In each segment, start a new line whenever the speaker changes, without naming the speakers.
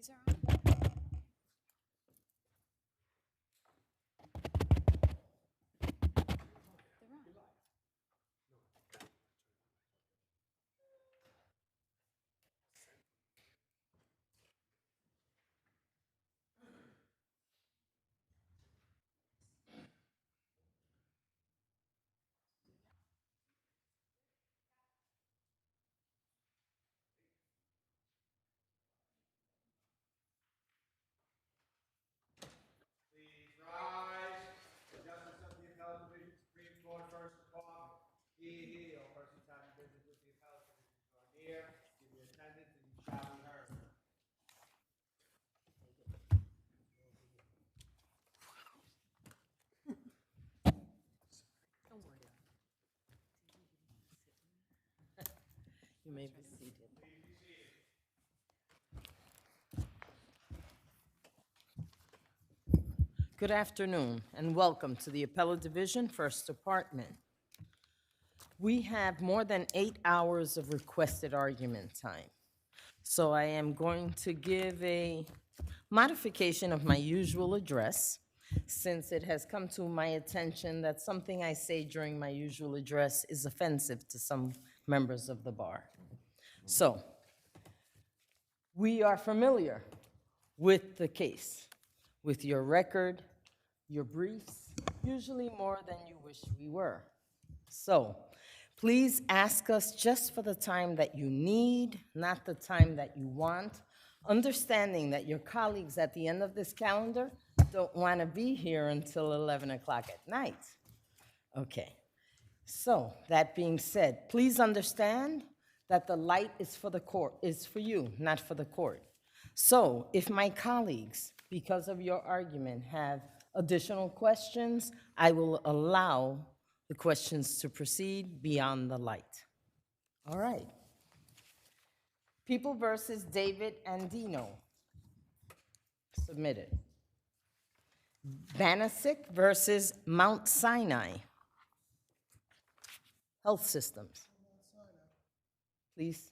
Lights are on. They're on.
Please rise. The Justice of the Appellate Division, Supreme Court, first department. He, all persons having business with the Appellate Division are here. Give your attendance and you shall be heard.
Don't worry. You may be seated.
Please be seated.
Good afternoon and welcome to the Appellate Division, First Department. We have more than 8 hours of requested argument time. So I am going to give a modification of my usual address since it has come to my attention that something I say during my usual address is offensive to some members of the bar. So, we are familiar with the case, with your record, your briefs, usually more than you wish we were. So, please ask us just for the time that you need, not the time that you want, understanding that your colleagues at the end of this calendar don't want to be here until 11 o'clock at night. Okay. So, that being said, please understand that the light is for the court, is for you, not for the court. So, if my colleagues, because of your argument, have additional questions, I will allow the questions to proceed beyond the light. All right. People versus David Andino. Submitted. Banisik versus Mount Sinai. Health Systems. Please.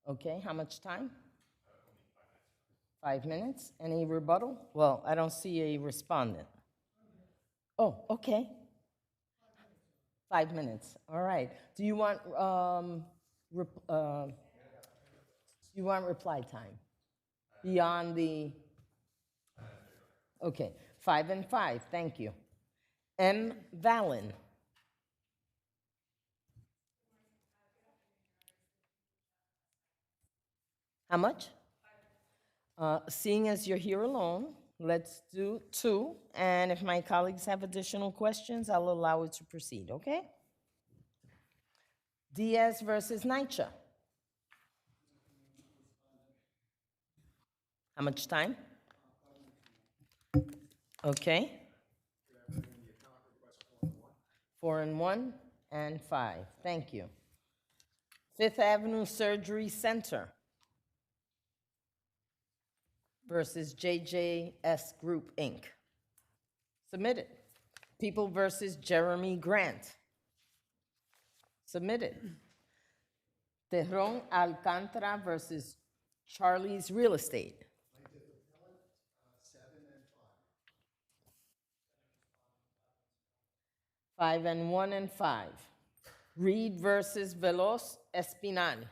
Okay, how much time? 5 minutes. Any rebuttal? Well, I don't see a respondent. Oh, okay. 5 minutes. All right. Do you want reply time beyond the? Okay, 5 and 5. Thank you. M. Vallon. How much? Seeing as you're here alone, let's do 2. And if my colleagues have additional questions, I'll allow it to proceed, okay? Diaz versus NYCHA. How much time? Okay. 4 and 1 and 5. Thank you. Fifth Avenue Surgery Center versus JJS Group, Inc. Submitted. People versus Jeremy Grant. Submitted. Tehran Alcantra versus Charlie's Real Estate. 5 and 1 and 5. Reed versus Veloz Espinal.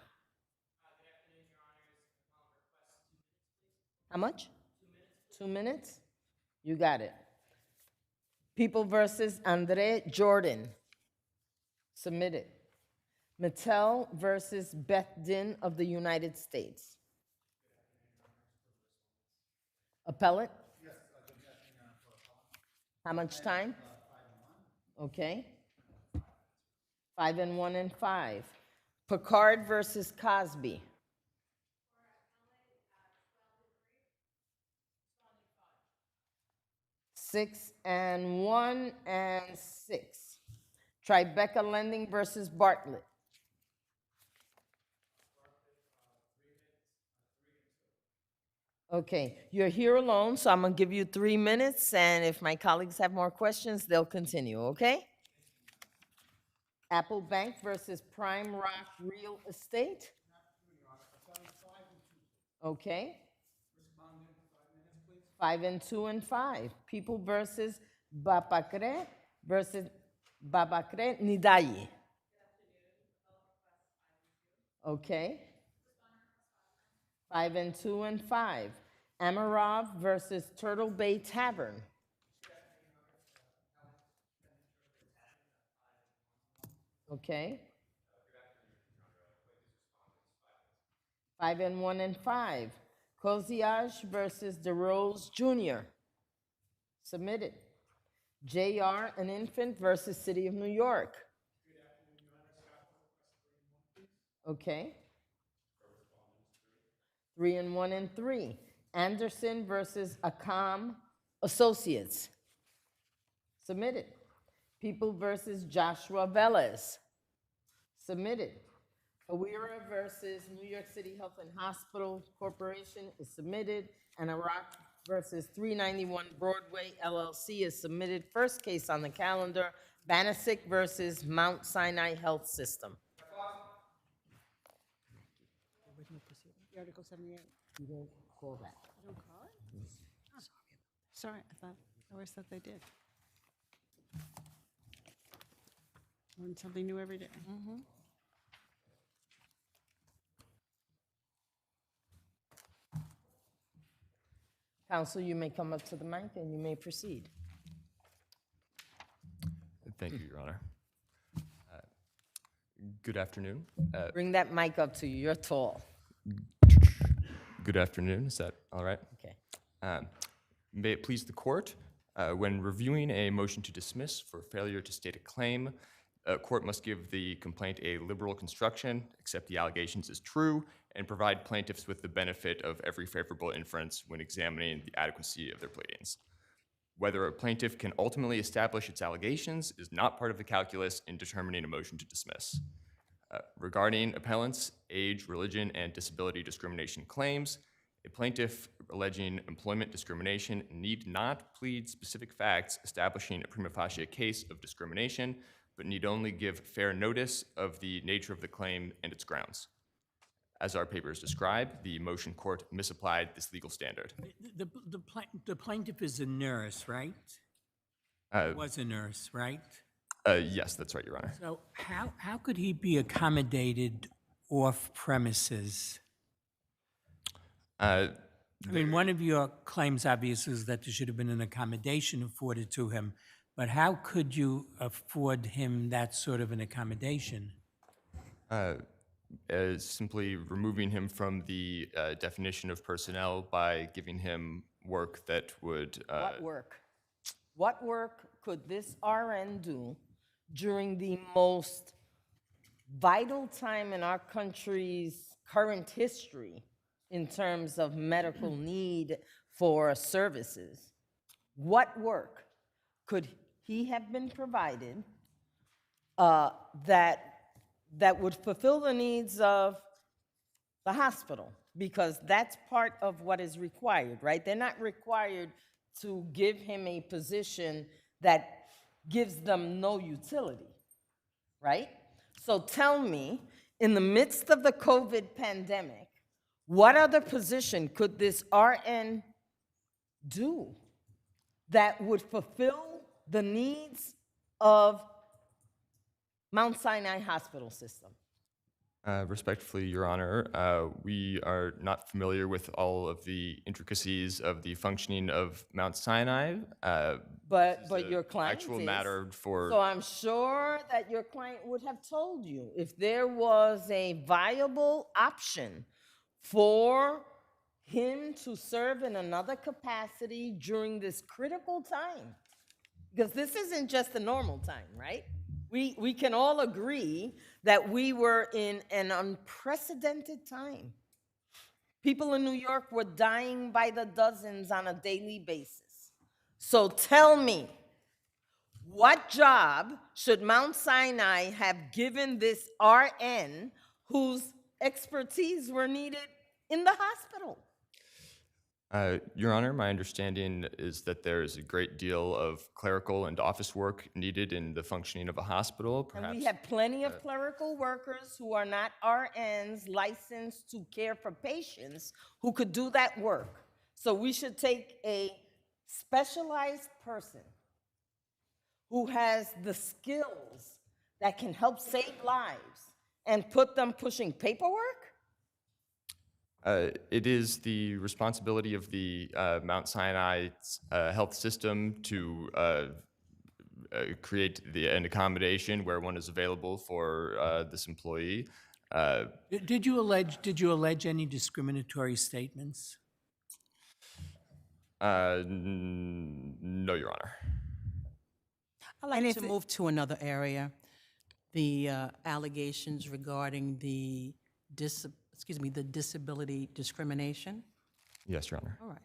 How much? 2 minutes. You got it. People versus Andre Jordan. Submitted. Mattel versus Beth Den of the United States. Appellate?
Yes, I've been asking for a call.
How much time?
5 and 1.
Okay. 5 and 1 and 5. Picard versus Cosby. 6 and 1 and 6. Tribeca Lending versus Bartlett. Okay, you're here alone, so I'm gonna give you 3 minutes, and if my colleagues have more questions, they'll continue, okay? Apple Bank versus Prime Rock Real Estate. Okay. 5 and 2 and 5. People versus Babakre Nidayi. Okay. 5 and 2 and 5. Amarov versus Turtle Bay Tavern. Okay. 5 and 1 and 5. Koziage versus DeRose Jr. Submitted. JR, an infant versus City of New York. Okay. 3 and 1 and 3. Anderson versus Akam Associates. Submitted. People versus Joshua Velez. Submitted. Awira versus New York City Health and Hospital Corporation is submitted. And Iraq versus 391 Broadway LLC is submitted. First case on the calendar, Banisik versus Mount Sinai Health System.
Article 78.
You don't call that.
You don't call it? Oh, sorry, I always thought they did. Learn something new every day.
Counsel, you may come up to the mic and you may proceed.
Thank you, Your Honor. Good afternoon.
Bring that mic up to you. You're tall.
Good afternoon. Is that all right?
Okay.
May it please the court, when reviewing a motion to dismiss for failure to state a claim, a court must give the complaint a liberal construction, accept the allegations as true, and provide plaintiffs with the benefit of every favorable inference when examining the adequacy of their pleadings. Whether a plaintiff can ultimately establish its allegations is not part of the calculus in determining a motion to dismiss. Regarding appellants' age, religion, and disability discrimination claims, a plaintiff alleging employment discrimination need not plead specific facts establishing a prima facie case of discrimination, but need only give fair notice of the nature of the claim and its grounds. As our papers describe, the motion court misapplied this legal standard.
The plaintiff is a nurse, right? Was a nurse, right?
Yes, that's right, Your Honor.
So how could he be accommodated off premises? I mean, one of your claims, obviously, is that there should have been an accommodation afforded to him, but how could you afford him that sort of an accommodation?
Simply removing him from the definition of personnel by giving him work that would...
What work? What work could this RN do during the most vital time in our country's current history in terms of medical need for services? What work could he have been provided that would fulfill the needs of the hospital? Because that's part of what is required, right? They're not required to give him a position that gives them no utility, right? So tell me, in the midst of the COVID pandemic, what other position could this RN do that would fulfill the needs of Mount Sinai Hospital System?
Respectfully, Your Honor, we are not familiar with all of the intricacies of the functioning of Mount Sinai.
But your client
actual
is.
matter for...
So I'm sure that your client would have told you if there was a viable option for him to serve in another capacity during this critical time. Because this isn't just a normal time, right? We can all agree that we were in an unprecedented time. People in New York were dying by the dozens on a daily basis. So tell me, what job should Mount Sinai have given this RN whose expertise were needed in the hospital?
Your Honor, my understanding is that there is a great deal of clerical and office work needed in the functioning of a hospital,
And
perhaps.
we have plenty of clerical workers who are not RNs licensed to care for patients who could do that work. So we should take a specialized person who has the skills that can help save lives and put them pushing paperwork?
It is the responsibility of the Mount Sinai health system to create an accommodation where one is available for this employee.
Did you allege any discriminatory statements?
No, Your Honor.
I'd like to move to another area, the allegations regarding the disability discrimination.
Yes, Your Honor.
All right.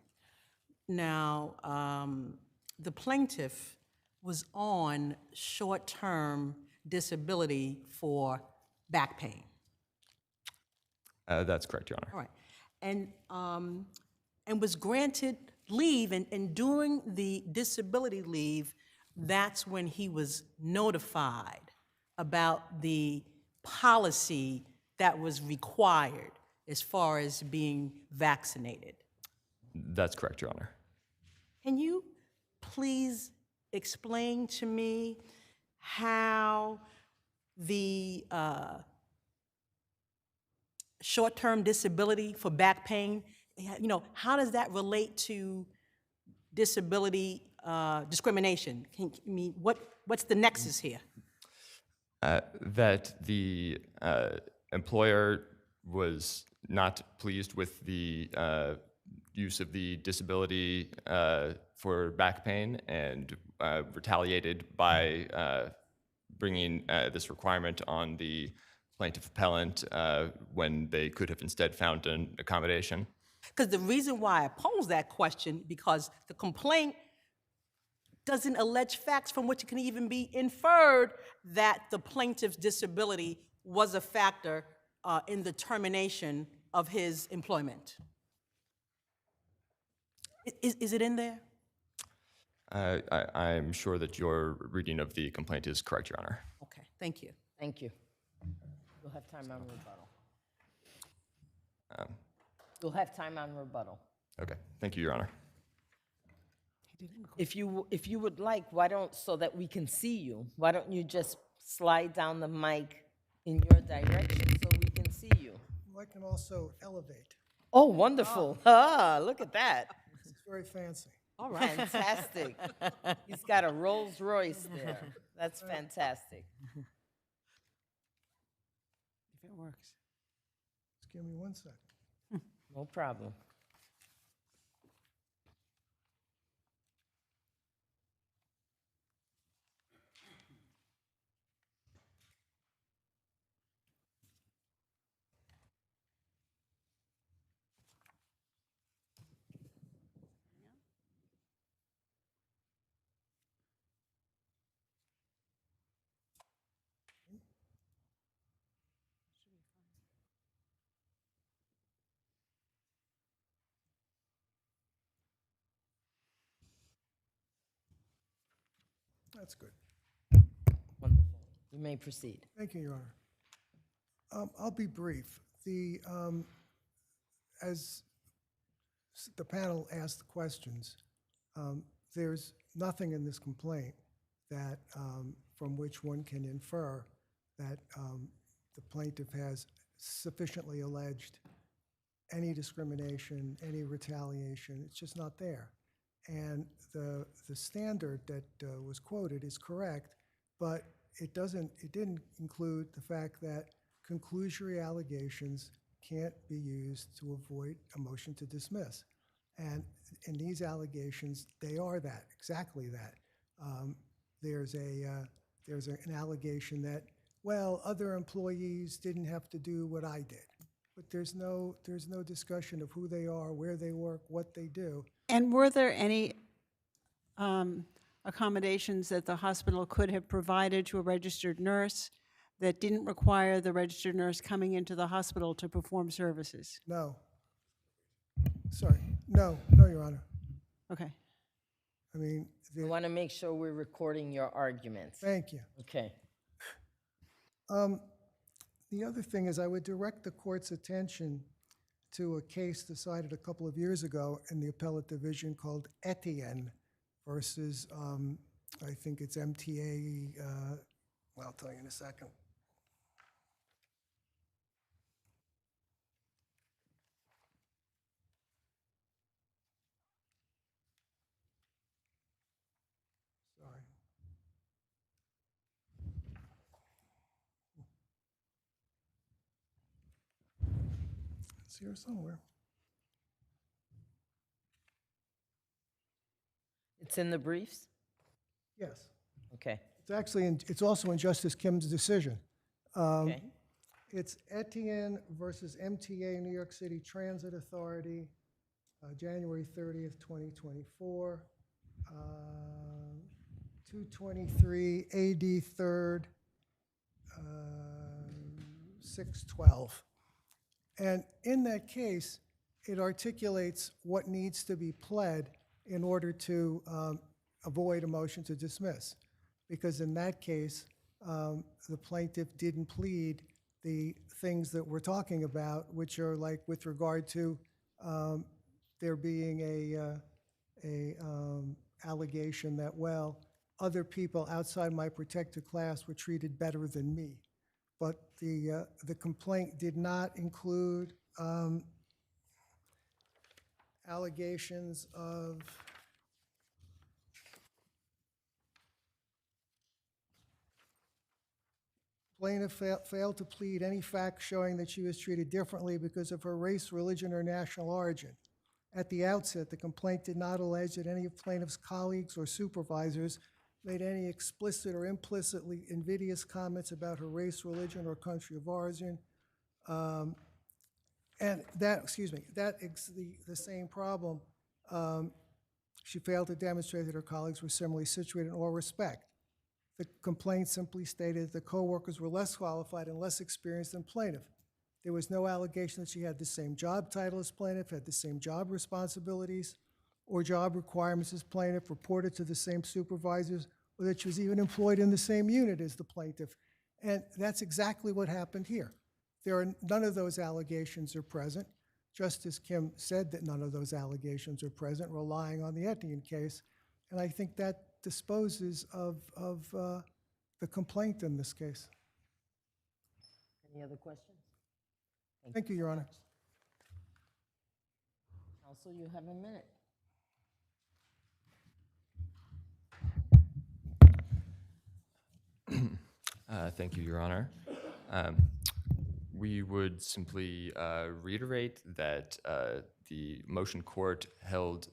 Now, the plaintiff was on short-term disability for back pain.
That's correct, Your Honor.
All right. And was granted leave, and during the disability leave, that's when he was notified about the policy that was required as far as being vaccinated.
That's correct, Your Honor.
Can you please explain to me how the short-term disability for back pain, how does that relate to disability discrimination? What's the nexus here?
That the employer was not pleased with the use of the disability for back pain and retaliated by bringing this requirement on the plaintiff appellant when they could have instead found an accommodation.
Because the reason why I pose that question, because the complaint doesn't allege facts from which it can even be inferred that the plaintiff's disability was a factor in the termination of his employment. Is it in there?
I'm sure that your reading of the complaint is correct, Your Honor.
Okay, thank you.
Thank you. You'll have time on rebuttal. You'll have time on rebuttal.
Okay, thank you, Your Honor.
If you would like, so that we can see you, why don't you just slide down the mic in your direction so we can see you?
I can also elevate.
Oh, wonderful. Ah, look at that.
It's very fancy.
All right. Fantastic. He's got a Rolls Royce there. That's fantastic.
If it works.
Just give me 1 second.
No problem.
That's good.
Wonderful. You may proceed.
Thank you, Your Honor. I'll be brief. As the panel asked the questions, there's nothing in this complaint that from which one can infer that the plaintiff has sufficiently alleged any discrimination, any retaliation. It's just not there. And the standard that was quoted is correct, but it didn't include the fact that conclusory allegations can't be used to avoid a motion to dismiss. And in these allegations, they are that, exactly that. There's an allegation that, well, other employees didn't have to do what I did. But there's no discussion of who they are, where they work, what they do.
And were there any accommodations that the hospital could have provided to a registered nurse that didn't require the registered nurse coming into the hospital to perform services?
No. Sorry. No, no, Your Honor.
Okay.
I mean,
We want to make sure we're recording your arguments.
thank you.
Okay.
The other thing is I would direct the court's attention to a case decided a couple of years ago in the Appellate Division called Etienne versus, I think it's MTA, well, I'll tell you in a second. Sorry. It's here somewhere.
It's in the briefs?
Yes.
Okay.
It's actually, it's also in Justice Kim's decision.
Okay.
It's Etienne versus MTA, New York City Transit Authority, January 30th, 2024, 223 AD 3rd, 612. And in that case, it articulates what needs to be pled in order to avoid a motion to dismiss. Because in that case, the plaintiff didn't plead the things that we're talking about, which are like with regard to there being a allegation that, well, other people outside my protected class were treated better than me. But the complaint did not include allegations of plaintiff failed to plead any fact showing that she was treated differently because of her race, religion, or national origin. At the outset, the complaint did not allege that any of plaintiff's colleagues or supervisors made any explicit or implicitly invidious comments about her race, religion, or country of origin. And that, the same problem. She failed to demonstrate that her colleagues were similarly situated in all respect. The complaint simply stated the co-workers were less qualified and less experienced than plaintiff. There was no allegation that she had the same job title as plaintiff, had the same job responsibilities or job requirements as plaintiff, reported to the same supervisors, or that she was even employed in the same unit as the plaintiff. And that's exactly what happened here. None of those allegations are present. Justice Kim said that none of those allegations are present, relying on the Etienne case. And I think that disposes of the complaint in this case.
Any other questions?
Thank you, Your Honor.
Counsel, you have a minute.
Thank you, Your Honor. We would simply reiterate that the motion court held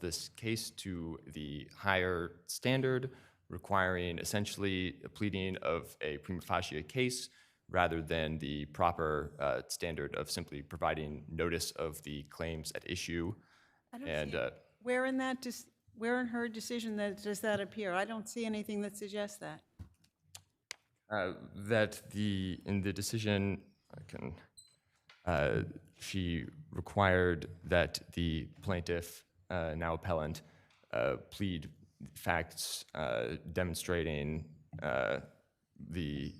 this case to the higher standard, requiring essentially a pleading of a prima facie case rather than the proper standard of simply providing notice of the claims at issue.
I don't
And
see it. Where in her decision does that appear? I don't see anything that suggests that.
that in the decision, she required that the plaintiff, now appellant, plead facts demonstrating the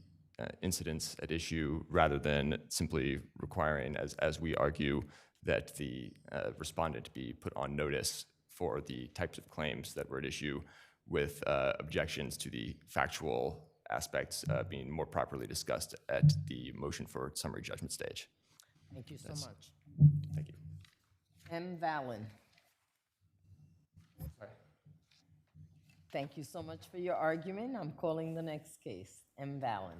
incidents at issue rather than simply requiring, as we argue, that the respondent be put on notice for the types of claims that were at issue with objections to the factual aspects being more properly discussed at the motion for summary judgment stage.
Thank you so much.
Thank you.
M. Vallon. Thank you so much for your argument. I'm calling the next case. M. Vallon.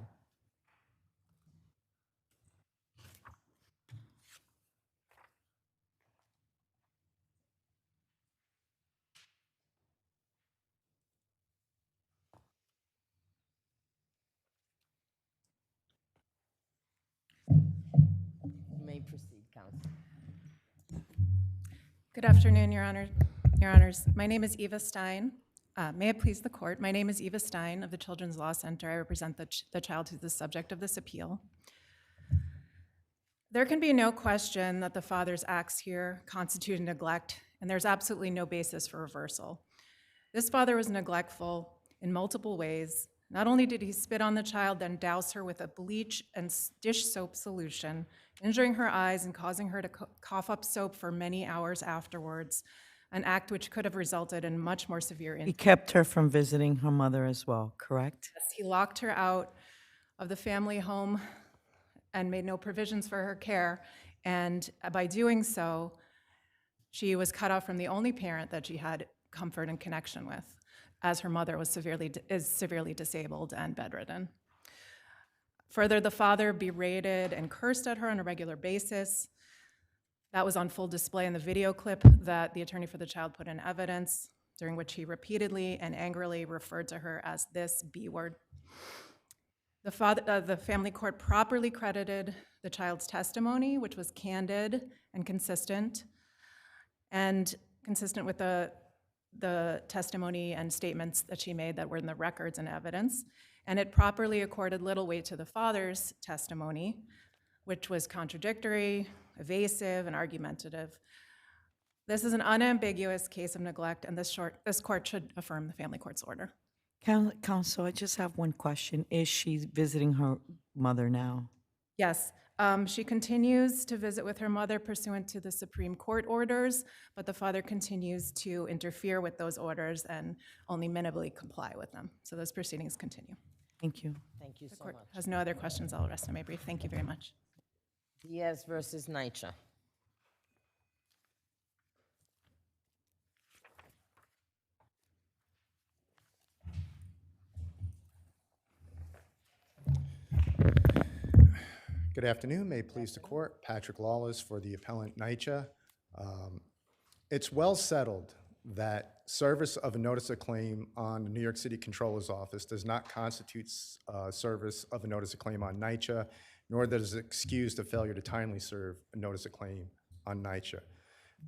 You may proceed, counsel.
Good afternoon, Your Honor. Your Honors. My name is Eva Stein. May it please the court, my name is Eva Stein of the Children's Law Center. I represent the child who's the subject of this appeal. There can be no question that the father's acts here constitute neglect, and there's absolutely no basis for reversal. This father was neglectful in multiple ways. Not only did he spit on the child, then douse her with a bleach and dish soap solution, injuring her eyes and causing her to cough up soap for many hours afterwards, an act which could have resulted in much more severe
He
injury.
kept her from visiting her mother as well, correct?
He locked her out of the family home and made no provisions for her care, and by doing so, she was cut off from the only parent that she had comfort and connection with, as her mother was severely disabled and bedridden. Further, the father berated and cursed at her on a regular basis. That was on full display in the video clip that the attorney for the child put in evidence, during which he repeatedly and angrily referred to her as this B word. The family court properly credited the child's testimony, which was candid and consistent with the testimony and statements that she made that were in the records and evidence. And it properly accorded little weight to the father's testimony, which was contradictory, evasive, and argumentative. This is an unambiguous case of neglect, and this court should affirm the family court's order.
Counsel, I just have one question. Is she visiting her mother now?
Yes, she continues to visit with her mother pursuant to the Supreme Court orders, but the father continues to interfere with those orders and only minimally comply with them. So those proceedings continue.
Thank you.
Thank you
The
so
court
much.
has no other questions. I'll rest on my brief. Thank you very much.
Diaz versus NYCHA.
Good afternoon. May it please the court. Patrick Lawless for the appellant NYCHA. It's well settled that service of a notice of claim on the New York City Controller's Office does not constitute service of a notice of claim on NYCHA, nor does it excuse the failure to timely serve a notice of claim on NYCHA.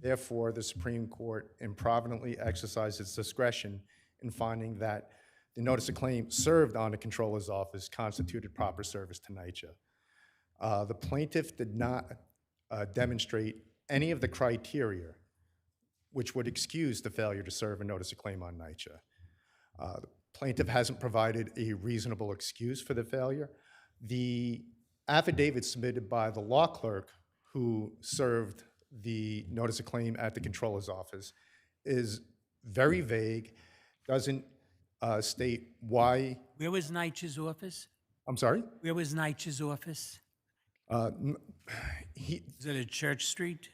Therefore, the Supreme Court improvidently exercised its discretion in finding that the notice of claim served on the Controller's Office constituted proper service to NYCHA. The plaintiff did not demonstrate any of the criteria which would excuse the failure to serve a notice of claim on NYCHA. The plaintiff hasn't provided a reasonable excuse for the failure. The affidavit submitted by the law clerk who served the notice of claim at the Controller's Office is very vague, doesn't state why.
Where was NYCHA's office?
I'm sorry?
Where was NYCHA's office? Is it at Church Street?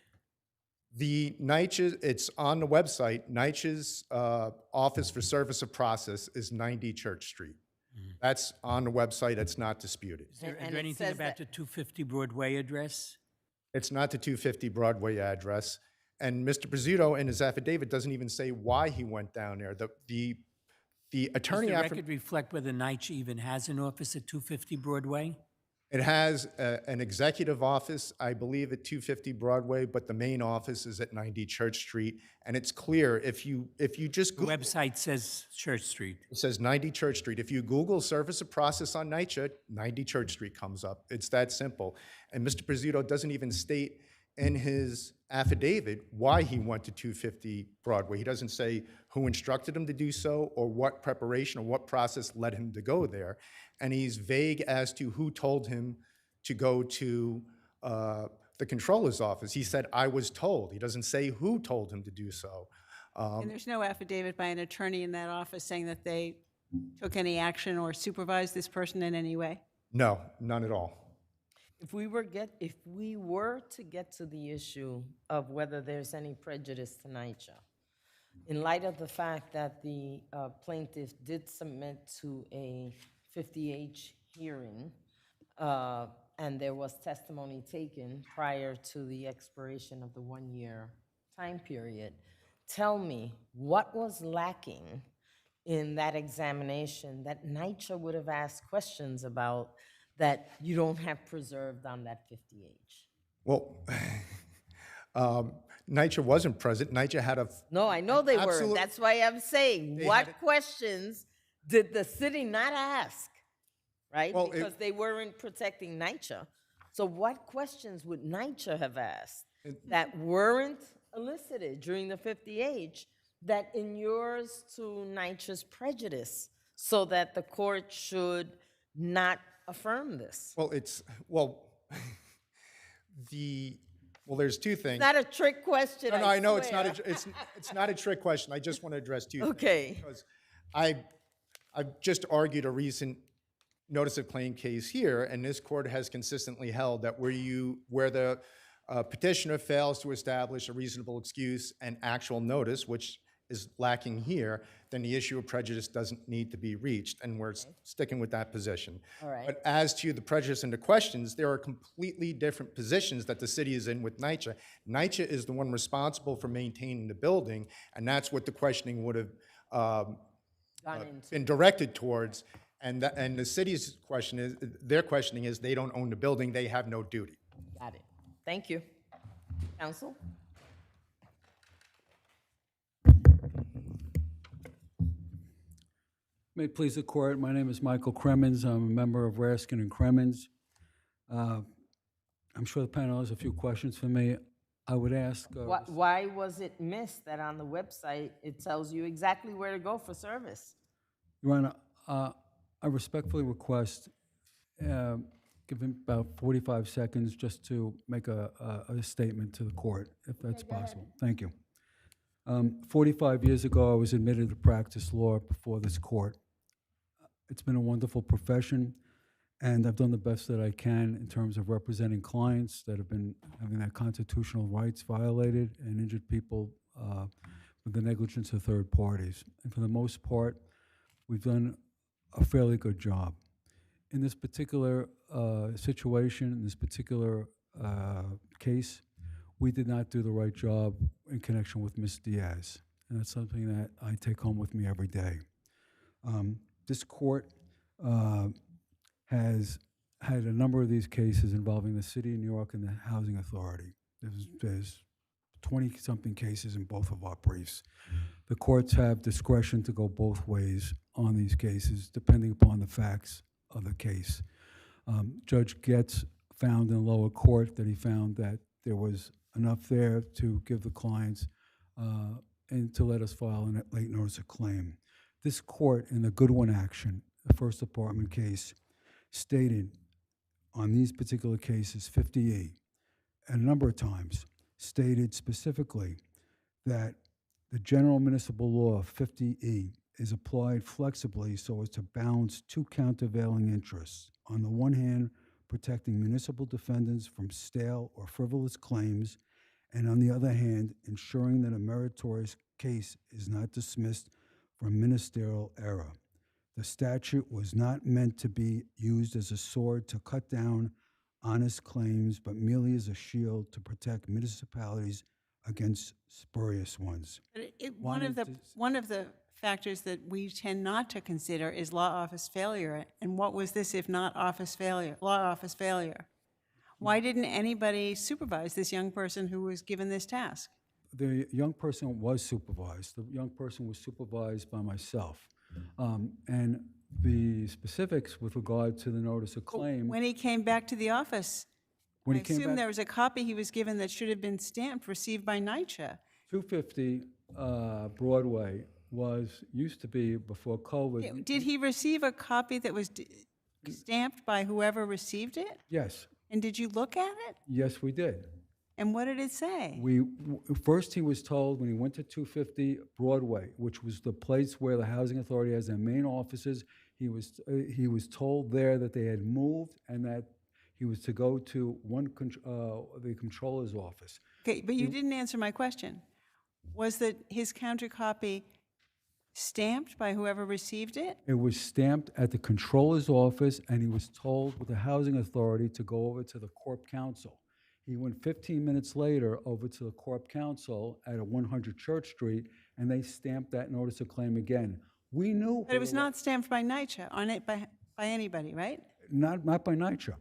The NYCHA, it's on the website. NYCHA's Office for Service of Process is 90 Church Street. That's on the website. It's not disputed.
Is there
And it
anything
says
about
that-
the 250 Broadway address?
It's not the 250 Broadway address. And Mr. Pizzuto in his affidavit doesn't even say why he went down there. The
Does
attorney
the
affidavit.
record reflect whether NYCHA even has an office at 250 Broadway?
It has an executive office, I believe, at 250 Broadway, but the main office is at 90 Church Street. And it's clear if you just
The
Google,
website says Church Street.
it says 90 Church Street. If you Google service of process on NYCHA, 90 Church Street comes up. It's that simple. And Mr. Pizzuto doesn't even state in his affidavit why he went to 250 Broadway. He doesn't say who instructed him to do so or what preparation or what process led him to go there. And he's vague as to who told him to go to the Controller's Office. He said, I was told. He doesn't say who told him to do so.
And there's no affidavit by an attorney in that office saying that they took any action or supervised this person in any way?
No, none at all.
If we were to get to the issue of whether there's any prejudice to NYCHA, in light of the fact that the plaintiff did submit to a 50H hearing, and there was testimony taken prior to the expiration of the one-year time period, tell me what was lacking in that examination that NYCHA would have asked questions about that you don't have preserved on that 50H?
Well, NYCHA wasn't present. NYCHA had a
No, I know they were.
Absolute-
That's why I'm saying,
They
what
had-
questions did the city not ask, right?
Well, it-
Because they weren't protecting NYCHA. So what questions would NYCHA have asked that weren't elicited during the 50H that inures to NYCHA's prejudice so that the court should not affirm this?
Well, there's two things.
Not a trick question,
No, I know
swear.
it's not a trick question. I just want to address two things.
Okay.
Because I've just argued a recent notice of claim case here, and this court has consistently held that where the petitioner fails to establish a reasonable excuse and actual notice, which is lacking here, then the issue of prejudice doesn't need to be reached, and we're sticking with that position.
All right.
But as to the prejudice and the questions, there are completely different positions that the city is in with NYCHA. NYCHA is the one responsible for maintaining the building, and that's what the questioning would have been directed towards. And the city's their questioning is they don't own the building, they have no duty.
Got it. Thank you. Counsel?
May it please the court, my name is Michael Cremens. I'm a member of Raskin and Cremens. I'm sure the panel has a few questions for me. I would ask...
Why was it missed that on the website it tells you exactly where to go for service?
Your Honor, I respectfully request, give him about 45 seconds just to make a statement to the court, if that's possible. Thank you. 45 years ago, I was admitted to practice law before this court. It's been a wonderful profession, and I've done the best that I can in terms of representing clients that have been having their constitutional rights violated and injured people with the negligence of third parties. And for the most part, we've done a fairly good job. In this particular situation, in this particular case, we did not do the right job in connection with Ms. Diaz, and that's something that I take home with me every day. This court has had a number of these cases involving the city of New York and the Housing Authority. There's 20-something cases in both of our briefs. The courts have discretion to go both ways on these cases, depending upon the facts of the case. Judge Getz found in the lower court that he found that there was enough there to give the clients and to let us file a late notice of claim. This court, in the Goodwin action, the First Department case, stated on these particular cases, 50E, a number of times, stated specifically that the general municipal law, 50E, is applied flexibly so as to balance two countervailing interests. On the one hand, protecting municipal defendants from stale or frivolous claims, and on the other hand, ensuring that a meritorious case is not dismissed for ministerial error. The statute was not meant to be used as a sword to cut down honest claims, but merely as a shield to protect municipalities against spurious ones.
But one of the factors that we tend not to consider is law office failure. And what was this if not office failure, law office failure? Why didn't anybody supervise this young person who was given this task?
The young person was supervised. The young person was supervised by myself. And the specifics with regard to the notice of claim.
When he came back to the office,
When
I
he came
assume
back,
there was a copy he was given that should have been stamped, received by NYCHA.
250 Broadway used to be before COVID.
Did he receive a copy that was stamped by whoever received it?
Yes,
And did you look at it?
yes, we did.
And what did it say?
First, he was told when he went to 250 Broadway, which was the place where the Housing Authority has their main offices, he was told there that they had moved and that he was to go to the controller's office.
Okay, but you didn't answer my question. Was that his counter copy stamped by whoever received it?
It was stamped at the controller's office, and he was told with the Housing Authority to go over to the Corp Council. He went 15 minutes later over to the Corp Council at 100 Church Street, and they stamped that notice of claim again. We knew...
But it was not stamped by NYCHA, on it by anybody, right?
Not by NYCHA,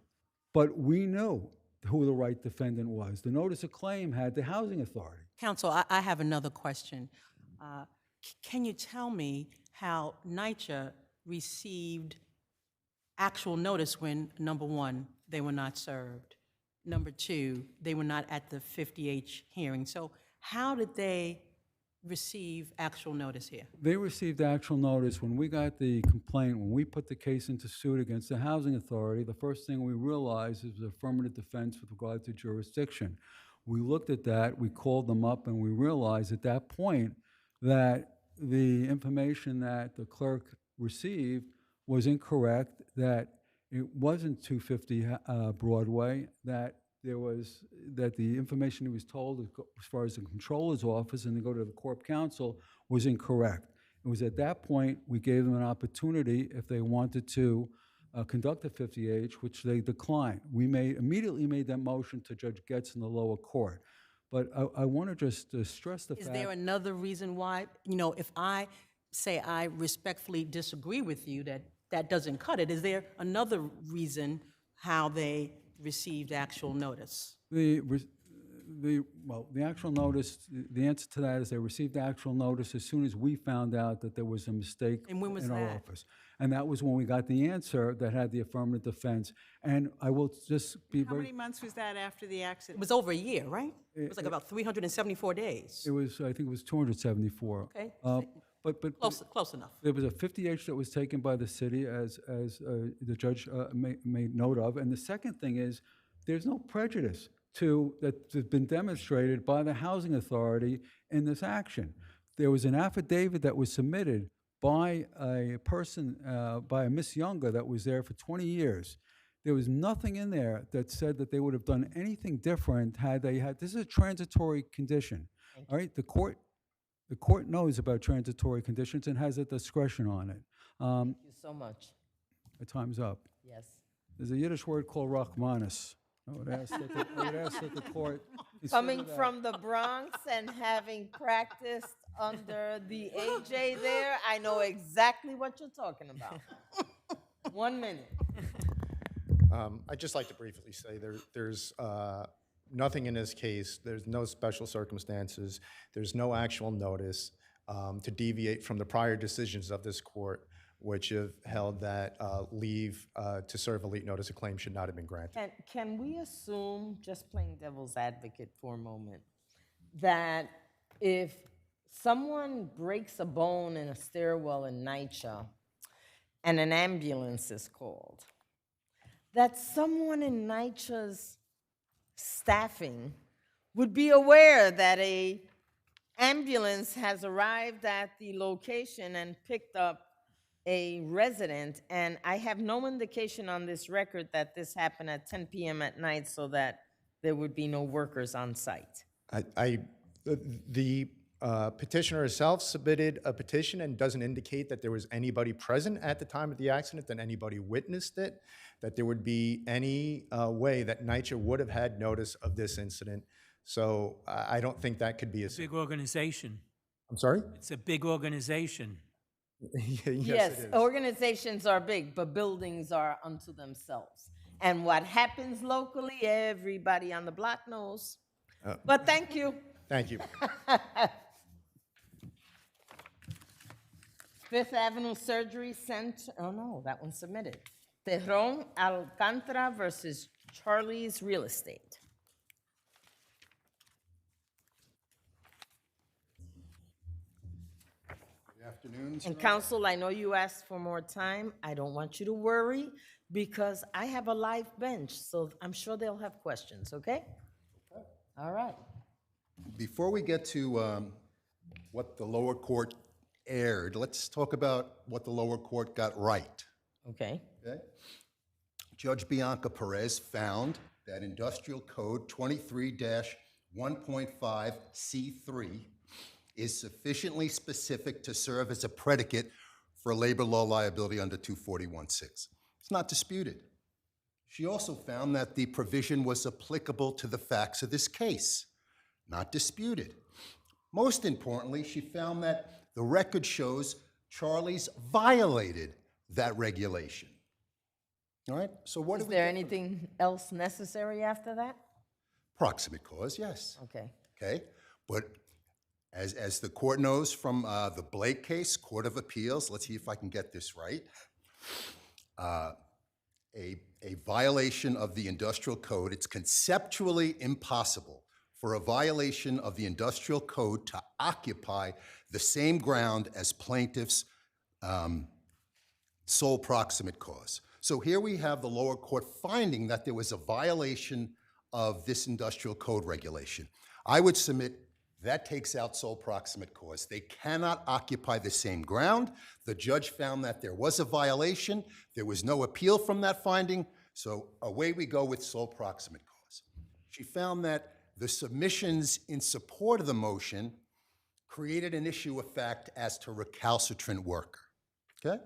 but we knew who the right defendant was. The notice of claim had the Housing Authority.
Counsel, I have another question. Can you tell me how NYCHA received actual notice when, number one, they were not served? number two, they were not at the 50H hearing. So how did they receive actual notice here?
They received actual notice when we got the complaint, when we put the case into suit against the Housing Authority. The first thing we realized is affirmative defense with regard to jurisdiction. We looked at that, we called them up, and we realized at that point that the information that the clerk received was incorrect, that it wasn't 250 Broadway, that the information he was told as far as the controller's office and to go to the corp counsel was incorrect. It was at that point we gave them an opportunity if they wanted to conduct a 50H, which they declined. We immediately made that motion to Judge Getz in the lower court. But I want to just stress the fact.
Is there another reason why, if I say I respectfully disagree with you, that doesn't cut it? Is there another reason how they received actual notice?
The actual notice, the answer to that is they received actual notice as soon as we found out that there was a mistake
And when was
in our
that?
office. And that was when we got the answer that had the affirmative defense. And I will just be
How
very.
many months was that after the
It
accident?
was over a year, right? It was like about 374 days.
It was, I think it was 274.
Okay.
But
Close enough.
there was a 50H that was taken by the city, as the judge made note of. And the second thing is, there's no prejudice that's been demonstrated by the Housing Authority in this action. There was an affidavit that was submitted by a person, by a Miss Younger that was there for 20 years. There was nothing in there that said that they would have done anything different had they had, this is a transitory condition, all right? The court knows about transitory conditions and has a discretion on it.
Thank you so much.
My time's up.
Yes.
There's a Yiddish word called rachmanis. I would ask that the court. consider
Coming
that.
from the Bronx and having practiced under the AJ there, I know exactly what you're talking about. 1 minute.
I'd just like to briefly say there's nothing in this case, there's no special circumstances, there's no actual notice to deviate from the prior decisions of this court, which have held that leave to serve a late notice of claim should not have been granted.
Can we assume, just playing devil's advocate for a moment, that if someone breaks a bone in a stairwell in NYCHA and an ambulance is called, that someone in NYCHA's staffing would be aware that a ambulance has arrived at the location and picked up a resident, and I have no indication on this record that this happened at 10 p.m. at night so that there would be no workers on site.
The petitioner herself submitted a petition and doesn't indicate that there was anybody present at the time of the accident, that anybody witnessed it, that there would be any way that NYCHA would have had notice of this incident. So I don't think that could be a...
Big organization.
I'm sorry?
It's a big organization.
Yes, it is.
Organizations are big, but buildings are unto themselves. And what happens locally, everybody on the block knows. But thank you.
Thank you.
Fifth Avenue Surgery Center, oh no, that one's submitted. Tavern, Alcantra versus Charlie's Real Estate.
Good afternoon.
And counsel, I know you asked for more time. I don't want you to worry because I have a live bench, so I'm sure they'll have questions, okay? All right.
Before we get to what the lower court aired, let's talk about what the lower court got right.
Okay.
Okay? Judge Bianca Perez found that Industrial Code 23-1.5C3 is sufficiently specific to serve as a predicate for labor law liability under 241-6. It's not disputed. She also found that the provision was applicable to the facts of this case. Not disputed. Most importantly, she found that the record shows Charlie's violated that regulation. All right, so what
Is there anything else necessary after that?
Proximate cause, yes.
Okay.
Okay, but as the court knows from the Blake case, Court of Appeals, let's see if I can get this right. a violation of the industrial code. It's conceptually impossible for a violation of the industrial code to occupy the same ground as plaintiff's sole proximate cause. So here we have the lower court finding that there was a violation of this industrial code regulation. I would submit that takes out sole proximate cause. They cannot occupy the same ground. The judge found that there was a violation. There was no appeal from that finding, so away we go with sole proximate cause. She found that the submissions in support of the motion created an issue of fact as to recalcitrant worker, okay?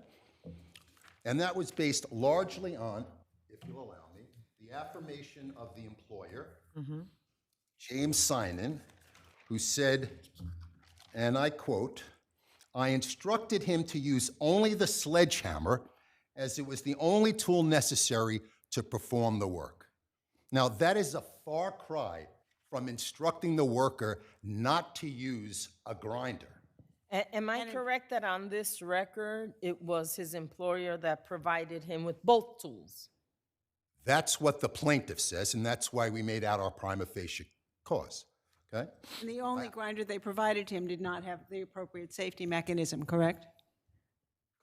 And that was based largely on, if you'll allow me, the affirmation of the employer, James Sinan, who said, and I quote, "I instructed him to use only the sledgehammer as it was the only tool necessary to perform the work." Now, that is a far cry from instructing the worker not to use a grinder.
Am I correct that on this record, it was his employer that provided him with both tools?
That's what the plaintiff says, and that's why we made out our prima facie cause, okay?
And the only grinder they provided him did not have the appropriate safety mechanism, correct?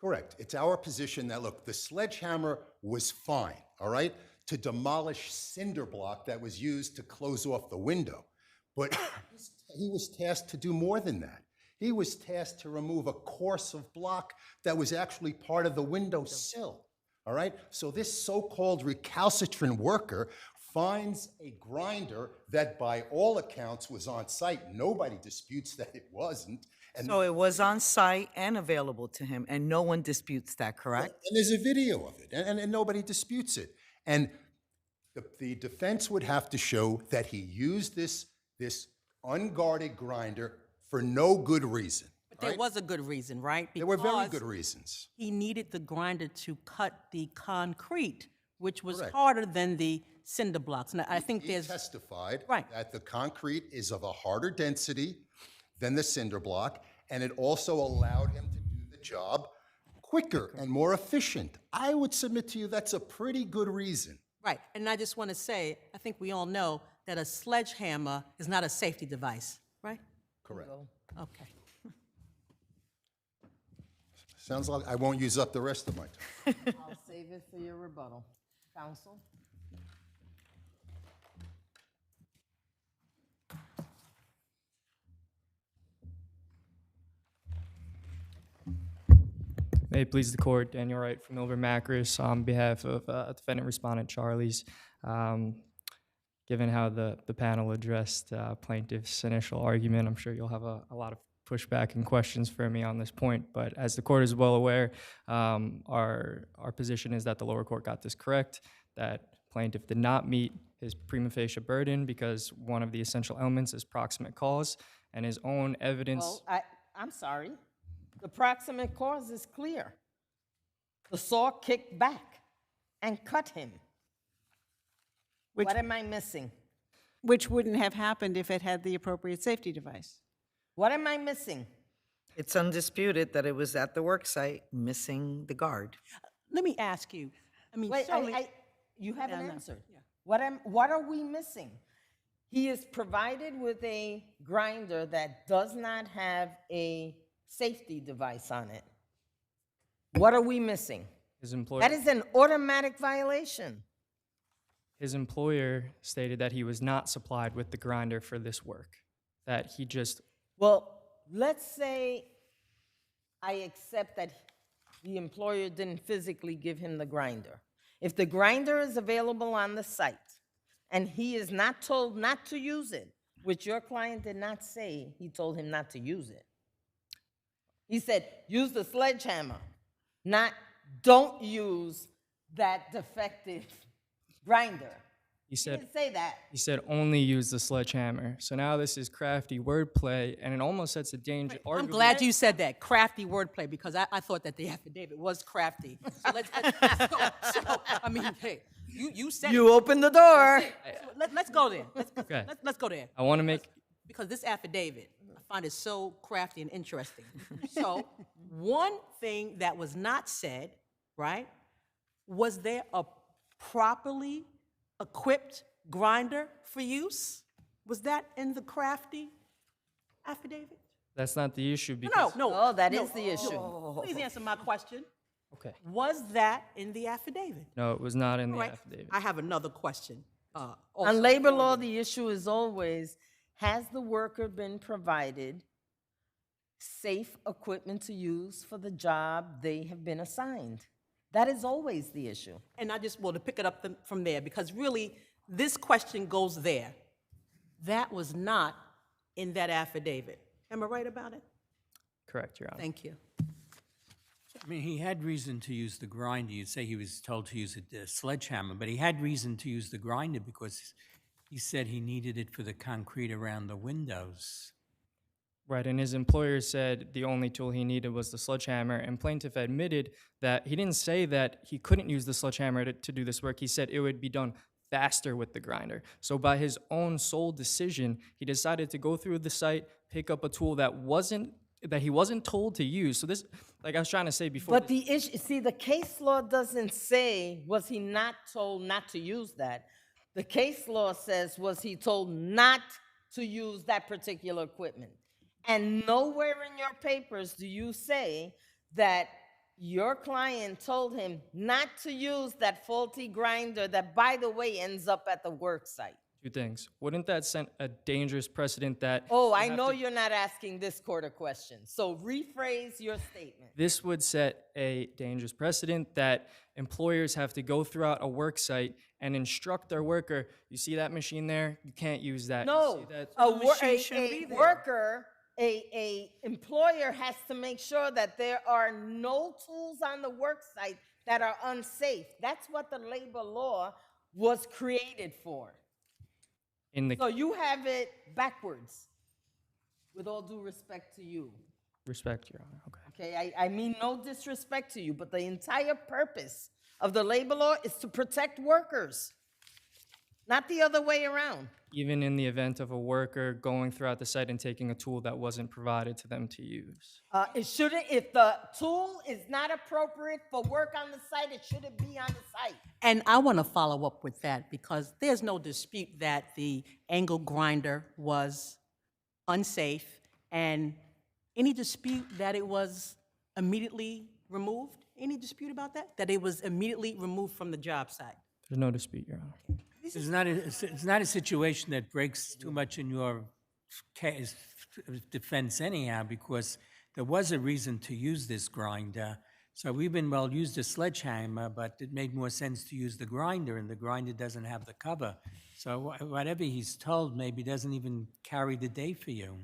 Correct. It's our position that, look, the sledgehammer was fine, all right, to demolish cinder block that was used to close off the window. But he was tasked to do more than that. He was tasked to remove a course of block that was actually part of the window sill, all right? So this so-called recalcitrant worker finds a grinder that by all accounts was on site. Nobody disputes that it wasn't. And
So it was on site and available to him, and no one disputes that, correct?
And there's a video of it, and nobody disputes it. And the defense would have to show that he used this unguarded grinder for no good reason.
But there was a good reason, right?
There were very
Because
good reasons.
he needed the grinder to cut the concrete, which was
Correct.
harder than the cinder blocks. Now, I think
He
there's,
testified
Right.
that the concrete is of a harder density than the cinder block, and it also allowed him to do the job quicker and more efficient. I would submit to you that's a pretty good reason.
right, and I just want to say, I think we all know that a sledgehammer is not a safety device, right?
Correct.
Okay.
Sounds like I won't use up the rest of my time.
I'll save it for your rebuttal. Counsel?
May it please the court, Daniel Wright from Milburn Macris on behalf of defendant respondent Charlie's. Given how the panel addressed plaintiff's initial argument, I'm sure you'll have a lot of pushback and questions for me on this point. But as the court is well aware, our position is that the lower court got this correct, that plaintiff did not meet his prima facie burden because one of the essential elements is proximate cause, and his own evidence.
Well, I'm sorry. The proximate cause is clear. The saw kicked back and cut him. What am I missing?
Which wouldn't have happened if it had the appropriate safety device.
What am I missing?
It's undisputed that it was at the work site, missing the guard.
Let me ask you, I mean,
Wait,
certainly,
you haven't
Yeah, no.
answered. What are we missing? He is provided with a grinder that does not have a safety device on it. What are we missing?
His employer,
That is an automatic violation.
his employer stated that he was not supplied with the grinder for this work, that he just.
Well, let's say I accept that the employer didn't physically give him the grinder. If the grinder is available on the site and he is not told not to use it, which your client did not say he told him not to use it. He said, use the sledgehammer, not don't use that defective grinder.
He
He
said,
didn't say that.
he said only use the sledgehammer. So now this is crafty wordplay, and it almost sets a danger.
I'm glad you said that, crafty wordplay, because I thought that the affidavit was crafty. So let's go. So, I mean, hey, you said
You opened the door.
Let's go there.
Okay.
Let's go there.
I want to make.
Because this affidavit, I find it so crafty and interesting. So, one thing that was not said, right, was there a properly equipped grinder for use? Was that in the Crafty affidavit?
That's not the issue because.
No.
Oh, that
no.
is the issue.
Please answer my question.
Okay.
Was that in the affidavit?
No, it was not in the
All right.
affidavit.
I have another question. Also
On labor
for
law,
you.
the issue is always, has the worker been provided safe equipment to use for the job they have been assigned? That is always the issue.
And I just want to pick it up from there, because really, this question goes there. That was not in that affidavit. Am I right about it?
Correct, Your Honor.
Thank you.
I mean, he had reason to use the grinder. You'd say he was told to use a sledgehammer, but he had reason to use the grinder because he said he needed it for the concrete around the windows.
Right, and his employer said the only tool he needed was the sledgehammer, and plaintiff admitted that he didn't say that he couldn't use the sledgehammer to do this work. He said it would be done faster with the grinder. So by his own sole decision, he decided to go through the site, pick up a tool that he wasn't told to use. So this, like I was trying to say before.
But the issue, see, the case law doesn't say, was he not told not to use that? The case law says, was he told not to use that particular equipment? And nowhere in your papers do you say that your client told him not to use that faulty grinder that, by the way, ends up at the work site.
Two things. Wouldn't that set a dangerous precedent that...
Oh, I know you're not asking this court a question, so rephrase your statement.
This would set a dangerous precedent that employers have to go throughout a work site and instruct their worker, you see that machine there? You can't use that.
No,
You see that?
a worker, a employer has to make sure that there are no tools on the work site that are unsafe. That's what the labor law was created for. So you have it backwards, with all due respect to you.
Respect, Your Honor. Okay.
Okay, I mean no disrespect to you, but the entire purpose of the labor law is to protect workers, not the other way around.
Even in the event of a worker going throughout the site and taking a tool that wasn't provided to them to use.
It shouldn't, if the tool is not appropriate for work on the site, it shouldn't be on the site.
And I want to follow up with that, because there's no dispute that the angle grinder was unsafe, and any dispute that it was immediately removed? Any dispute about that? That it was immediately removed from the job site?
There's no dispute, Your Honor.
It's not a situation that breaks too much in your case, defense anyhow, because there was a reason to use this grinder. So we've been, well, used a sledgehammer, but it made more sense to use the grinder, and the grinder doesn't have the cover. So whatever he's told maybe doesn't even carry the day for you.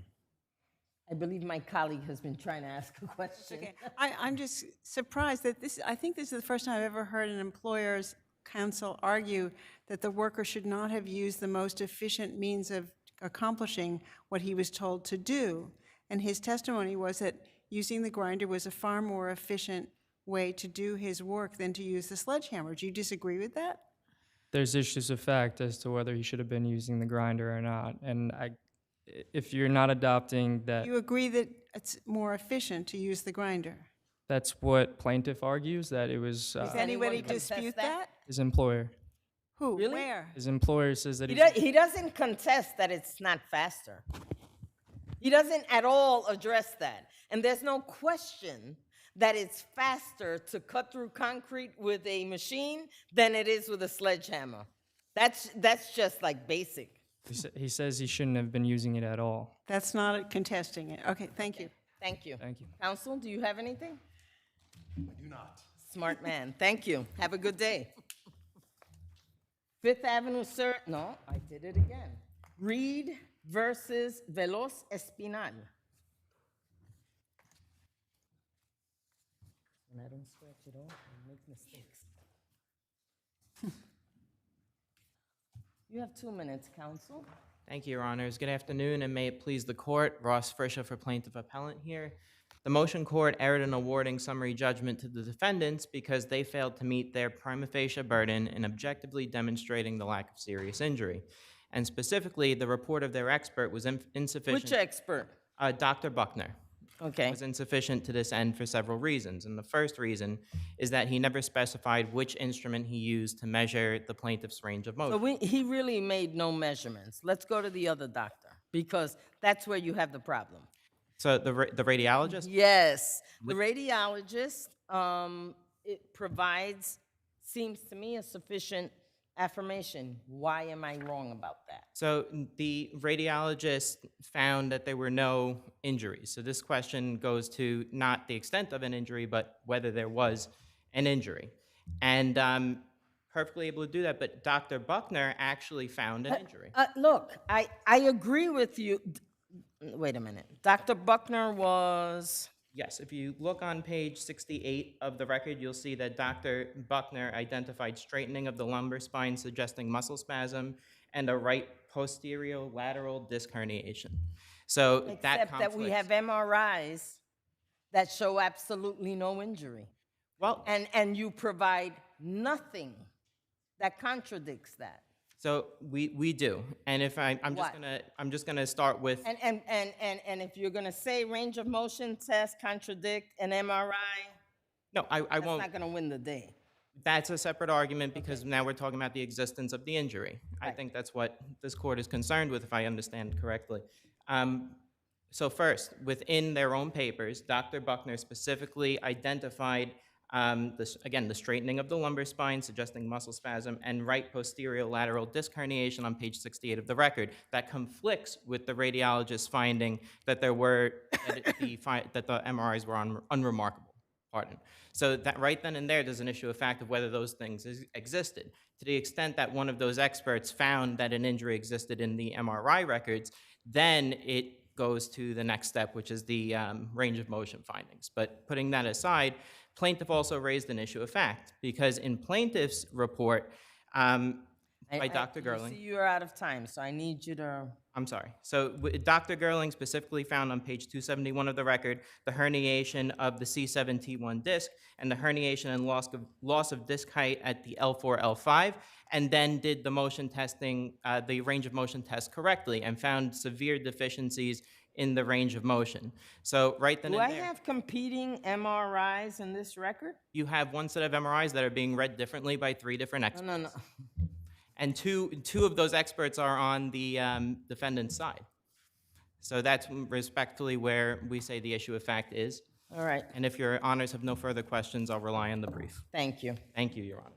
I believe my colleague has been trying to ask a question.
Okay. I'm just surprised that I think this is the first time I've ever heard an employer's counsel argue that the worker should not have used the most efficient means of accomplishing what he was told to do. And his testimony was that using the grinder was a far more efficient way to do his work than to use the sledgehammer. Do you disagree with that?
There's issues of fact as to whether he should have been using the grinder or not. And if you're not adopting that...
You agree that it's more efficient to use the grinder?
That's what plaintiff argues, that it was...
Does anybody dispute that?
His employer.
Who?
Really?
Where?
His employer says that
He doesn't contest that it's not faster. He doesn't at all address that. And there's no question that it's faster to cut through concrete with a machine than it is with a sledgehammer. That's just like basic.
He says he shouldn't have been using it at all.
That's not contesting it. Okay, thank you.
Thank you.
Thank you.
Counsel, do you have anything?
I do not.
Smart man. Thank you. Have a good day. Fifth Avenue, sir. No, I did it again. Reed versus Veloz Espinal. And I don't scratch it off and make mistakes. You have 2 minutes, counsel.
Thank you, Your Honors. Good afternoon, and may it please the court. Ross Frischer for Plaintiff Appellant here. The motion court erred in awarding summary judgment to the defendants because they failed to meet their prima facie burden in objectively demonstrating the lack of serious injury. And specifically, the report of their expert was insufficient.
Which expert?
Dr. Buckner.
Okay.
was insufficient to this end for several reasons. And the first reason is that he never specified which instrument he used to measure the plaintiff's range of motion.
So he really made no measurements. Let's go to the other doctor, because that's where you have the problem.
So the radiologist?
Yes, the radiologist, it provides, seems to me, a sufficient affirmation. Why am I wrong about that?
So the radiologist found that there were no injuries. So this question goes to not the extent of an injury, but whether there was an injury. And perfectly able to do that, but Dr. Buckner actually found an injury.
Look, I agree with you. Wait a minute. Dr. Buckner was...
Yes, if you look on page 68 of the record, you'll see that Dr. Buckner identified straightening of the lumbar spine suggesting muscle spasm and a right posterior lateral disc herniation. So that
Except that we have MRIs that show absolutely no injury.
Well,
and you provide nothing that contradicts that.
So we do, and if I'm just gonna start with
And if you're gonna say range of motion test contradict an MRI,
no, I
that's
won't.
not gonna win the day.
That's a separate argument because now we're talking about the existence of the injury. I think that's what this court is concerned with, if I understand correctly. So first, within their own papers, Dr. Buckner specifically identified the straightening of the lumbar spine, suggesting muscle spasm, and right posterior lateral disc herniation on page 68 of the record. That conflicts with the radiologist's finding that there were that the MRIs were unremarkable. Pardon. So that right then and there, there's an issue of fact of whether those things existed. To the extent that one of those experts found that an injury existed in the MRI records, then it goes to the next step, which is the range of motion findings. But putting that aside, plaintiff also raised an issue of fact, because in plaintiff's report by Dr. Gerling...
I see you're out of time, so I need you to...
I'm sorry. So Dr. Gerling specifically found on page 271 of the record the herniation of the C7T1 disc and the herniation and loss of disc height at the L4, L5, and then did the motion testing, the range of motion test correctly, and found severe deficiencies in the range of motion. So right then
Do
and
I
there,
have competing MRIs in this record?
you have one set of MRIs that are being read differently by 3 different experts.
No.
And two of those experts are on the defendant's side. So that's respectfully where we say the issue of fact is.
All right.
And if your honors have no further questions, I'll rely on the brief.
Thank you.
Thank you, your honors.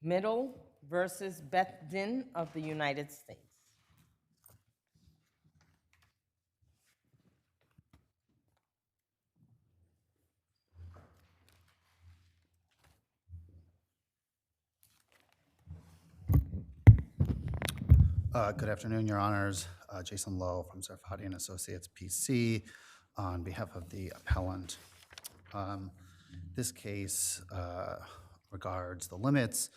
Middle versus Beth Den of the United States.
Good afternoon, Your Honors. Jason Lowe from Sarfati and Associates, PC, on behalf of the appellant. This case regards the limits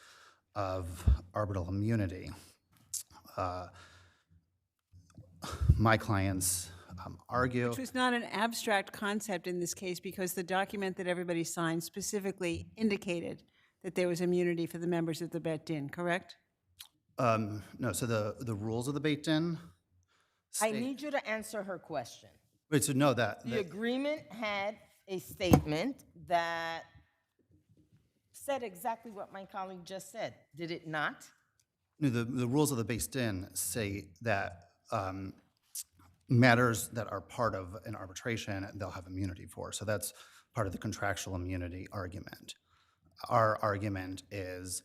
of arbitral immunity. My clients argue...
Which was not an abstract concept in this case, because the document that everybody signed specifically indicated that there was immunity for the members of the Beth Den, correct?
No, so the rules of the Beth Den
I need you to answer her question.
Wait, so no, that...
The agreement had a statement that said exactly what my colleague just said. Did it not?
No, the rules of the Beth Den say that matters that are part of an arbitration, they'll have immunity for. So that's part of the contractual immunity argument. Our argument is,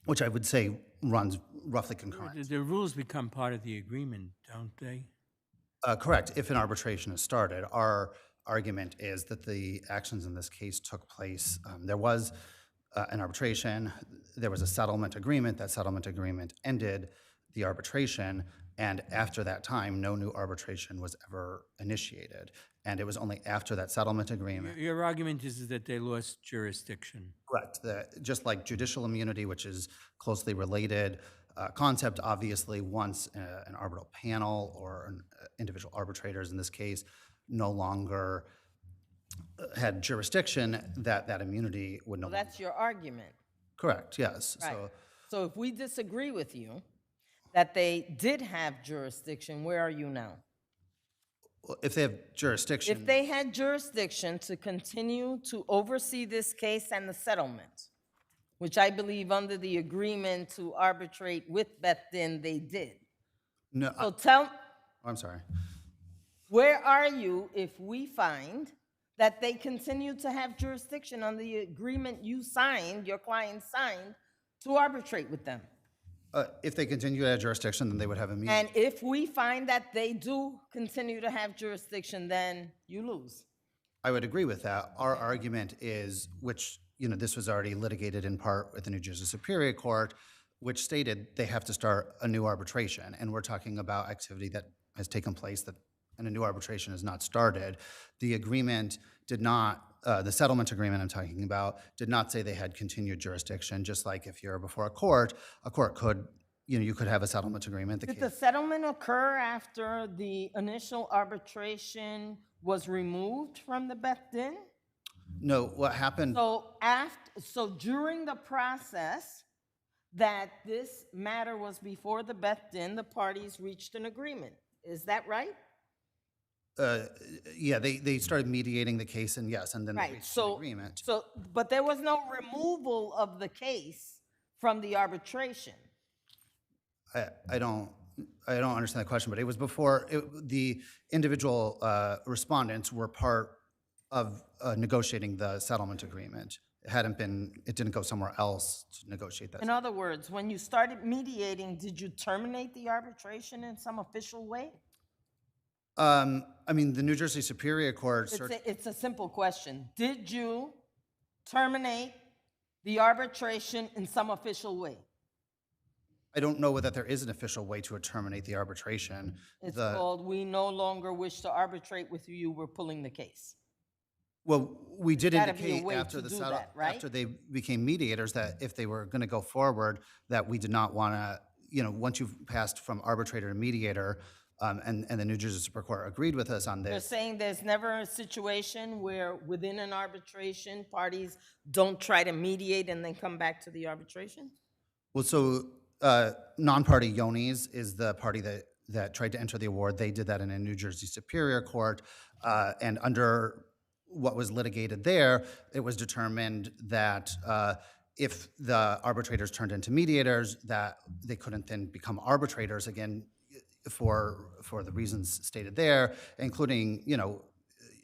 which I would say runs roughly concurrent.
The rules become part of the agreement, don't they?
Correct. If an arbitration is started, our argument is that the actions in this case took place. There was an arbitration, there was a settlement agreement. That settlement agreement ended the arbitration, and after that time, no new arbitration was ever initiated. And it was only after that settlement agreement.
Your argument is that they lost jurisdiction.
Correct. Just like judicial immunity, which is closely related concept, obviously, once an arbitral panel or individual arbitrators in this case no longer had jurisdiction, that immunity would no
Well,
longer.
that's your argument.
Correct, yes.
Right. So if we disagree with you that they did have jurisdiction, where are you now?
If they have jurisdiction.
If they had jurisdiction to continue to oversee this case and the settlement, which I believe under the agreement to arbitrate with Beth Den, they did.
No,
So tell,
I'm sorry.
where are you if we find that they continue to have jurisdiction on the agreement you signed, your client signed, to arbitrate with them?
If they continue to have jurisdiction, then they would have a meeting.
And if we find that they do continue to have jurisdiction, then you lose.
I would agree with that. Our argument is, which, this was already litigated in part with the New Jersey Superior Court, which stated they have to start a new arbitration. And we're talking about activity that has taken place and a new arbitration has not started. The agreement did not, the settlement agreement I'm talking about, did not say they had continued jurisdiction, just like if you're before a court could, you could have a settlement agreement.
Did the settlement occur after the initial arbitration was removed from the Beth Den?
No, what happened?
So during the process that this matter was before the Beth Den, the parties reached an agreement. Is that right?
Yeah, they started mediating the case, and yes, and then they reached an agreement.
But there was no removal of the case from the arbitration.
I don't understand the question, but it was before the individual respondents were part of negotiating the settlement agreement. It didn't go somewhere else to negotiate that.
In other words, when you started mediating, did you terminate the arbitration in some official way?
I mean, the New Jersey Superior Court.
It's a simple question. Did you terminate the arbitration in some official way?
I don't know whether there is an official way to terminate the arbitration.
It's called, we no longer wish to arbitrate with you, we're pulling the case.
Well, we did
There's gotta be a
indicate
way
after
to
the
do that, right?
after they became mediators that if they were going to go forward, that we did not want to, once you've passed from arbitrator to mediator, and the New Jersey Supreme Court agreed with us on this.
You're saying there's never a situation where within an arbitration, parties don't try to mediate and then come back to the arbitration?
Well, so non-party Yonis is the party that tried to enter the award. They did that in a New Jersey Superior Court, and under what was litigated there, it was determined that if the arbitrators turned into mediators, that they couldn't then become arbitrators again for the reasons stated there, including,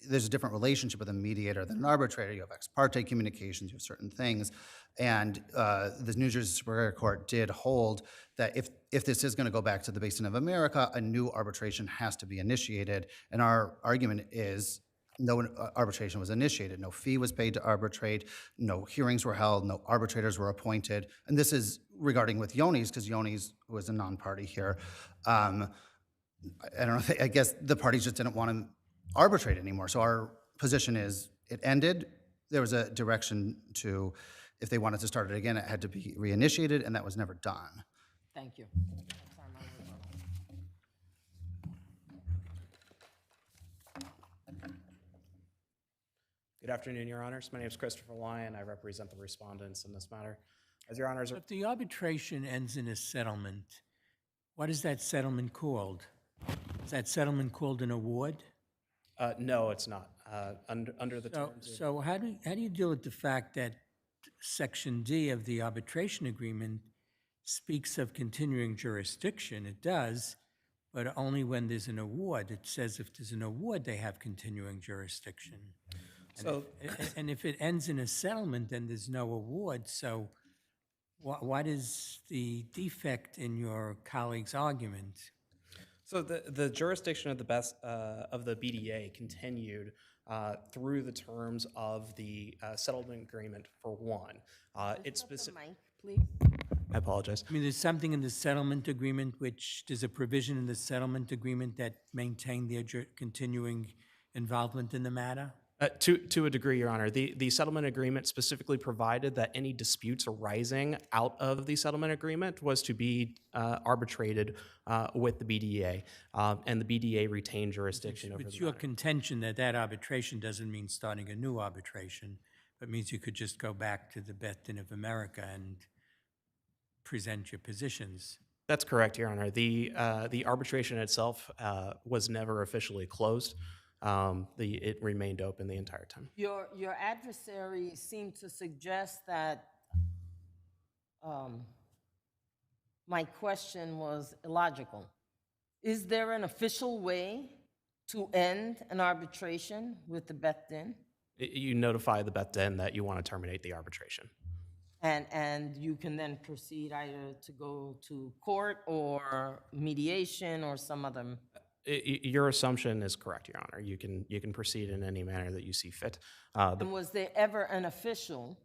there's a different relationship with a mediator than an arbitrator. You have ex parte communications, you have certain things. And the New Jersey Superior Court did hold that if this is going to go back to the Basin of America, a new arbitration has to be initiated. And our argument is no arbitration was initiated, no fee was paid to arbitrate, no hearings were held, no arbitrators were appointed. And this is regarding with Yonis, because Yonis was a non-party here. I don't know, I guess the parties just didn't want to arbitrate anymore. So our position is it ended. There was a direction to, if they wanted to start it again, it had to be reinitiated, and that was never done.
Thank you.
Good afternoon, Your Honors. My name is Christopher Lyon. I represent the respondents in this matter. As Your Honors are...
If the arbitration ends in a settlement, what is that settlement called? Is that settlement called an award?
No, it's not. Under the terms...
So how do you deal with the fact that Section D of the arbitration agreement speaks of continuing jurisdiction? It does, but only when there's an award. It says if there's an award, they have continuing jurisdiction. And if it ends in a settlement, then there's no award. So what is the defect in your colleague's argument?
So the jurisdiction of the BDA continued through the terms of the settlement agreement for one. It's specific.
Please.
I apologize.
I mean, there's something in the settlement agreement there's a provision in the settlement agreement that maintained their continuing involvement in the matter?
To a degree, Your Honor. The settlement agreement specifically provided that any disputes arising out of the settlement agreement was to be arbitrated with the BDA, and the BDA retained jurisdiction over the
It's your
matter.
contention that that arbitration doesn't mean starting a new arbitration, but means you could just go back to the Beth Den of America and present your positions.
That's correct, Your Honor. The arbitration itself was never officially closed. It remained open the entire time.
Your adversary seemed to suggest that my question was illogical. Is there an official way to end an arbitration with the Beth Den?
You notify the Beth Den that you want to terminate the arbitration.
And you can then proceed either to go to court or mediation or some other.
Your assumption is correct, Your Honor. You can proceed in any manner that you see fit.
And was there ever an official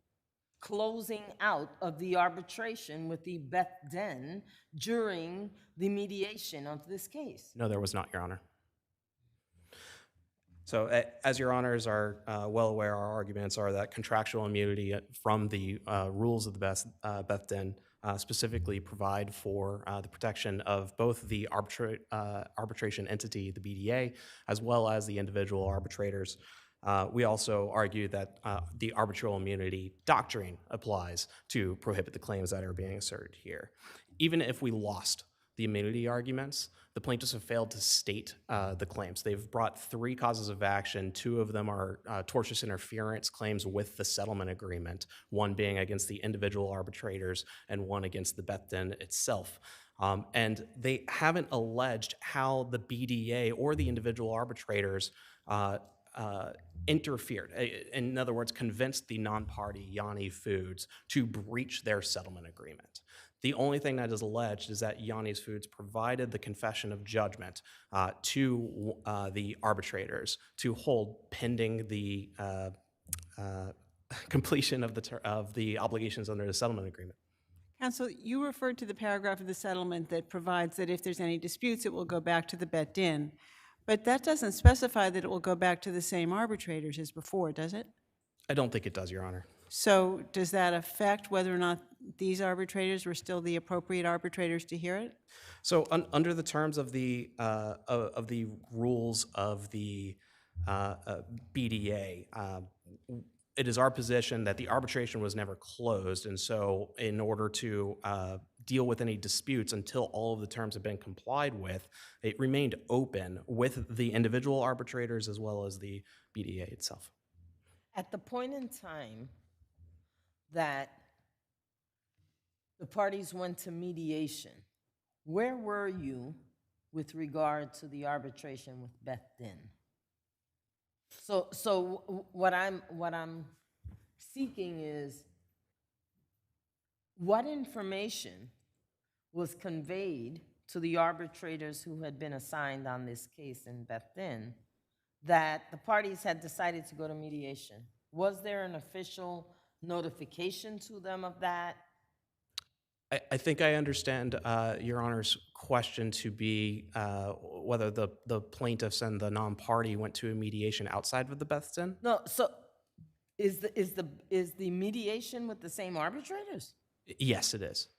closing out of the arbitration with the Beth Den during the mediation of this case?
No, there was not, Your Honor. So as Your Honors are well aware, our arguments are that contractual immunity from the rules of the Beth Den specifically provide for the protection of both the arbitration entity, the BDA, as well as the individual arbitrators. We also argue that the arbitral immunity doctrine applies to prohibit the claims that are being asserted here. Even if we lost the immunity arguments, the plaintiffs have failed to state the claims. They've brought 3 causes of action. 2 of them are tortious interference claims with the settlement agreement, one being against the individual arbitrators and one against the Beth Den itself. And they haven't alleged how the BDA or the individual arbitrators interfered. In other words, convinced the non-party Yanni Foods to breach their settlement agreement. The only thing that is alleged is that Yanni's Foods provided the confession of judgment to the arbitrators to hold pending the completion of the obligations under the settlement agreement.
Counsel, you referred to the paragraph of the settlement that provides that if there's any disputes, it will go back to the Beth Den. But that doesn't specify that it will go back to the same arbitrators as before, does it?
I don't think it does, Your Honor.
So does that affect whether or not these arbitrators were still the appropriate arbitrators to hear it?
So under the terms of the rules of the BDA, it is our position that the arbitration was never closed, and so in order to deal with any disputes until all of the terms have been complied with, it remained open with the individual arbitrators as well as the BDA itself.
At the point in time that the parties went to mediation, where were you with regard to the arbitration with Beth Den? So what I'm seeking is what information was conveyed to the arbitrators who had been assigned on this case in Beth Den that the parties had decided to go to mediation? Was there an official notification to them of that?
I think I understand Your Honor's question to be whether the plaintiffs and the non-party went to a mediation outside of the Beth Den?
No, so is the mediation with the same arbitrators?
Yes, it is.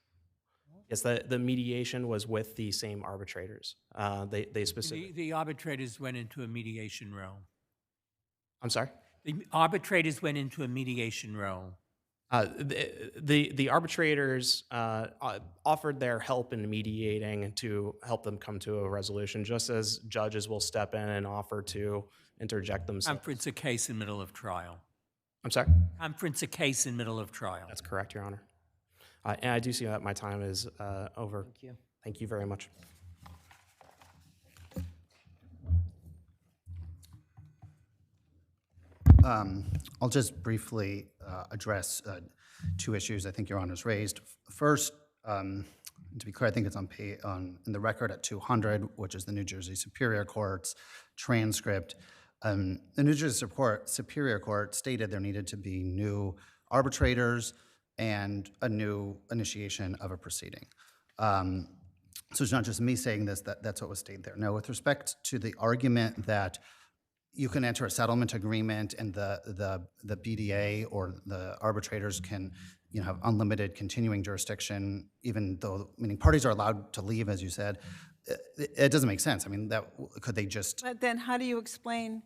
Yes, the mediation was with the same arbitrators. They specifically.
The arbitrators went into a mediation room.
I'm sorry?
The arbitrators went into a mediation room.
The arbitrators offered their help in mediating to help them come to a resolution, just as judges will step in and offer to interject themselves.
Conference a case in middle of trial.
I'm sorry?
Conference a case in middle of trial.
That's correct, Your Honor. And I do see that my time is over.
Thank you.
Thank you very much.
I'll just briefly address 2 issues I think Your Honor's raised. First, to be clear, I think it's in the record at 200, which is the New Jersey Superior Court's transcript. The New Jersey Superior Court stated there needed to be new arbitrators and a new initiation of a proceeding. So it's not just me saying this, that's what was stated there. Now, with respect to the argument that you can enter a settlement agreement and the BDA or the arbitrators can have unlimited continuing jurisdiction, even though, meaning parties are allowed to leave, as you said, it doesn't make sense. I mean, could they just...
But then how do you explain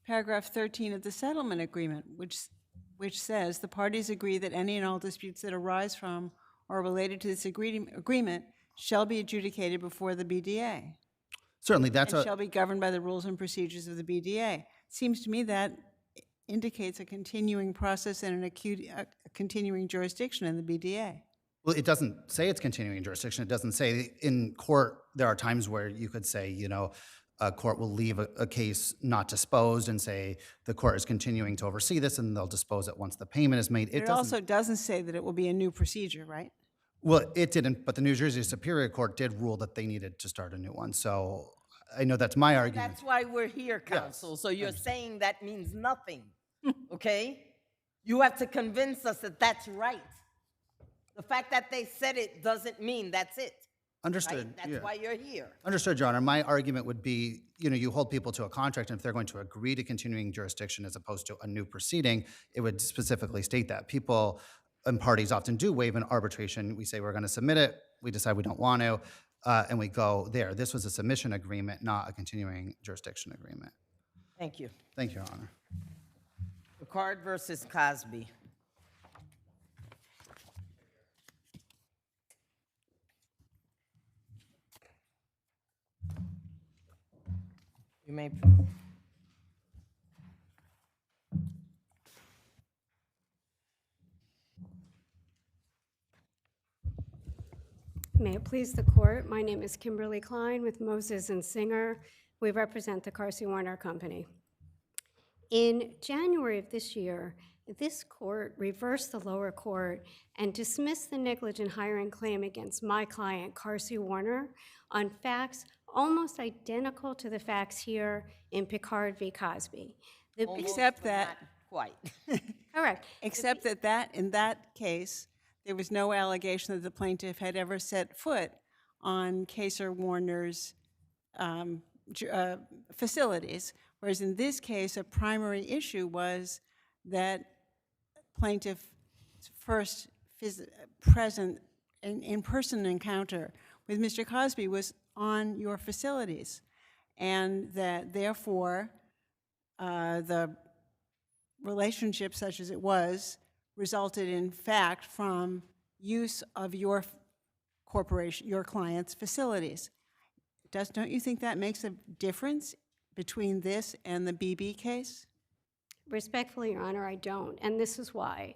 paragraph 13 of the settlement agreement, which says the parties agree that any and all disputes that arise from or related to this agreement shall be adjudicated before the BDA.
Certainly, that's
And
a,
shall be governed by the rules and procedures of the BDA. Seems to me that indicates a continuing process and a continuing jurisdiction in the BDA.
well, it doesn't say it's continuing jurisdiction. It doesn't say in court, there are times where you could say, you know, a court will leave a case not disposed and say the court is continuing to oversee this and they'll dispose it once the payment is made.
It also doesn't say that it will be a new procedure, right?
Well, it didn't, but the New Jersey Superior Court did rule that they needed to start a new one. So I know that's my argument.
That's why we're here, counsel. So you're saying that means nothing, okay? You have to convince us that that's right. The fact that they said it doesn't mean that's it.
Understood.
Right? That's
yeah.
why you're here.
Understood, Your Honor. My argument would be, you know, you hold people to a contract, and if they're going to agree to continuing jurisdiction as opposed to a new proceeding, it would specifically state that. People and parties often do waive an arbitration. We say we're going to submit it, we decide we don't want to, and we go there. This was a submission agreement, not a continuing jurisdiction agreement.
Thank you.
Thank you, Your Honor.
Picard versus Cosby. You may.
May it please the court, my name is Kimberly Klein with Moses and Singer. We represent the Carsey Warner Company. In January of this year, this court reversed the lower court and dismissed the negligent hiring claim against my client, Carsey Warner, on facts almost identical to the facts here in Picard v. Cosby.
Except that,
quite.
Correct.
Except that in that case, there was no allegation that the plaintiff had ever set foot on Caser Warner's facilities, whereas in this case, a primary issue was that plaintiff's first present in-person encounter with Mr. Cosby was on your facilities, and that therefore the relationship, such as it was, resulted in fact from use of your corporation, your client's facilities. Don't you think that makes a difference between this and the BB case?
Respectfully, Your Honor, I don't, and this is why.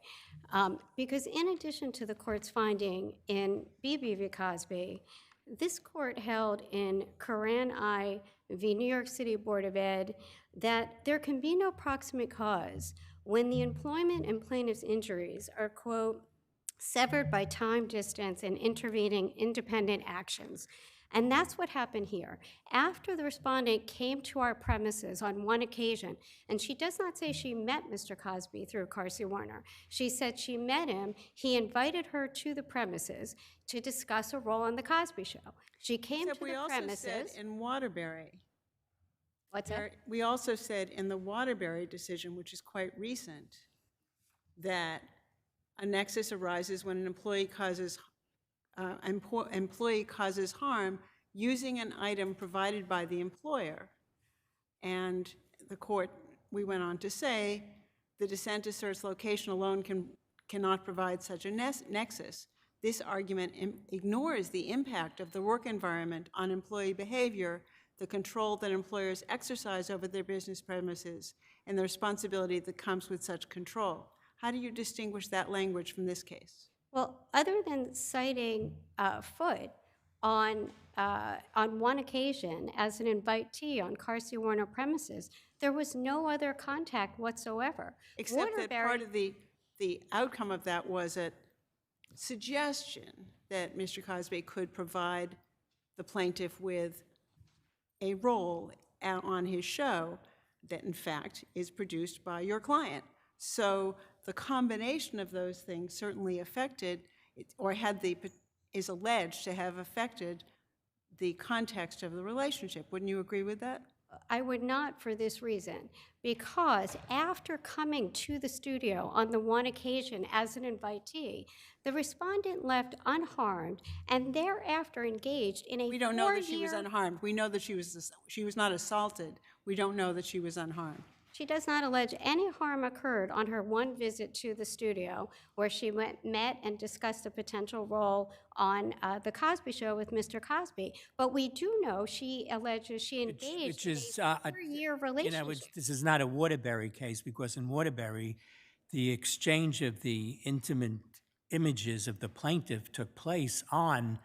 Because in addition to the court's finding in BB v. Cosby, this court held in Coran I v. New York City Board of Ed that there can be no proximate cause when the employment and plaintiff's injuries are, quote, severed by time, distance, and intervening independent actions. And that's what happened here. After the respondent came to our premises on one occasion, and she does not say she met Mr. Cosby through Carsey Warner. She said she met him. He invited her to the premises to discuss a role on the Cosby Show. She came to the premises.
We also said in Waterbury.
What's that?
We also said in the Waterbury decision, which is quite recent, that a nexus arises when an employee causes harm using an item provided by the employer. And the court, we went on to say, the dissent asserts location alone cannot provide such a nexus. This argument ignores the impact of the work environment on employee behavior, the control that employers exercise over their business premises, and the responsibility that comes with such control. How do you distinguish that language from this case?
Well, other than citing Foote on one occasion as an invitee on Carsey Warner premises, there was no other contact whatsoever.
Except that part of the outcome of that was a suggestion that Mr. Cosby could provide the plaintiff with a role on his show that, in fact, is produced by your client. So the combination of those things certainly affected, or is alleged to have affected the context of the relationship. Wouldn't you agree with that?
I would not for this reason, because after coming to the studio on the one occasion as an invitee, the respondent left unharmed and thereafter engaged in a
We don't know that she was unharmed. We know that she was not assaulted. We don't know that she was unharmed.
She does not allege any harm occurred on her one visit to the studio where she met and discussed a potential role on The Cosby Show with Mr. Cosby. But we do know she alleges she engaged
Which
in
is,
a 4-year relationship.
this is not a Waterbury case, because in Waterbury, the exchange of the intimate images of the plaintiff took place on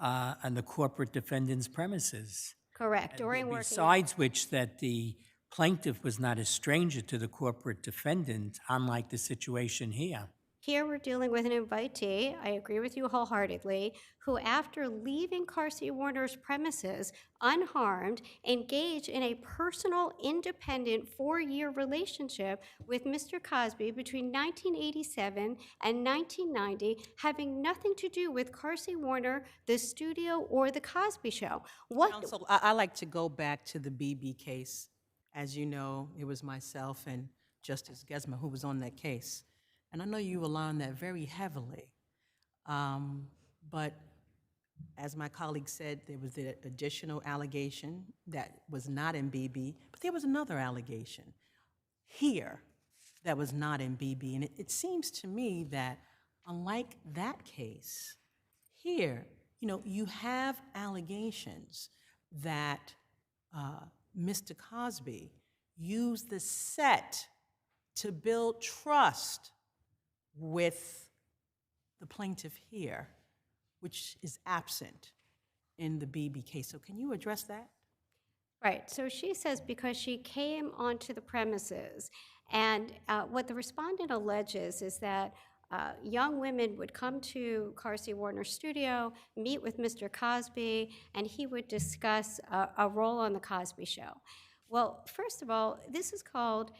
the corporate defendant's premises.
Correct, during working
Besides which, that the plaintiff was not a stranger to the corporate defendant, unlike the situation here.
Here we're dealing with an invitee, I agree with you wholeheartedly, who after leaving Carsey Warner's premises unharmed, engaged in a personal, independent 4-year relationship with Mr. Cosby between 1987 and 1990, having nothing to do with Carsey Warner, the studio, or The Cosby Show.
Counsel, I like to go back to the BB case. As you know, it was myself and Justice Gesma who was on that case. And I know you rely on that very heavily. But as my colleague said, there was the additional allegation that was not in BB, but there was another allegation here that was not in BB. And it seems to me that unlike that case, here, you have allegations that Mr. Cosby used the set to build trust with the plaintiff here, which is absent in the BB case. So can you address that?
Right, so she says because she came onto the premises, and what the respondent alleges is that young women would come to Carsey Warner's studio, meet with Mr. Cosby, and he would discuss a role on The Cosby Show. Well, first of all, this is called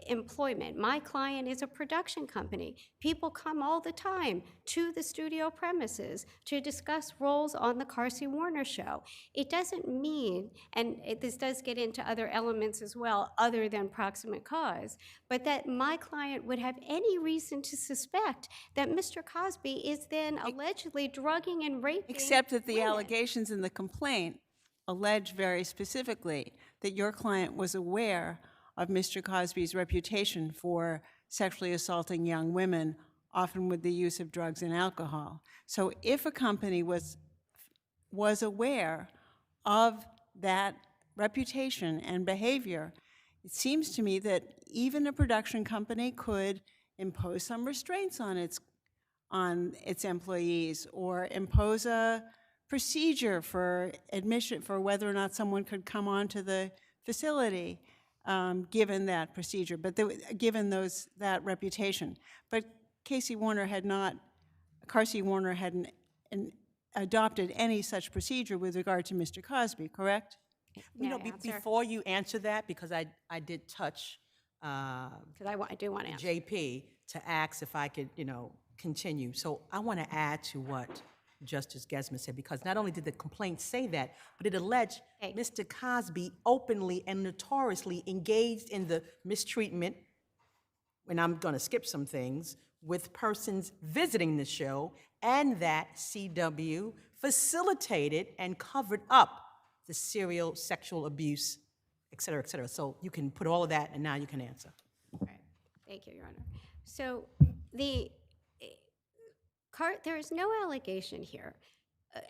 employment. My client is a production company. People come all the time to the studio premises to discuss roles on the Carsey Warner Show. It doesn't mean, and this does get into other elements as well, other than proximate cause, but that my client would have any reason to suspect that Mr. Cosby is then allegedly drugging and raping
Except that the
women.
allegations in the complaint allege very specifically that your client was aware of Mr. Cosby's reputation for sexually assaulting young women, often with the use of drugs and alcohol. So if a company was aware of that reputation and behavior, it seems to me that even a production company could impose some restraints on its employees, or impose a procedure for admission, for whether or not someone could come onto the facility, given that procedure, but given that reputation. But Carsey Warner hadn't adopted any such procedure with regard to Mr. Cosby, correct?
Before you answer that, because I did touch
because I do want to answer.
JP to ask if I could, continue. So I want to add to what Justice Gesma said, because not only did the complaint say that, but it alleged Mr. Cosby openly and notoriously engaged in the mistreatment, and I'm going to skip some things, with persons visiting the show, and that CW facilitated and covered up the serial sexual abuse, et cetera, et cetera. So you can put all of that, and now you can answer.
Right. Thank you, Your Honor. So there is no allegation here,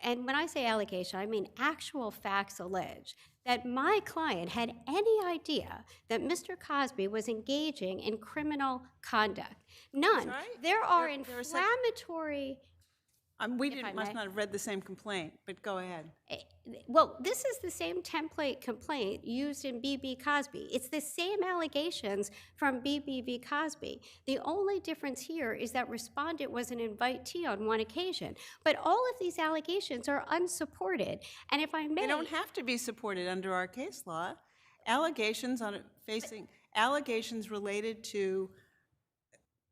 and when I say allegation, I mean actual facts allege that my client had any idea that Mr. Cosby was engaging in criminal conduct. None. There are inflammatory...
We must not have read the same complaint, but go ahead.
Well, this is the same template complaint used in B.B. Cosby. It's the same allegations from B.B. Cosby. The only difference here is that respondent was an invitee on one occasion. But all of these allegations are unsupported. And if I may...
They don't have to be supported under our case law. Allegations related to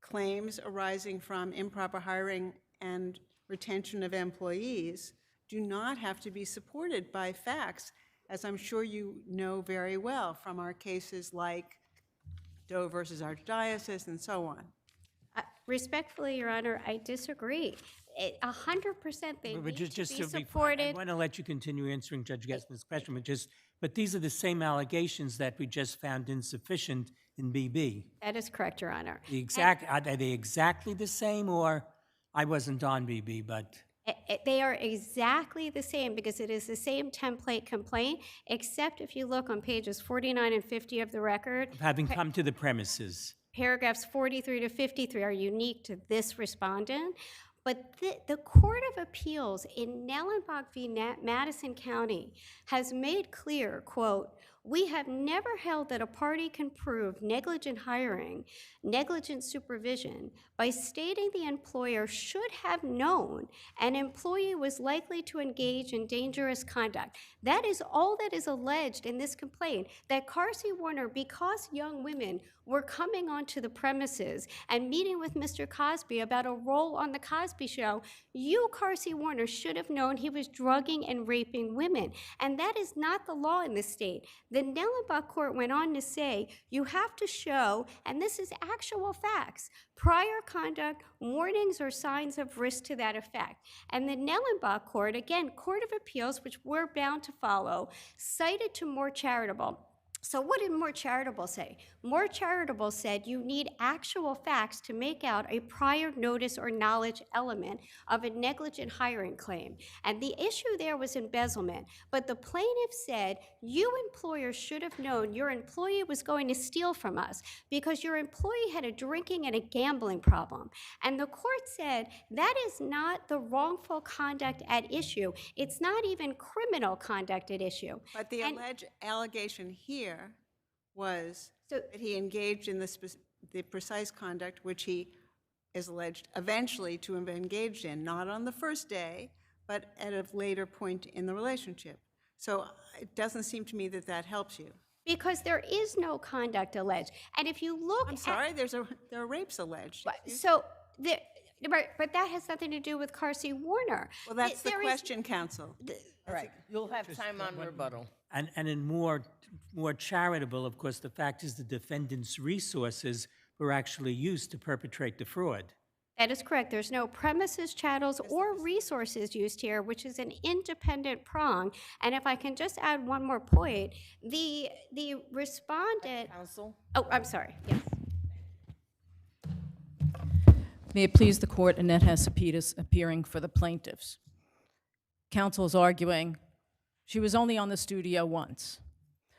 claims arising from improper hiring and retention of employees do not have to be supported by facts, as I'm sure you know very well from our cases like Doe versus Archdiocese and so on.
Respectfully, Your Honor, I disagree. 100% they need to be
I
supported.
want to let you continue answering Judge Gesman's question, but these are the same allegations that we just found insufficient in BB.
That is correct, Your Honor.
Are they exactly the same, or I wasn't on BB, but
They are exactly the same because it is the same template complaint, except if you look on pages 49 and 50 of the record,
having come to the premises.
paragraphs 43 to 53 are unique to this respondent. But the Court of Appeals in Nellenbach v. Madison County has made clear, quote, "We have never held that a party can prove negligent hiring, negligent supervision by stating the employer should have known an employee was likely to engage in dangerous conduct." That is all that is alleged in this complaint, that Carsey Warner, because young women were coming onto the premises and meeting with Mr. Cosby about a role on the Cosby Show, you, Carsey Warner, should have known he was drugging and raping women. And that is not the law in this state. The Nellenbach court went on to say you have to show, and this is actual facts, prior conduct, warnings, or signs of risk to that effect. And the Nellenbach court, again, Court of Appeals, which we're bound to follow, cited to More Charitable. So what did More Charitable say? More Charitable said you need actual facts to make out a prior notice or knowledge element of a negligent hiring claim. And the issue there was embezzlement. But the plaintiff said, you employers should have known your employee was going to steal from us because your employee had a drinking and a gambling problem. And the court said that is not the wrongful conduct at issue. It's not even criminal conduct at issue.
But the alleged allegation here was that he engaged in the precise conduct which he is alleged eventually to have engaged in, not on the first day, but at a later point in the relationship. So it doesn't seem to me that that helps you.
Because there is no conduct alleged. And if you look
I'm sorry, there are rapes alleged.
So, but that has nothing to do with Carsey Warner.
Well, that's the question, counsel.
All right, you'll have time on rebuttal.
And in more charitable, of course, the fact is the defendant's resources were actually used to perpetrate the fraud.
That is correct. There's no premises, chattels, or resources used here, which is an independent prong. And if I can just add one more point, the respondent...
Counsel?
Oh, I'm sorry. Yes.
May it please the court, Annette Hesapidis appearing for the plaintiffs. Counsel is arguing she was only on the studio once.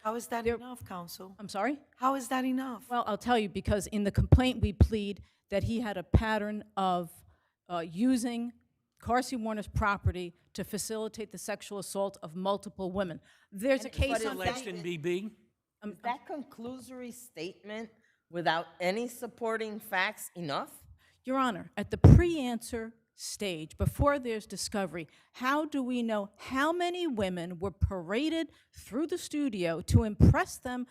How is that enough, counsel?
I'm sorry?
How is that enough?
Well, I'll tell you, because in the complaint we plead that he had a pattern of using Carsey Warner's property to facilitate the sexual assault of multiple women. There's a case on
alleged in BB.
Is that conclusory statement without any supporting facts enough?
Your Honor, at the pre-answer stage, before there's discovery, how do we know how many women were paraded through the studio to impress them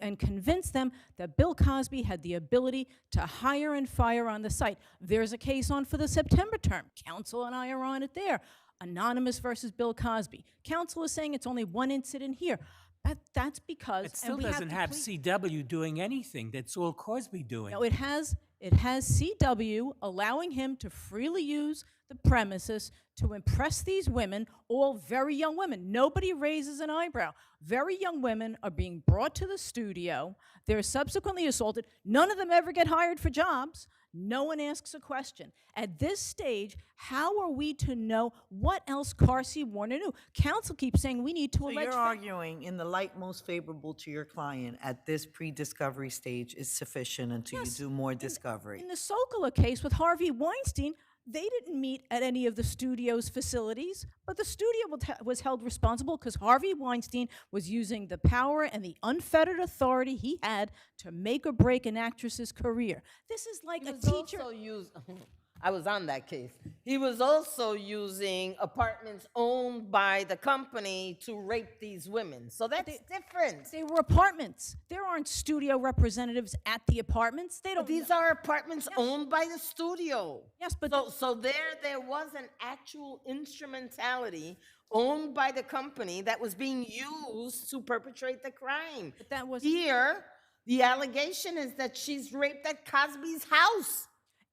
and convince them that Bill Cosby had the ability to hire and fire on the site? There's a case on for the September term. Counsel and I are on it there. Anonymous versus Bill Cosby. Counsel is saying it's only one incident here. But that's because...
It still doesn't have CW doing anything. That's all Cosby doing.
No, it has CW allowing him to freely use the premises to impress these women, all very young women. Nobody raises an eyebrow. Very young women are being brought to the studio. They're subsequently assaulted. None of them ever get hired for jobs. No one asks a question. At this stage, how are we to know what else Carsey Warner knew? Counsel keeps saying we need to
So
allege...
you're arguing in the light most favorable to your client at this pre-discovery stage is sufficient until you do more discovery.
In the Sokola case with Harvey Weinstein, they didn't meet at any of the studio's facilities, but the studio was held responsible because Harvey Weinstein was using the power and the unfettered authority he had to make or break an actress's career. This is like a teacher...
I was on that case. He was also using apartments owned by the company to rape these women. So that's different.
They were apartments. There aren't studio representatives at the apartments. They don't.
These are apartments owned by the studio.
Yes, but
so there was an actual instrumentality owned by the company that was being used to perpetrate the crime.
But that was
here. The allegation is that she's raped at Cosby's house.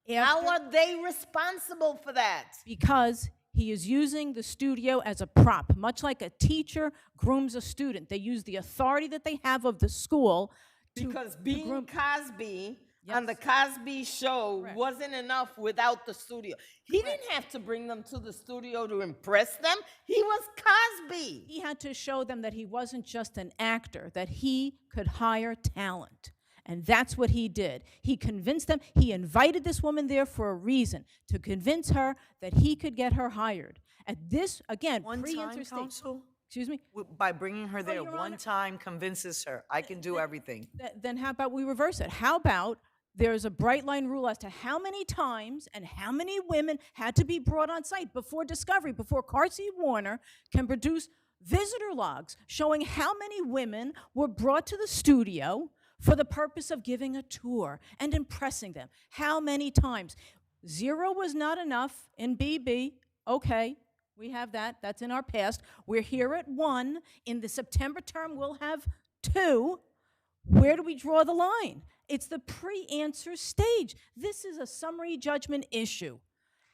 How are they responsible for that?
Because he is using the studio as a prop, much like a teacher grooms a student. They use the authority that they have of the school
Because
to
being
groom-
Cosby on the
Yes.
Cosby show
Correct.
wasn't enough without the studio. He didn't have to bring them to the studio to impress them. He was Cosby.
He had to show them that he wasn't just an actor, that he could hire talent. And that's what he did. He convinced them, he invited this woman there for a reason, to convince her that he could get her hired. At this, again,
One time,
pre-interstate.
counsel?
Excuse me?
By bringing her there
Your
one
Honor.
time convinces her, I can do everything.
Then how about we reverse it? How about there's a bright line rule as to how many times and how many women had to be brought on site before discovery, before Carsey Warner can produce visitor logs showing how many women were brought to the studio for the purpose of giving a tour and impressing them. How many times? 0 was not enough in BB. Okay, we have that. That's in our past. We're here at 1. In the September term, we'll have 2. Where do we draw the line? It's the pre-answer stage. This is a summary judgment issue.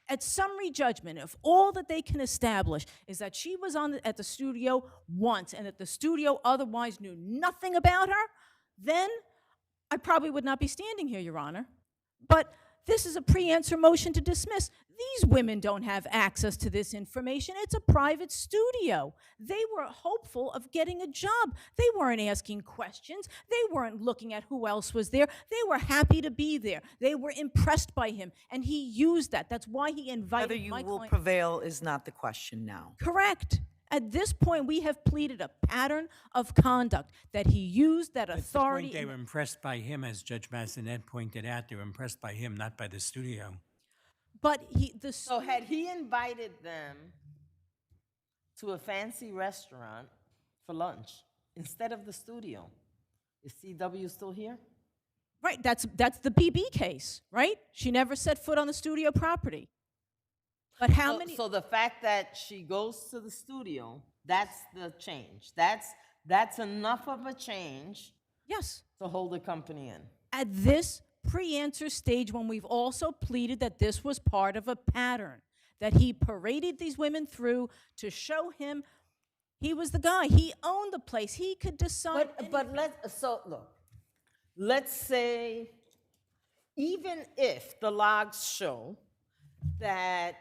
At summary judgment, if all that they can establish is that she was at the studio once and that the studio otherwise knew nothing about her, then I probably would not be standing here, Your Honor. But this is a pre-answer motion to dismiss. These women don't have access to this information. It's a private studio. They were hopeful of getting a job. They weren't asking questions. They weren't looking at who else was there. They were happy to be there. They were impressed by him, and he used that. That's why he invited
Whether you
my
will
client.
prevail is not the question now.
Correct. At this point, we have pleaded a pattern of conduct that he used that
At the
authority.
point they were impressed by him, as Judge Massanet pointed out, they were impressed by him, not by the studio.
But
So had he invited them to a fancy restaurant for lunch instead of the studio, is CW still here?
Right, that's the BB case, right? She never set foot on the studio property. But how many?
So the fact that she goes to the studio, that's the change. That's enough of a change.
Yes.
To hold the company in.
At this pre-answer stage, when we've also pleaded that this was part of a pattern, that he paraded these women through to show him he was the guy. He owned the place. He could decide.
But let's say, even if the logs show that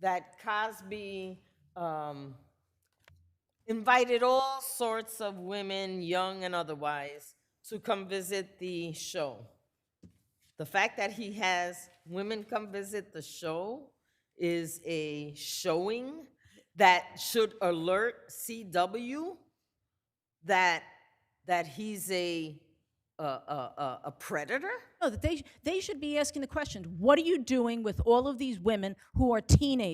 that Cosby invited all sorts of women, young and otherwise, to come visit the show. The fact that he has women come visit the show is a showing that should alert CW that he's a predator?
No, that they should be asking the question, what are you doing with all of these women who are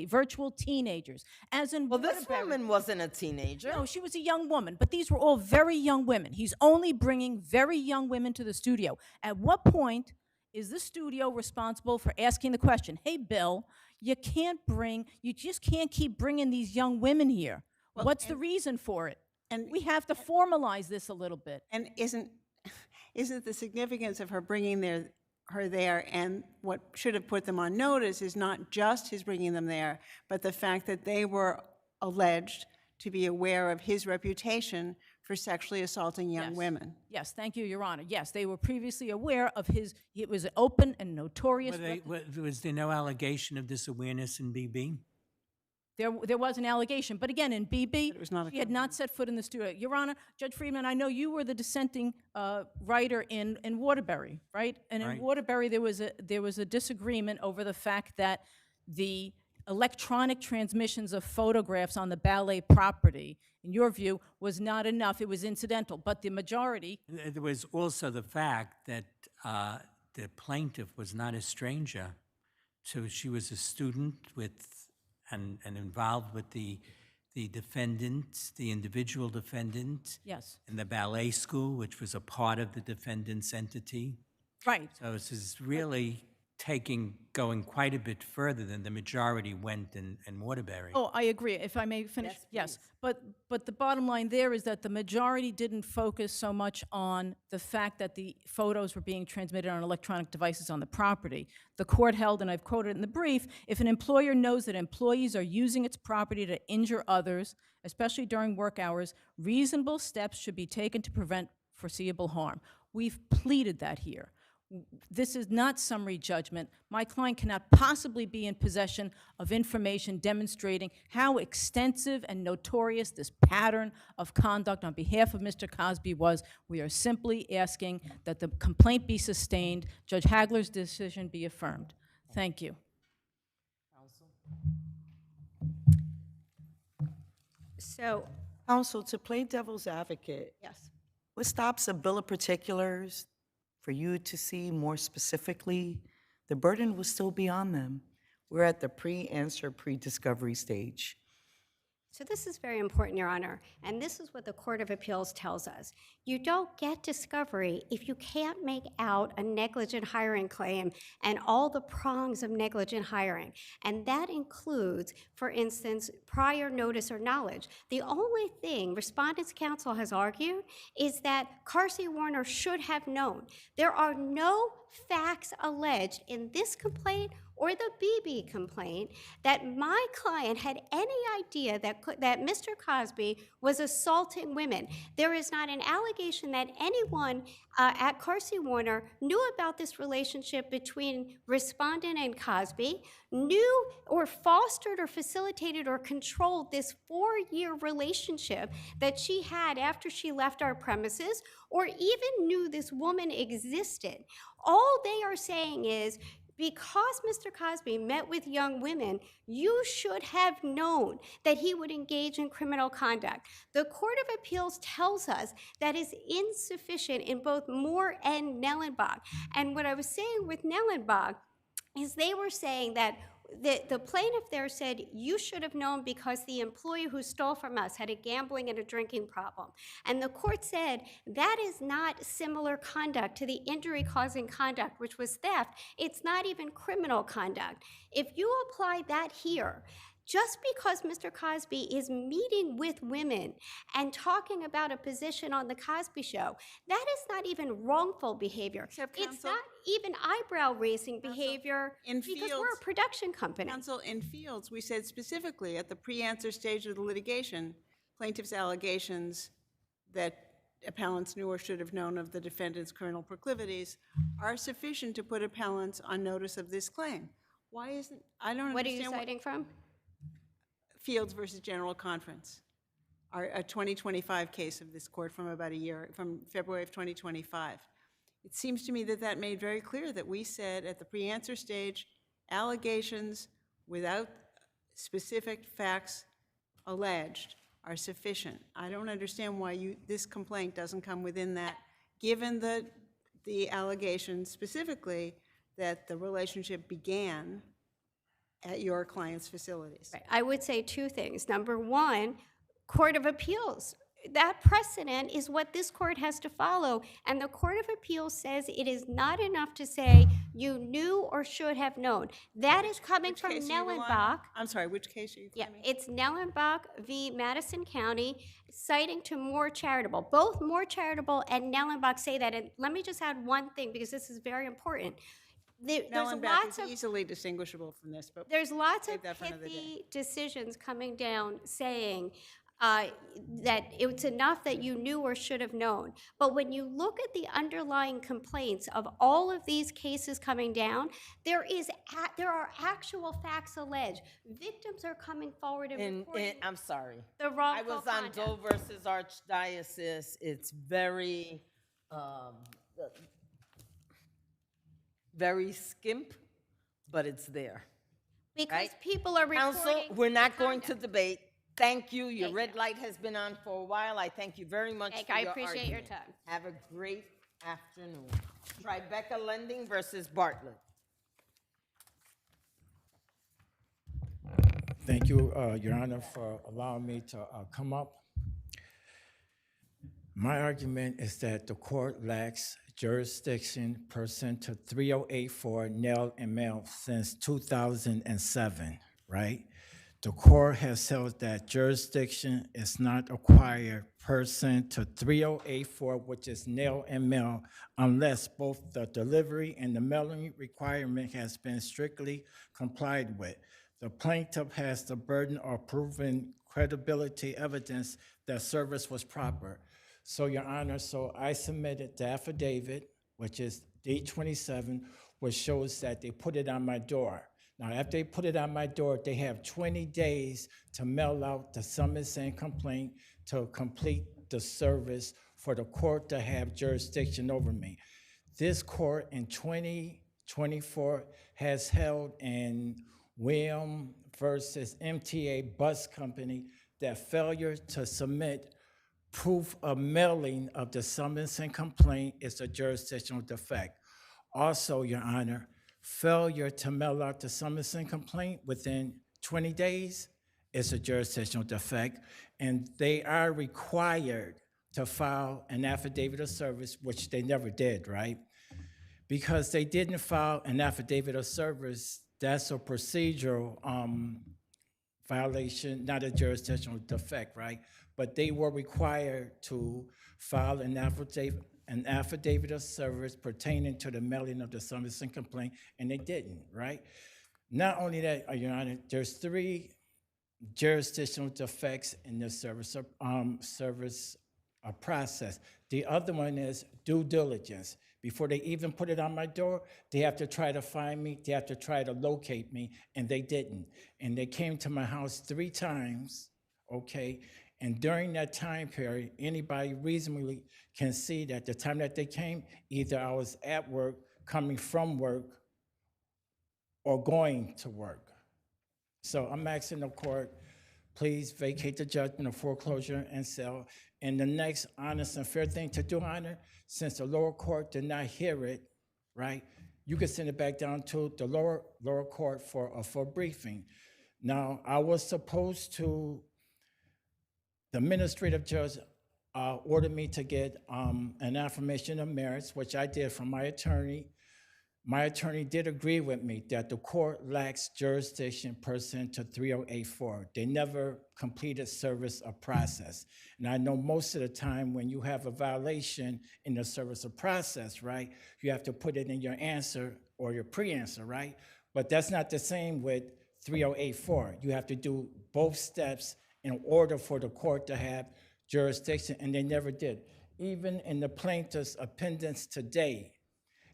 virtual teenagers? As in,
well, this woman wasn't a teenager.
No, she was a young woman, but these were all very young women. He's only bringing very young women to the studio. At what point is the studio responsible for asking the question, hey, Bill, you just can't keep bringing these young women here. What's the reason for it? And we have to formalize this a little bit.
And isn't the significance of her bringing her there, and what should have put them on notice is not just his bringing them there, but the fact that they were alleged to be aware of his reputation for sexually assaulting young women.
Yes, thank you, Your Honor. Yes, they were previously aware of it was an open and notorious.
Was there no allegation of this awareness in BB?
There was an allegation, but again, in BB, he had not set foot in the studio. Your Honor, Judge Friedman, I know you were the dissenting writer in Waterbury, right? And in Waterbury, there was a disagreement over the fact that the electronic transmissions of photographs on the ballet property, in your view, was not enough. It was incidental, but the majority.
There was also the fact that the plaintiff was not a stranger. So she was a student and involved with the defendant, the individual defendant.
Yes.
In the ballet school, which was a part of the defendant's entity.
Right.
So this is really going quite a bit further than the majority went in Waterbury.
Oh, I agree. If I may finish. Yes. But the bottom line there is that the majority didn't focus so much on the fact that the photos were being transmitted on electronic devices on the property. The court held, and I've quoted in the brief, if an employer knows that employees are using its property to injure others, especially during work hours, reasonable steps should be taken to prevent foreseeable harm. We've pleaded that here. This is not summary judgment. My client cannot possibly be in possession of information demonstrating how extensive and notorious this pattern of conduct on behalf of Mr. Cosby was. We are simply asking that the complaint be sustained, Judge Hagler's decision be affirmed. Thank you.
So, counsel, to play devil's advocate,
Yes.
what stops a bill of particulars for you to see more specifically? The burden will still be on them. We're at the pre-answer, pre-discovery stage.
So this is very important, Your Honor, and this is what the Court of Appeals tells us. You don't get discovery if you can't make out a negligent hiring claim and all the prongs of negligent hiring. And that includes, for instance, prior notice or knowledge. The only thing Respondents' Counsel has argued is that Carsey Warner should have known. There are no facts alleged in this complaint or the BB complaint that my client had any idea that Mr. Cosby was assaulting women. There is not an allegation that anyone at Carsey Warner knew about this relationship between respondent and Cosby, knew or fostered or facilitated or controlled this 4-year relationship that she had after she left our premises, or even knew this woman existed. All they are saying is, because Mr. Cosby met with young women, you should have known that he would engage in criminal conduct. The Court of Appeals tells us that is insufficient in both Moore and Nellenbach. And what I was saying with Nellenbach is they were saying that the plaintiff there said, you should have known because the employee who stole from us had a gambling and a drinking problem. And the court said, that is not similar conduct to the injury-causing conduct, which was theft. It's not even criminal conduct. If you apply that here, just because Mr. Cosby is meeting with women and talking about a position on the Cosby Show, that is not even wrongful behavior. It's not even eyebrow-raising behavior because we're a production company.
Counsel, in Fields, we said specifically at the pre-answer stage of the litigation, plaintiff's allegations that appellants knew or should have known of the defendant's criminal proclivities are sufficient to put appellants on notice of this claim. Why isn't, I don't understand.
What are you citing from?
Fields versus General Conference, a 2025 case of this court from about a year, from February of 2025. It seems to me that that made very clear that we said at the pre-answer stage, allegations without specific facts alleged are sufficient. I don't understand why this complaint doesn't come within that, given the allegations specifically that the relationship began at your client's facilities.
Right. I would say two things. Number one, Court of Appeals. That precedent is what this court has to follow. And the Court of Appeals says it is not enough to say you knew or should have known. That is coming from Nellenbach.
I'm sorry, which case are you claiming?
Yeah, it's Nellenbach v. Madison County, citing to More Charitable. Both More Charitable and Nellenbach say that. And let me just add one thing, because this is very important. There's lots of
easily distinguishable from this, but
there's lots of
that for another day.
pithy decisions coming down saying that it's enough that you knew or should have known. But when you look at the underlying complaints of all of these cases coming down, there are actual facts alleged. Victims are coming forward and reporting.
I'm sorry.
The wrongful
I was on
conduct.
Doe versus Archdiocese. It's very, very skimp, but it's there.
Because
right?
people are reporting.
Counsel, we're not going to debate. Thank you. Your red light has been on for a while. I thank you very much for
I
your
appreciate your
argument.
time.
Have a great afternoon. Tribeca Lending versus Bartlett.
Thank you, Your Honor, for allowing me to come up. My argument is that the court lacks jurisdiction pursuant to 3084 Nell and Mel since 2007, right? The court has held that jurisdiction is not acquired pursuant to 3084, which is Nell and Mel, unless both the delivery and the mailing requirement has been strictly complied with. The plaintiff has the burden of proving credibility evidence that service was proper. So, Your Honor, so I submitted the affidavit, which is D27, which shows that they put it on my door. Now, after they put it on my door, they have 20 days to mail out the summons and complaint to complete the service for the court to have jurisdiction over me. This court in 2024 has held in William versus MTA Bus Company that failure to submit proof of mailing of the summons and complaint is a jurisdictional defect. Also, Your Honor, failure to mail out the summons and complaint within 20 days is a jurisdictional defect, and they are required to file an affidavit of service, which they never did, right? Because they didn't file an affidavit of service, that's a procedural violation, not a jurisdictional defect, right? But they were required to file an affidavit of service pertaining to the mailing of the summons and complaint, and they didn't, right? Not only that, Your Honor, there's 3 jurisdictional defects in the service process. The other one is due diligence. Before they even put it on my door, they have to try to find me, they have to try to locate me, and they didn't. And they came to my house 3 times, okay? And during that time period, anybody reasonably can see that the time that they came, either I was at work, coming from work, or going to work. So I'm asking the court, please vacate the judgment of foreclosure and sale. And the next honest and fair thing to do, Honor, since the lower court did not hear it, right, you can send it back down to the lower court for a full briefing. Now, I was supposed to, the administrative judge ordered me to get an affirmation of merits, which I did from my attorney. My attorney did agree with me that the court lacks jurisdiction pursuant to 3084. They never completed service of process. And I know most of the time when you have a violation in the service of process, right, you have to put it in your answer or your pre-answer, right? But that's not the same with 3084. You have to do both steps in order for the court to have jurisdiction, and they never did. Even in the plaintiff's appendix today,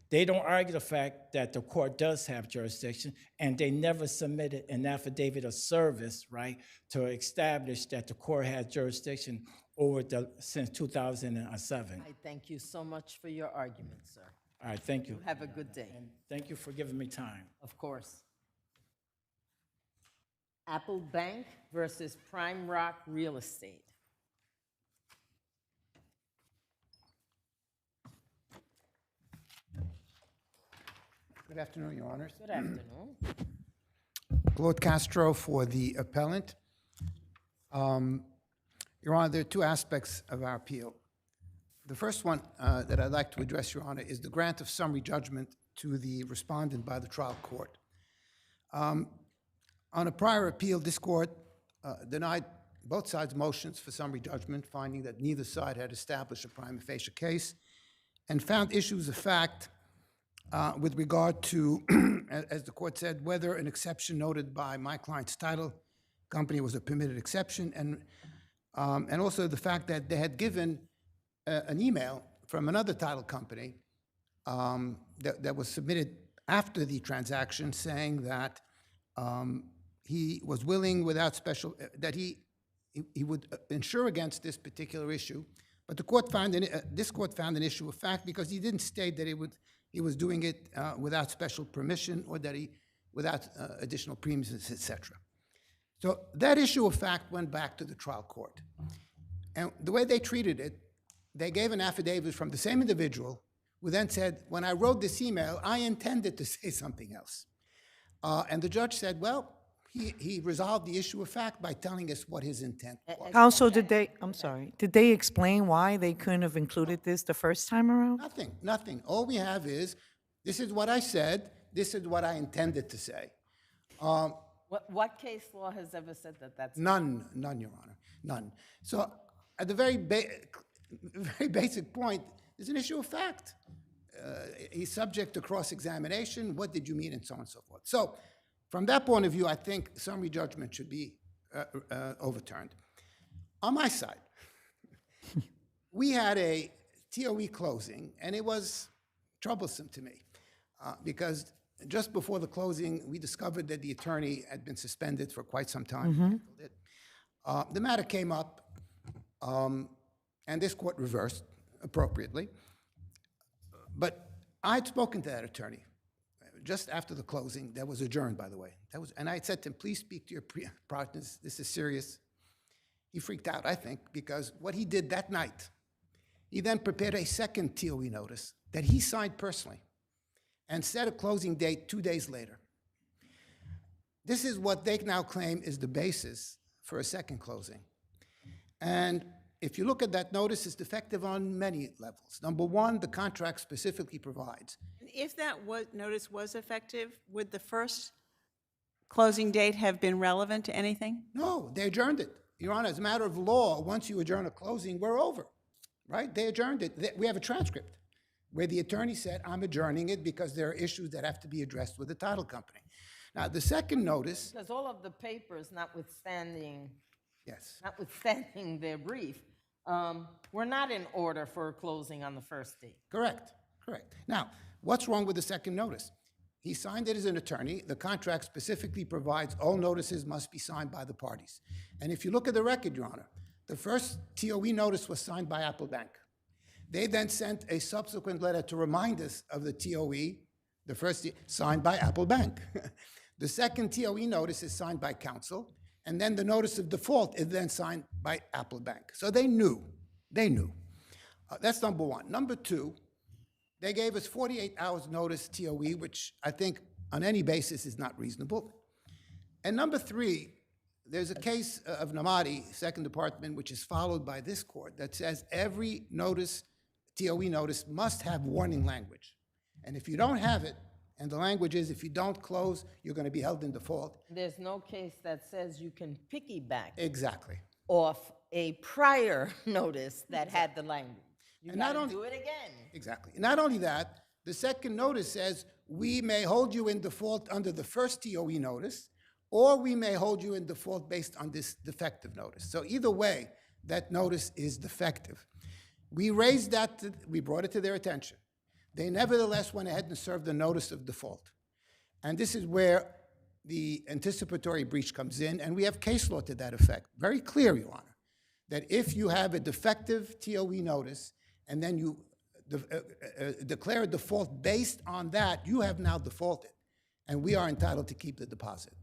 they don't argue the fact that the court does have jurisdiction, and they never submitted an affidavit of service, right, to establish that the court had jurisdiction over since 2007.
I thank you so much for your argument, sir.
All right, thank you.
Have a good day.
And thank you for giving me time.
Of course. Apple Bank versus Prime Rock Real Estate.
Good afternoon, Your Honors.
Good afternoon.
Claude Castro for the appellant. Your Honor, there are 2 aspects of our appeal. The first one that I'd like to address, Your Honor, is the grant of summary judgment to the respondent by the trial court. On a prior appeal, this court denied both sides' motions for summary judgment, finding that neither side had established a prima facie case, and found issues of fact with regard to, as the court said, whether an exception noted by my client's title company was a permitted exception, and also the fact that they had given an email from another title company that was submitted after the transaction saying that he was willing without special, that he would insure against this particular issue, but the court found, this court found an issue of fact because he didn't state that he was doing it without special permission or that without additional premiums, et cetera. So that issue of fact went back to the trial court. And the way they treated it, they gave an affidavit from the same individual who then said, when I wrote this email, I intended to say something else. And the judge said, well, he resolved the issue of fact by telling us what his intent was.
Counsel, did they explain why they couldn't have included this the first time around?
Nothing. All we have is, this is what I said, this is what I intended to say.
What case law has ever said that that's...
None, Your Honor, none. So at the very basic point, there's an issue of fact. He's subject to cross-examination. What did you mean, and so on and so forth. So from that point of view, I think summary judgment should be overturned. On my side, we had a TOE closing, and it was troublesome to me because just before the closing, we discovered that the attorney had been suspended for quite some time. The matter came up, and this court reversed appropriately. But I'd spoken to that attorney just after the closing. That was adjourned, by the way. And I had said to him, please speak to your partners. This is serious. He freaked out, I think, because what he did that night, he then prepared a second TOE notice that he signed personally and set a closing date 2 days later. This is what they now claim is the basis for a second closing. And if you look at that notice, it's defective on many levels. Number one, the contract specifically provides.
If that notice was effective, would the first closing date have been relevant to anything?
No, they adjourned it. Your Honor, as a matter of law, once you adjourn a closing, we're over, right? They adjourned it. We have a transcript where the attorney said, I'm adjourning it because there are issues that have to be addressed with the title company. Now, the second notice.
Because all of the papers, notwithstanding their brief, were not in order for a closing on the first date.
Correct. Now, what's wrong with the second notice? He signed it as an attorney. The contract specifically provides all notices must be signed by the parties. And if you look at the record, Your Honor, the first TOE notice was signed by Apple Bank. They then sent a subsequent letter to remind us of the TOE, the first signed by Apple Bank. The second TOE notice is signed by counsel, and then the notice of default is then signed by Apple Bank. So they knew. That's number one. Number two, they gave us 48 hours notice TOE, which I think on any basis is not reasonable. And number three, there's a case of Namadi, Second Department, which is followed by this court that says every notice, TOE notice, must have warning language. And if you don't have it, and the language is if you don't close, you're going to be held in default.
There's no case that says you can piggyback
Exactly.
off a prior notice that had the language. You
And
gotta
not only-
do it again.
Exactly. Not only that, the second notice says we may hold you in default under the first TOE notice, or we may hold you in default based on this defective notice. So either way, that notice is defective. We raised that, we brought it to their attention. They nevertheless went ahead and served the notice of default. And this is where the anticipatory breach comes in, and we have case law to that effect. Very clear, Your Honor, that if you have a defective TOE notice, and then you declare a default based on that, you have now defaulted, and we are entitled to keep the deposit.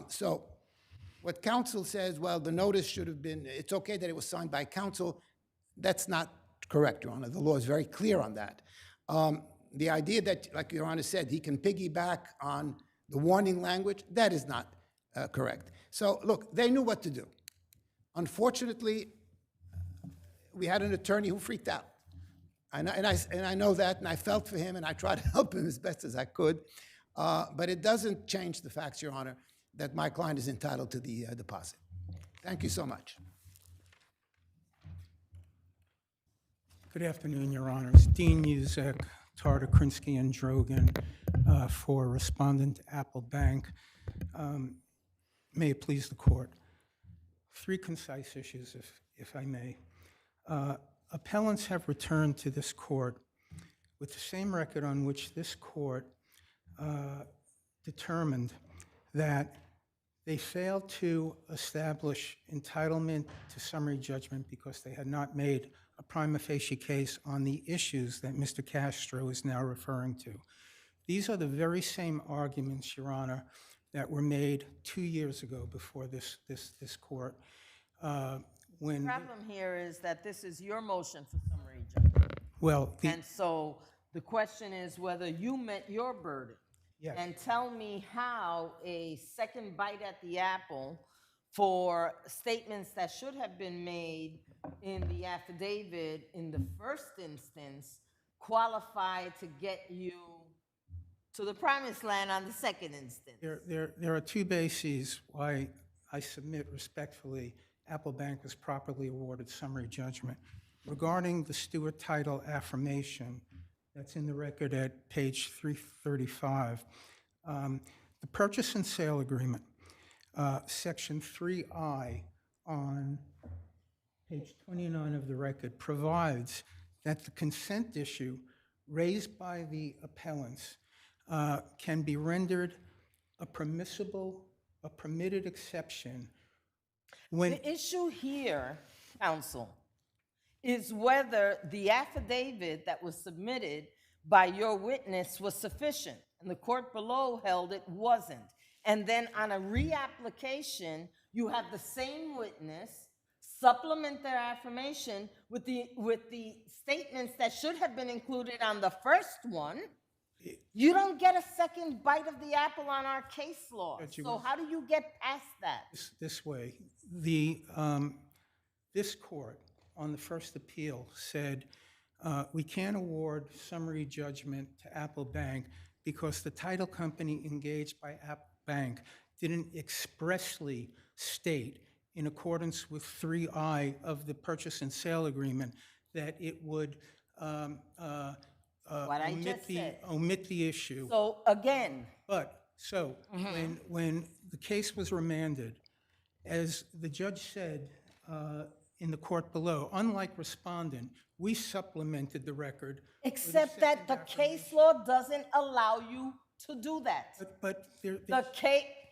So what counsel says, well, the notice should have been, it's okay that it was signed by counsel, that's not correct, Your Honor. The law is very clear on that. The idea that, like Your Honor said, he can piggyback on the warning language, that is not correct. So look, they knew what to do. Unfortunately, we had an attorney who freaked out. And I know that, and I felt for him, and I tried to help him as best as I could. But it doesn't change the facts, Your Honor, that my client is entitled to the deposit. Thank you so much.
Good afternoon, Your Honors. Dean Muzek, Tartar, Krinsky, and Drogan for Respondent Apple Bank. May it please the Court. 3 concise issues, if I may. Appellants have returned to this court with the same record on which this court determined that they failed to establish entitlement to summary judgment because they had not made a prima facie case on the issues that Mr. Castro is now referring to. These are the very same arguments, Your Honor, that were made 2 years ago before this court.
The problem here is that this is your motion for summary judgment.
Well,
and so the question is whether you met your burden.
Yes.
And tell me how a second bite at the apple for statements that should have been made in the affidavit in the first instance qualify to get you to the promised land on the second instance.
There are 2 bases why I submit respectfully Apple Bank was properly awarded summary judgment. Regarding the Stewart title affirmation, that's in the record at page 335, the purchase and sale agreement, section 3I on page 29 of the record, provides that the consent issue raised by the appellants can be rendered a permitted exception when...
The issue here, counsel, is whether the affidavit that was submitted by your witness was sufficient. And the court below held it wasn't. And then on a reapplication, you have the same witness supplement their affirmation with the statements that should have been included on the first one. You don't get a second bite of the apple on our case law. So how do you get past that?
This way, this court on the first appeal said we can't award summary judgment to Apple Bank because the title company engaged by Apple Bank didn't expressly state, in accordance with 3I of the purchase and sale agreement, that it would omit the issue.
So again.
When the case was remanded, as the judge said in the court below, unlike respondent, we supplemented the record.
Except that the case law doesn't allow you to do that.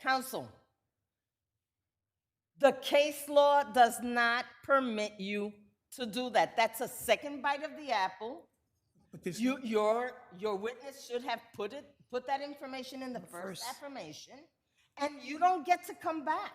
Counsel, the case law does not permit you to do that. That's a second bite of the apple. Your witness should have put that information in the first affirmation, and you don't get to come back.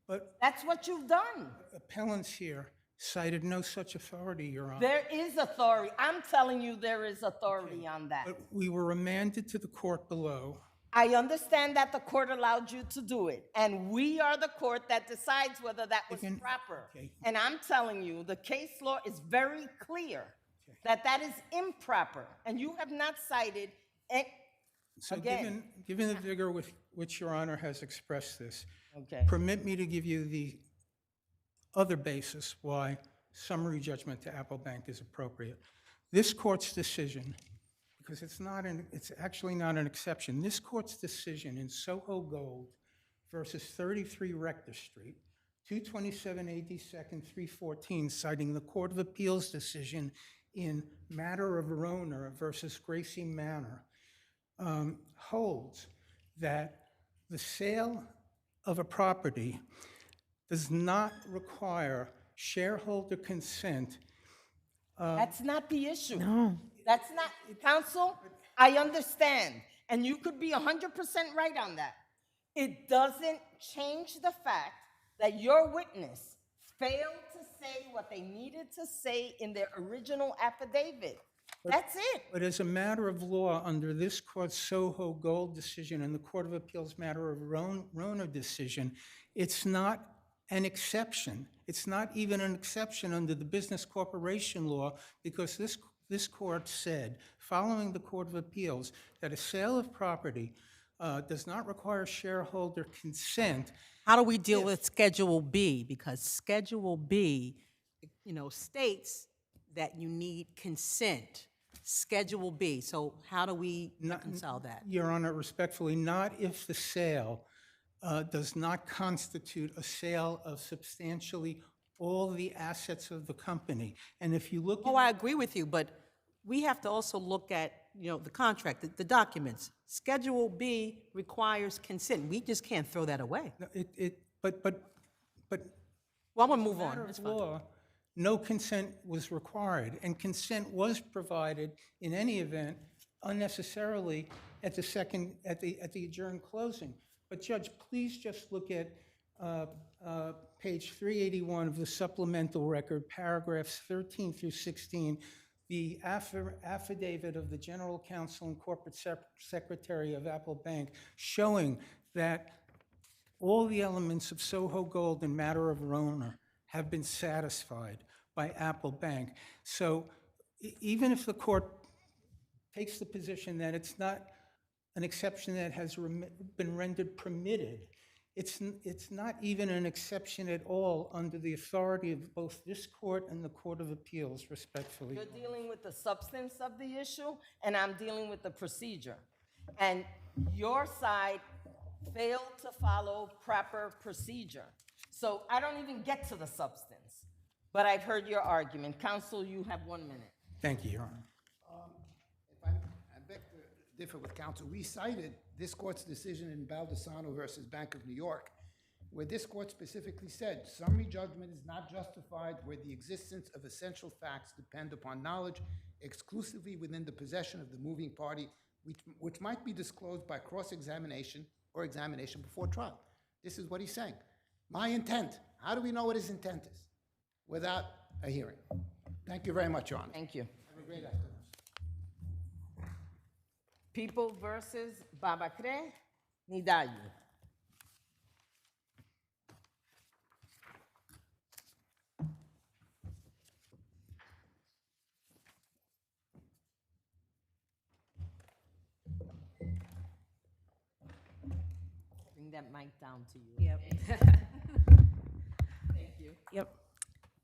But
that's what you've done.
Appellants here cited no such authority, Your Honor.
There is authority. I'm telling you there is authority on that.
But we were remanded to the court below.
I understand that the court allowed you to do it, and we are the court that decides whether that was proper. And I'm telling you, the case law is very clear that that is improper, and you have not cited it.
So given the vigor with which Your Honor has expressed this, permit me to give you the other basis why summary judgment to Apple Bank is appropriate. This court's decision, because it's actually not an exception, this court's decision in Soho Gold versus 33 Rector Street, 227 AD 2nd 314, citing the Court of Appeals decision in Matter of Roner versus Gracie Manor, holds that the sale of a property does not require shareholder consent.
That's not the issue.
No.
That's not, counsel, I understand, and you could be 100% right on that. It doesn't change the fact that your witness failed to say what they needed to say in their original affidavit. That's it.
But as a matter of law, under this court's Soho Gold decision and the Court of Appeals Matter of Roner decision, it's not an exception. It's not even an exception under the business corporation law, because this court said, following the Court of Appeals, that a sale of property does not require shareholder consent.
How do we deal with Schedule B? Because Schedule B, states that you need consent. Schedule B. So how do we reconcile that?
Your Honor, respectfully, not if the sale does not constitute a sale of substantially all the assets of the company. And if you look at...
I agree with you, but we have to also look at, the contract, the documents. Schedule B requires consent. We just can't throw that away.
Well,
I'm gonna move on.
Matter of law, no consent was required, and consent was provided in any event unnecessarily at the adjourned closing. But Judge, please just look at page 381 of the supplemental record, paragraphs 13 through 16, the affidavit of the General Counsel and Corporate Secretary of Apple Bank, showing that all the elements of Soho Gold and Matter of Roner have been satisfied by Apple Bank. So even if the court takes the position that it's not an exception that has been rendered permitted, it's not even an exception at all under the authority of both this court and the Court of Appeals, respectfully.
You're dealing with the substance of the issue, and I'm dealing with the procedure. And your side failed to follow proper procedure. So I don't even get to the substance. But I've heard your argument. Counsel, you have 1 minute.
Thank you, Your Honor.
I beg to differ with counsel. We cited this court's decision in Baldessano versus Bank of New York, where this court specifically said, summary judgment is not justified where the existence of essential facts depend upon knowledge exclusively within the possession of the moving party, which might be disclosed by cross-examination or examination before trial. This is what he's saying. My intent, how do we know what his intent is without a hearing? Thank you very much, Your Honor.
Thank you.
Have a great afternoon.
People versus Babacre, Nidal. Bring that mic down to you.
Yep.
Thank you.
Yep.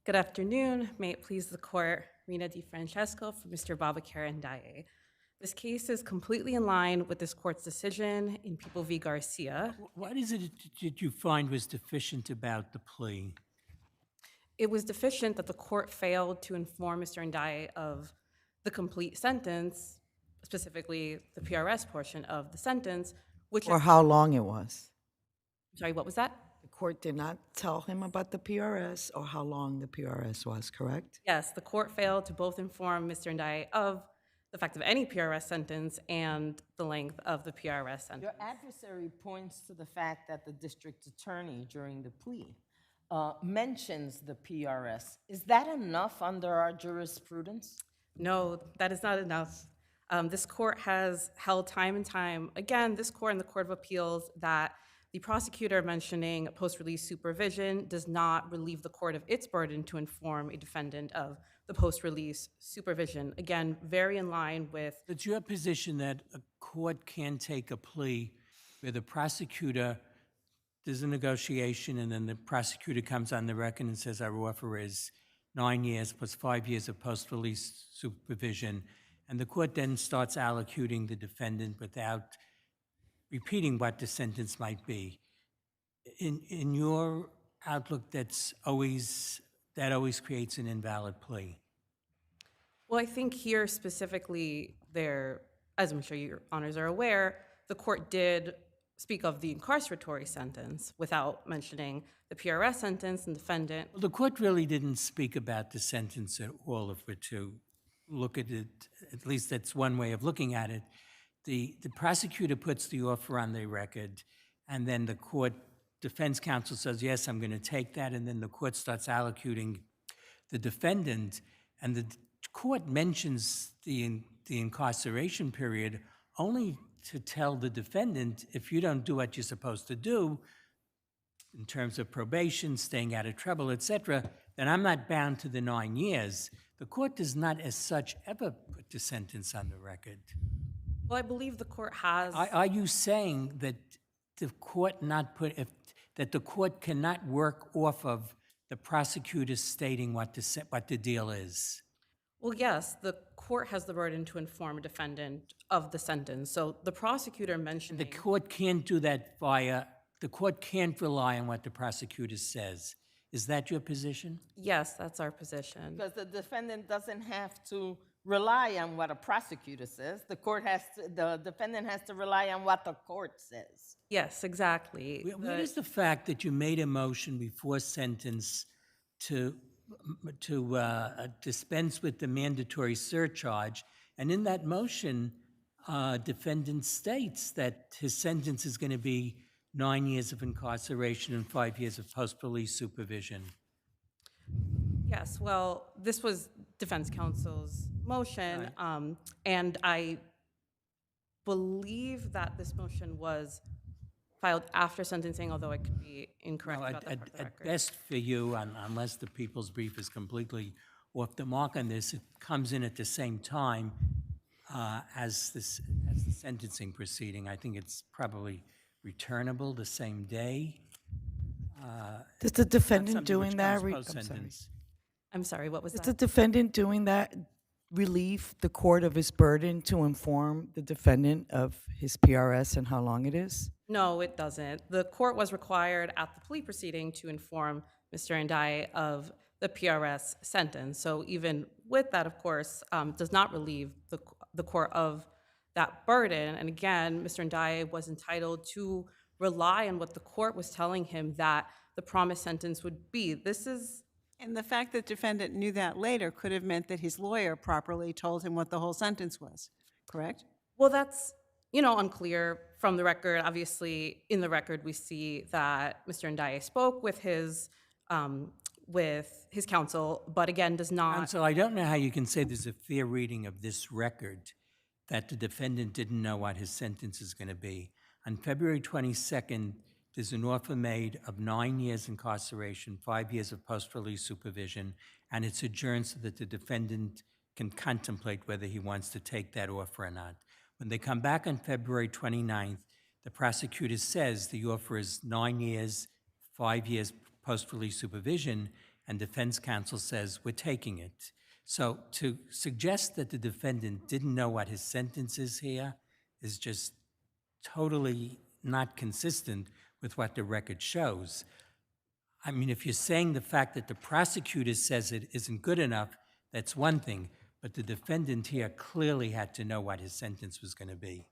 Good afternoon. May it please the court, Rina DiFrancesco for Mr. Babacare Ndaye. This case is completely in line with this court's decision in People v. Garcia.
What is it did you find was deficient about the plea?
It was deficient that the court failed to inform Mr. Ndaye of the complete sentence, specifically the PRS portion of the sentence, which
Or how long it was.
Sorry, what was that?
The court did not tell him about the PRS or how long the PRS was, correct?
Yes, the court failed to both inform Mr. Ndaye of the fact of any PRS sentence and the length of the PRS sentence.
Your adversary points to the fact that the district attorney during the plea mentions the PRS. Is that enough under our jurisprudence?
No, that is not enough. This court has held time and time, again, this court and the Court of Appeals, that the prosecutor mentioning post-release supervision does not relieve the court of its burden to inform a defendant of the post-release supervision. Again, very in line with...
It's your position that a court can take a plea where the prosecutor, there's a negotiation, and then the prosecutor comes on the record and says, our offer is 9 years plus 5 years of post-release supervision, and the court then starts allocuting the defendant without repeating what the sentence might be. In your outlook, that always creates an invalid plea.
Well, I think here specifically, as I'm sure your honors are aware, the court did speak of the incarceratory sentence without mentioning the PRS sentence and defendant.
Well, the court really didn't speak about the sentence at all, if we're to look at it, at least that's one way of looking at it. The prosecutor puts the offer on the record, and then the court defense counsel says, yes, I'm going to take that, and then the court starts allocuting the defendant, and the court mentions the incarceration period only to tell the defendant, if you don't do what you're supposed to do, in terms of probation, staying out of trouble, et cetera, then I'm not bound to the 9 years. The court does not, as such, ever put the sentence on the record.
Well, I believe the court has...
Are you saying that the court that the court cannot work off of the prosecutor stating what the deal is?
Well, yes, the court has the burden to inform a defendant of the sentence. So the prosecutor mentioned...
The court can't do that the court can't rely on what the prosecutor says. Is that your position?
Yes, that's our position.
Because the defendant doesn't have to rely on what a prosecutor says. The defendant has to rely on what the court says.
Yes, exactly.
What is the fact that you made a motion before sentence to dispense with the mandatory surcharge, and in that motion, defendant states that his sentence is going to be 9 years of incarceration and 5 years of post-release supervision?
Yes, well, this was defense counsel's motion, and I believe that this motion was filed after sentencing, although I could be incorrect about that part of the record.
At best for you, unless the people's brief is completely off the mark on this, it comes in at the same time as the sentencing proceeding. I think it's probably returnable the same day.
Is the defendant doing that?
I'm sorry, what was
Is
that?
the defendant doing that relieve the court of his burden to inform the defendant of his PRS and how long it is?
No, it doesn't. The court was required at the plea proceeding to inform Mr. Ndaye of the PRS sentence. So even with that, of course, does not relieve the court of that burden. And again, Mr. Ndiaye was entitled to rely on what the court was telling him that the promised sentence would be. This is...
And the fact that defendant knew that later could have meant that his lawyer properly told him what the whole sentence was, correct?
Well, that's, unclear from the record. Obviously, in the record, we see that Mr. Ndiaye spoke with his counsel, but again, does not...
Counsel, I don't know how you can say there's a fair reading of this record that the defendant didn't know what his sentence is going to be. On February 22nd, there's an offer made of 9 years incarceration, 5 years of post-release supervision, and it's adjourned so that the defendant can contemplate whether he wants to take that offer or not. When they come back on February 29th, the prosecutor says the offer is 9 years, 5 years post-release supervision, and defense counsel says, we're taking it. So to suggest that the defendant didn't know what his sentence is here is just totally not consistent with what the record shows. I mean, if you're saying the fact that the prosecutor says it isn't good enough, that's one thing, but the defendant here clearly had to know what his sentence was going to be.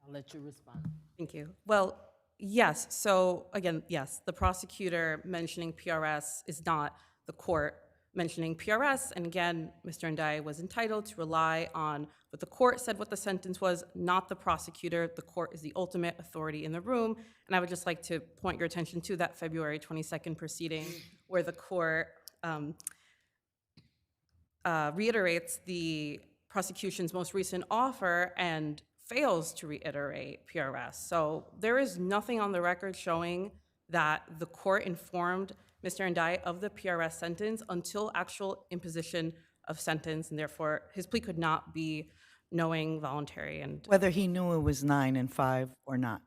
I'll let you respond.
Thank you. Well, yes. So again, yes, the prosecutor mentioning PRS is not the court mentioning PRS. And again, Mr. Ndiaye was entitled to rely on what the court said what the sentence was, not the prosecutor. The court is the ultimate authority in the room. And I would just like to point your attention to that February 22nd proceeding where the court reiterates the prosecution's most recent offer and fails to reiterate PRS. So there is nothing on the record showing that the court informed Mr. Ndiaye of the PRS sentence until actual imposition of sentence, and therefore his plea could not be knowing, voluntary, and
Whether he knew it was 9 and 5 or not.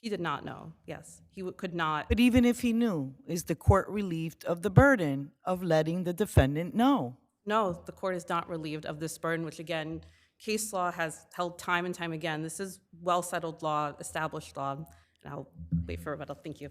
he did not know. Yes, he could not.
But even if he knew, is the court relieved of the burden of letting the defendant know?
No, the court is not relieved of this burden, which again, case law has held time and time again. This is well-settled law, established law, and I'll wait for rebuttal. Thank you.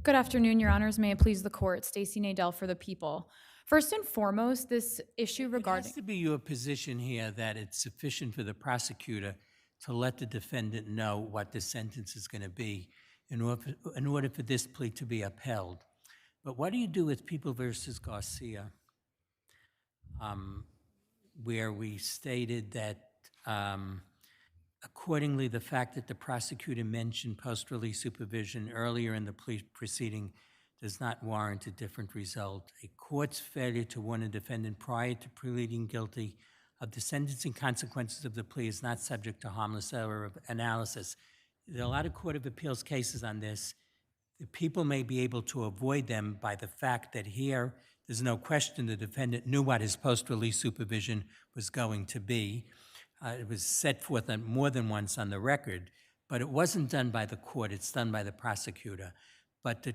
Good afternoon, Your Honors. May it please the court. Stacey Nidal for the people. First and foremost, this issue
It
regarding...
has to be your position here that it's sufficient for the prosecutor to let the defendant know what the sentence is going to be in order for this plea to be upheld. But what do you do with People versus Garcia, where we stated that accordingly, the fact that the prosecutor mentioned post-release supervision earlier in the plea proceeding does not warrant a different result. A court's failure to warn a defendant prior to pleading guilty of the sentencing consequences of the plea is not subject to harmless error of analysis. There are a lot of Court of Appeals cases on this. The people may be able to avoid them by the fact that here, there's no question the defendant knew what his post-release supervision was going to be. It was set forth more than once on the record, but it wasn't done by the court, it's done by the prosecutor. But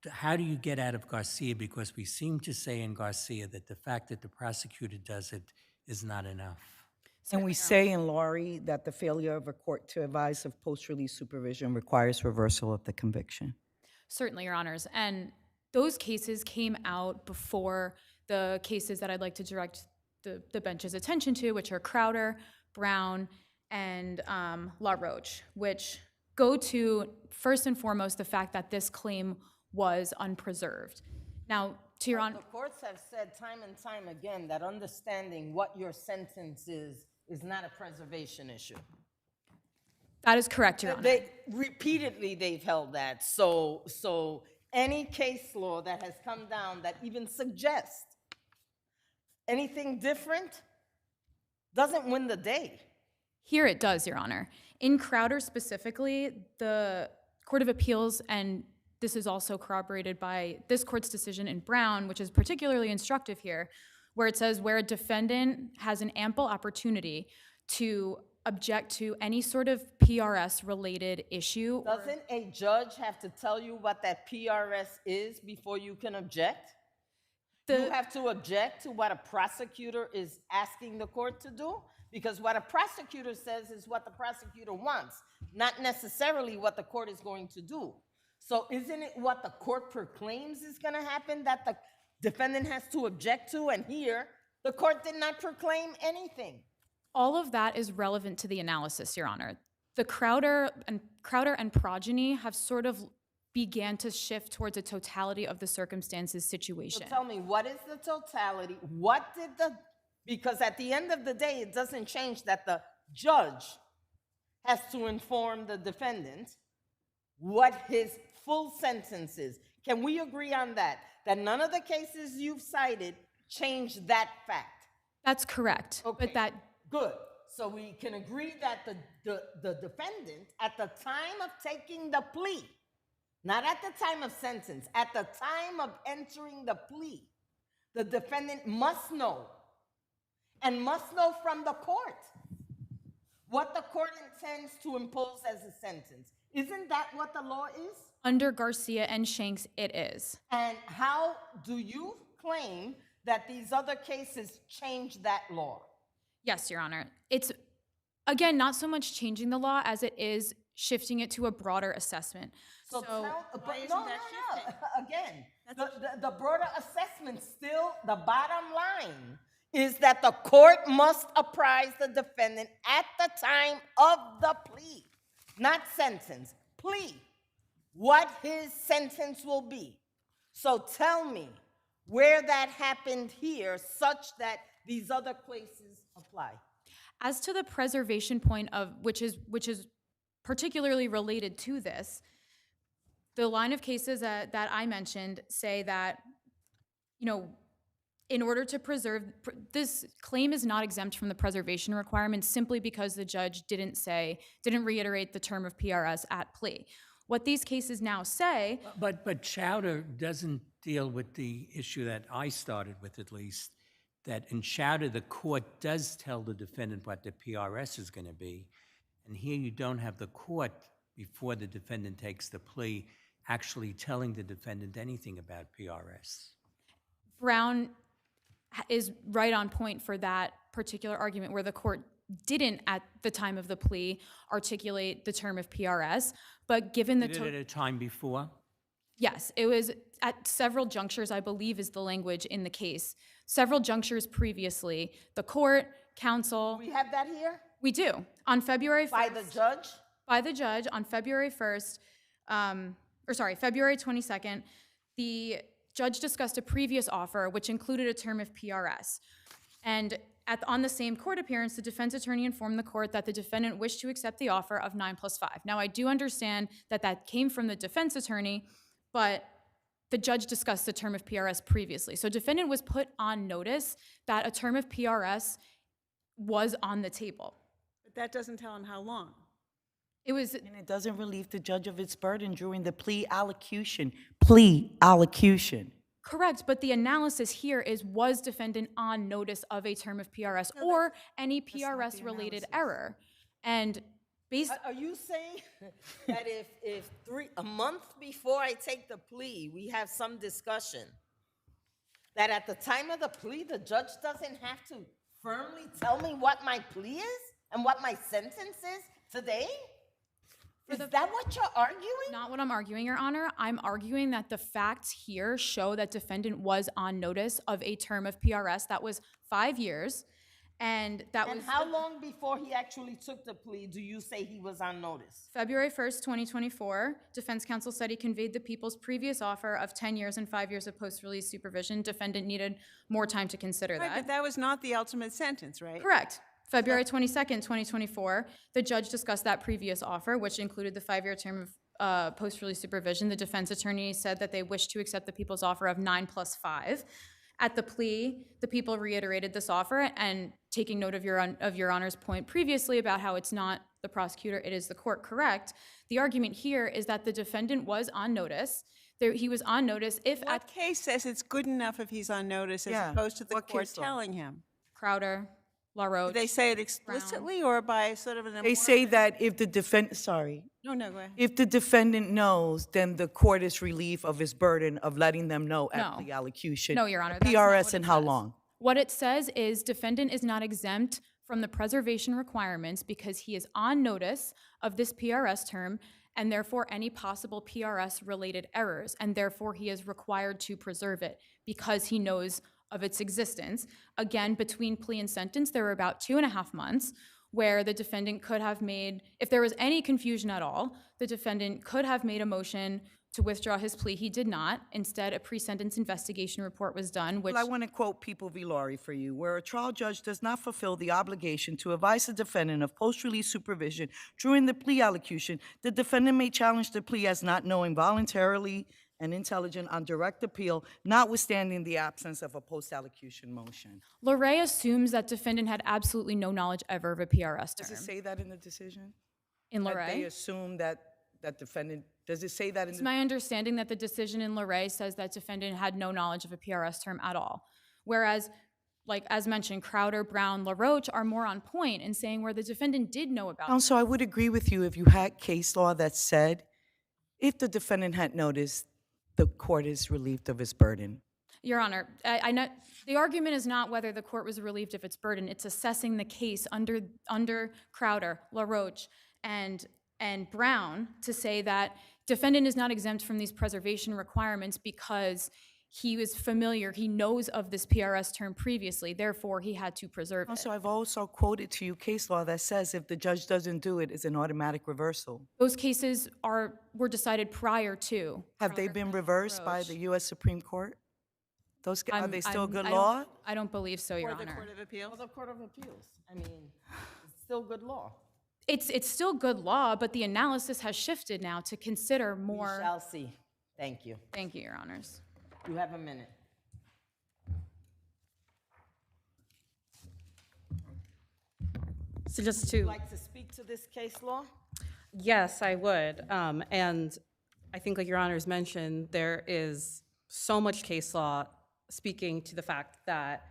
how do you get out of Garcia? Because we seem to say in Garcia that the fact that the prosecutor does it is not enough.
And we say in Laurie that the failure of a court to advise of post-release supervision requires reversal of the conviction.
Certainly, Your Honors. And those cases came out before the cases that I'd like to direct the bench's attention to, which are Crowder, Brown, and LaRoche, which go to, first and foremost, the fact that this claim was unpreserved. Now, to Your Honor...
The courts have said time and time again that understanding what your sentence is not a preservation issue.
That is correct, Your Honor.
Repeatedly, they've held that. So any case law that has come down that even suggests anything different doesn't win the day.
Here it does, Your Honor. In Crowder specifically, the Court of Appeals, and this is also corroborated by this court's decision in Brown, which is particularly instructive here, where it says where a defendant has an ample opportunity to object to any sort of PRS-related issue.
Doesn't a judge have to tell you what that PRS is before you can object? You have to object to what a prosecutor is asking the court to do? Because what a prosecutor says is what the prosecutor wants, not necessarily what the court is going to do. So isn't it what the court proclaims is gonna happen that the defendant has to object to? And here, the court did not proclaim anything.
All of that is relevant to the analysis, Your Honor. The Crowder and progeny have sort of began to shift towards a totality of the circumstances situation.
So tell me, what is the totality? Because at the end of the day, it doesn't change that the judge has to inform the defendant what his full sentence is. Can we agree on that? That none of the cases you've cited change that fact?
That's correct.
Okay.
But that
Good. So we can agree that the defendant, at the time of taking the plea, not at the time of sentence, at the time of entering the plea, the defendant must know, and must know from the court, what the court intends to impose as a sentence. Isn't that what the law is?
under Garcia and Shanks, it is.
And how do you claim that these other cases change that law?
Yes, Your Honor. It's, again, not so much changing the law as it is shifting it to a broader assessment.
So again, the broader assessment still, the bottom line is that the court must apprise the defendant at the time of the plea, not sentence, plea, what his sentence will be. So tell me where that happened here such that these other cases apply.
As to the preservation point of which is particularly related to this, the line of cases that I mentioned say that, you know, in order to preserve, this claim is not exempt from the preservation requirements simply because the judge didn't reiterate the term of PRS at plea. What these cases now say—
But Chowder doesn't deal with the issue that I started with, at least, that in Chowder, the court does tell the defendant what the PRS is going to be. And here you don't have the court, before the defendant takes the plea, actually telling the defendant anything about PRS.
Brown is right on point for that particular argument where the court didn't, at the time of the plea, articulate the term of PRS, but given the—
Did it at a time before?
Yes, it was at several junctures, I believe is the language in the case. Several junctures previously, the court, counsel—
We have that here?
We do. On February 1st—
By the judge?
By the judge on February 1st, February 22nd, the judge discussed a previous offer which included a term of PRS. And on the same court appearance, the defense attorney informed the court that the defendant wished to accept the offer of 9+5. Now, I do understand that that came from the defense attorney, but the judge discussed the term of PRS previously. So defendant was put on notice that a term of PRS was on the table.
But that doesn't tell him how long.
It was—
And it doesn't relieve the judge of its burden during the plea allocution. Plea allocution.
Correct, but the analysis here is, was defendant on notice of a term of PRS or any PRS-related error? And based—
Are you saying that if a month before I take the plea, we have some discussion, that at the time of the plea, the judge doesn't have to firmly tell me what my plea is and what my sentence is today? Is that what you're arguing?
Not what I'm arguing, Your Honor. I'm arguing that the facts here show that defendant was on notice of a term of PRS that was 5 years, and that was—
And how long before he actually took the plea do you say he was on notice?
February 1st, 2024, defense counsel said he conveyed the people's previous offer of 10 years and 5 years of post-release supervision. Defendant needed more time to consider
Right,
that.
but that was not the ultimate sentence, right?
Correct. February 22nd, 2024, the judge discussed that previous offer, which included the 5-year term of post-release supervision. The defense attorney said that they wished to accept the people's offer of 9+5. At the plea, the people reiterated this offer, and taking note of your Honor's point previously about how it's not the prosecutor, it is the court, correct. The argument here is that the defendant was on notice. He was on notice if—
What case says it's good enough if he's on notice as opposed to the court telling him?
Crowder, LaRoche.
Do they say it explicitly or by sort of an—
They say that if the defendant,
No, go ahead.
if the defendant knows, then the court is relieved of its burden of letting them know at
No.
the allocution.
No, Your Honor, that's not
PRS
what
and
it
how
says.
long?
What it says is defendant is not exempt from the preservation requirements because he is on notice of this PRS term, and therefore any possible PRS-related errors, and therefore he is required to preserve it because he knows of its existence. Again, between plea and sentence, there were about 2.5 months where the defendant could have made, if there was any confusion at all, the defendant could have made a motion to withdraw his plea. He did not. Instead, a pre-sentence investigation report was done, which—
Well, I want to quote People v. Laurie for you, where a trial judge does not fulfill the obligation to advise the defendant of post-release supervision during the plea allocution, the defendant may challenge the plea as not knowing voluntarily and intelligent on direct appeal, notwithstanding the absence of a post-allocution motion.
Loray assumes that defendant had absolutely no knowledge ever of a PRS term.
Does it say that in the decision?
In
That they
Loray?
assume that defendant, does it say that in
It's
the?
my understanding that the decision in Loray says that defendant had no knowledge of a PRS term at all. Whereas, like as mentioned, Crowder, Brown, LaRoche are more on point in saying where the defendant did know about it.
Counsel, I would agree with you if you had case law that said if the defendant had noticed, the court is relieved of its burden.
Your Honor, I know the argument is not whether the court was relieved of its burden. It's assessing the case under Crowder, LaRoche, and Brown to say that defendant is not exempt from these preservation requirements because he was familiar, he knows of this PRS term previously, therefore he had to preserve it.
Also, I've also quoted to you case law that says if the judge doesn't do it, it's an automatic reversal.
Those cases were decided prior to.
Have they been reversed by the U.S. Supreme Court? Are they still good law?
I don't believe so, Your
Or the
Honor.
Court of Appeals? Or the Court of Appeals. I mean, it's still good law.
It's still good law, but the analysis has shifted now to consider more.
We shall see. Thank you.
Thank you, Your Honors.
You have a minute.
So just
Would
to—
you like to speak to this case law?
Yes, I would. And I think, like Your Honors mentioned, there is so much case law speaking to the fact that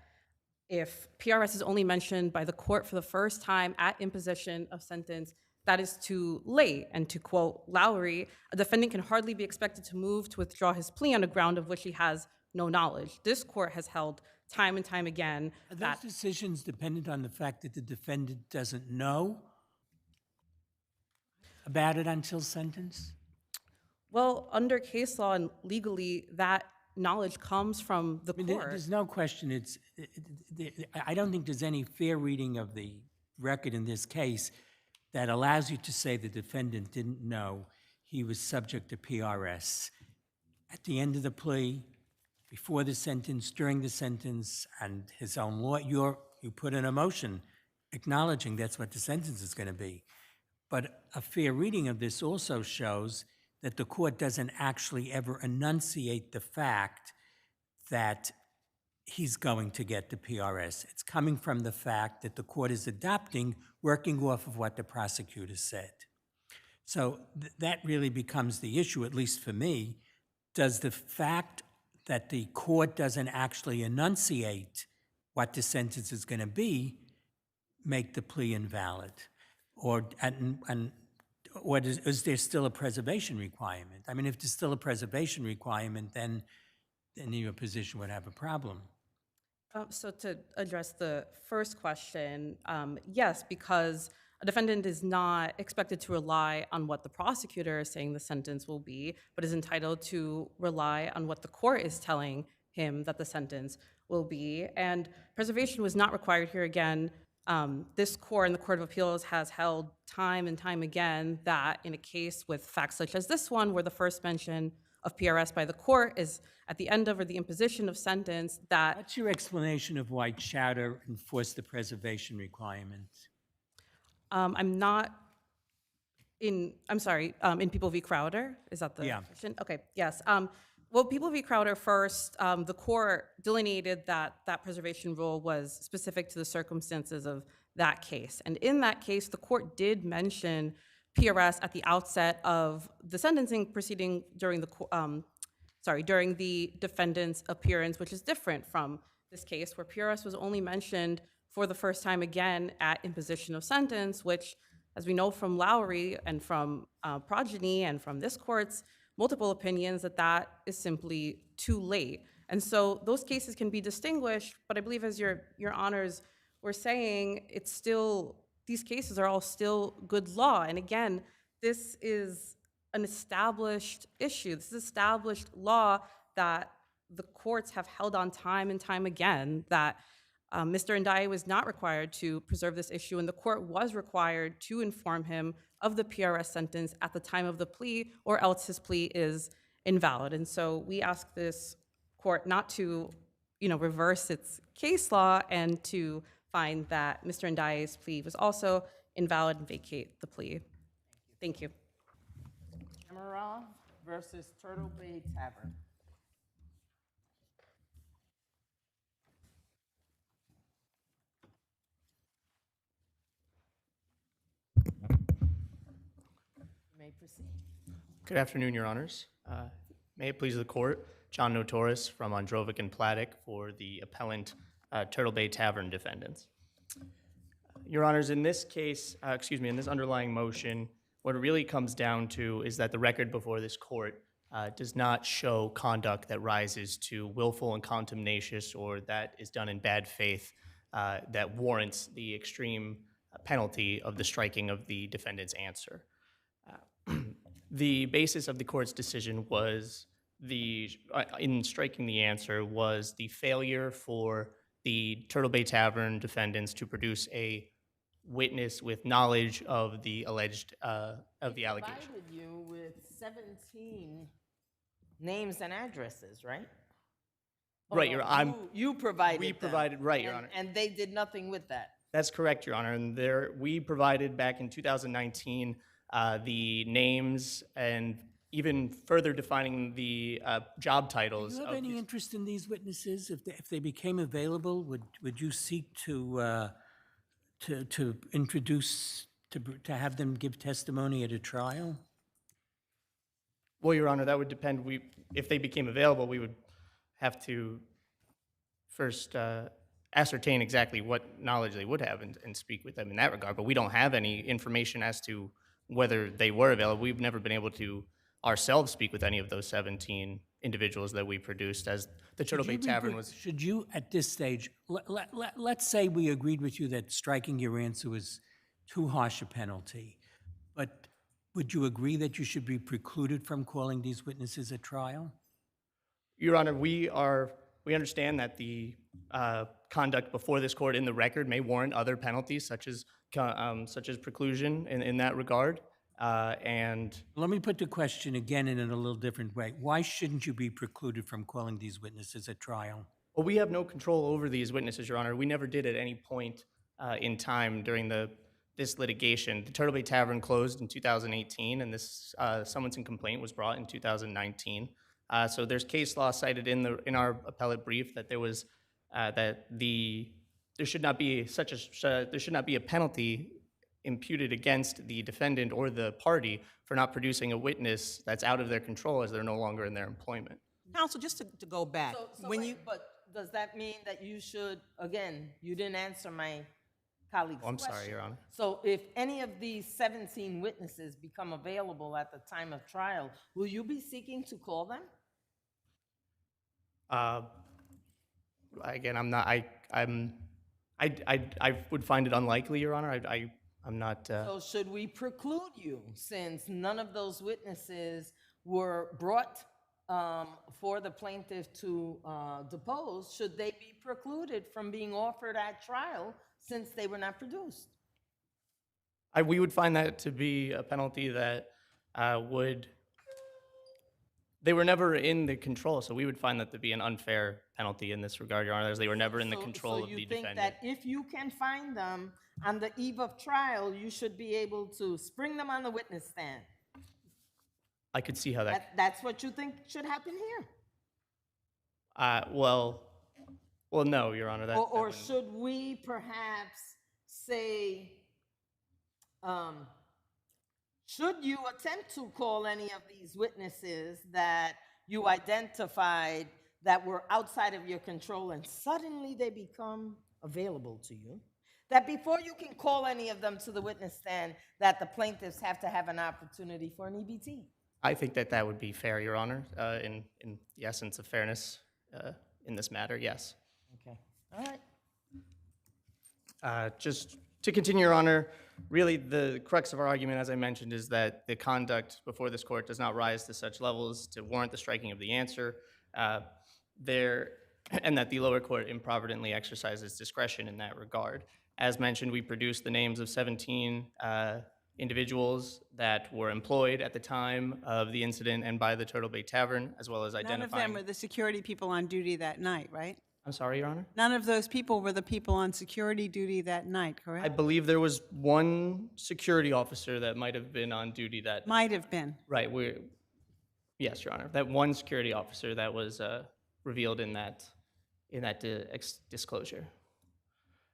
if PRS is only mentioned by the court for the first time at imposition of sentence, that is too late. And to quote Lowry, a defendant can hardly be expected to move to withdraw his plea on a ground of which he has no knowledge. This court has held time and time again
Are
that—
those decisions dependent on the fact that the defendant doesn't know about it until sentence?
Well, under case law and legally, that knowledge comes from the court.
There's no question. I don't think there's any fair reading of the record in this case that allows you to say the defendant didn't know he was subject to PRS at the end of the plea, before the sentence, during the sentence, and his own law. You put in a motion acknowledging that's what the sentence is going to be. But a fair reading of this also shows that the court doesn't actually ever enunciate the fact that he's going to get the PRS. It's coming from the fact that the court is adopting, working off of what the prosecutor said. So that really becomes the issue, at least for me. Does the fact that the court doesn't actually enunciate what the sentence is going to be make the plea invalid? Or is there still a preservation requirement? I mean, if there's still a preservation requirement, then your position would have a problem.
So to address the first question, yes, because a defendant is not expected to rely on what the prosecutor is saying the sentence will be, but is entitled to rely on what the court is telling him that the sentence will be. And preservation was not required here. Again, this court and the Court of Appeals has held time and time again that in a case with facts such as this one, where the first mention of PRS by the court is at the end of or the imposition of sentence, that—
What's your explanation of why Chowder enforced the preservation requirement?
I'm sorry, in People v. Crowder? Is that the question? Okay, yes. Well, People v. Crowder first, the court delineated that that preservation rule was specific to the circumstances of that case. And in that case, the court did mention PRS at the outset of the sentencing proceeding during the defendant's appearance, which is different from this case, where PRS was only mentioned for the first time again at imposition of sentence, which, as we know from Lowry and from Progeny and from this court's multiple opinions, that is simply too late. And so those cases can be distinguished, but I believe, as your honors were saying, these cases are all still good law. And again, this is an established issue. This is established law that the courts have held on time and time again, that Mr. Ndiaye was not required to preserve this issue, and the court was required to inform him of the PRS sentence at the time of the plea, or else his plea is invalid. And so we ask this court not to, reverse its case law and to find that Mr. Ndiaye's plea was also invalid and vacate the plea. Thank you.
Amarov versus Turtle Bay Tavern. You may proceed.
Good afternoon, Your Honors. May it please the court, John Notoris from Androvic and Platic for the appellant Turtle Bay Tavern defendants. Your Honors, in this case, in this underlying motion, what it really comes down to is that the record before this court does not show conduct that rises to willful and contumacious or that is done in bad faith that warrants the extreme penalty of the striking of the defendant's answer. The basis of the court's decision was in striking the answer was the failure for the Turtle Bay Tavern defendants to produce a witness with knowledge of the alleged of the allegation.
Provided you with 17 names and addresses, right?
Right, Your Honor.
You provided.
We
them,
provided, right, Your Honor.
And they did nothing with that.
That's correct, Your Honor. And we provided back in 2019 the names and even further defining the job titles.
Do you have any interest in these witnesses? If they became available, would you seek to introduce, to have them give testimony at a trial?
Well, Your Honor, that would depend. If they became available, we would have to first ascertain exactly what knowledge they would have and speak with them in that regard. But we don't have any information as to whether they were available. We've never been able to ourselves speak with any of those 17 individuals that we produced, as the Turtle Bay Tavern was.
Should you, at this stage, let's say we agreed with you that striking your answer was too harsh a penalty, but would you agree that you should be precluded from calling these witnesses at trial?
Your Honor, we understand that the conduct before this court in the record may warrant other penalties, such as preclusion in that regard. And
let me put the question again in a little different way. Why shouldn't you be precluded from calling these witnesses at trial?
Well, we have no control over these witnesses, Your Honor. We never did at any point in time during this litigation. The Turtle Bay Tavern closed in 2018, and this summons and complaint was brought in 2019. So there's case law cited in our appellate brief that there was there should not be a penalty imputed against the defendant or the party for not producing a witness that's out of their control as they're no longer in their employment.
Counsel, just to go back,
But does that mean that you should, again, you didn't answer my colleague's
I'm
question.
sorry, Your Honor.
So if any of these 17 witnesses become available at the time of trial, will you be seeking to call them?
Again, I'm not. I would find it unlikely, Your Honor. I'm not.
So should we preclude you, since none of those witnesses were brought for the plaintiff to depose? Should they be precluded from being offered at trial since they were not produced?
We would find that to be a penalty that would. They were never in the control, so we would find that to be an unfair penalty in this regard, Your Honor, as they were never in the control of the defendant.
So you think that if you can find them on the eve of trial, you should be able to spring them on the witness stand?
I could see how that.
That's what you think should happen here?
Well, no, Your Honor.
Or should we perhaps say, should you attempt to call any of these witnesses that you identified that were outside of your control and suddenly they become available to you, that before you can call any of them to the witness stand, that the plaintiffs have to have an opportunity for an EBT?
I think that would be fair, Your Honor, in the essence of fairness in this matter, yes.
Okay, all right.
Just To continue, Your Honor, really the crux of our argument, as I mentioned, is that the conduct before this court does not rise to such levels to warrant the striking of the answer, and that the lower court improvidently exercises discretion in that regard. As mentioned, we produced the names of 17 individuals that were employed at the time of the incident and by the Turtle Bay Tavern, as well as identifying...
None of them were the security people on duty that night, right?
I'm sorry, Your Honor?
None of those people were the people on security duty that night, correct?
I believe there was one security officer that might have been on duty that...
Might have been.
Right, yes, Your Honor. That one security officer that was revealed in that disclosure.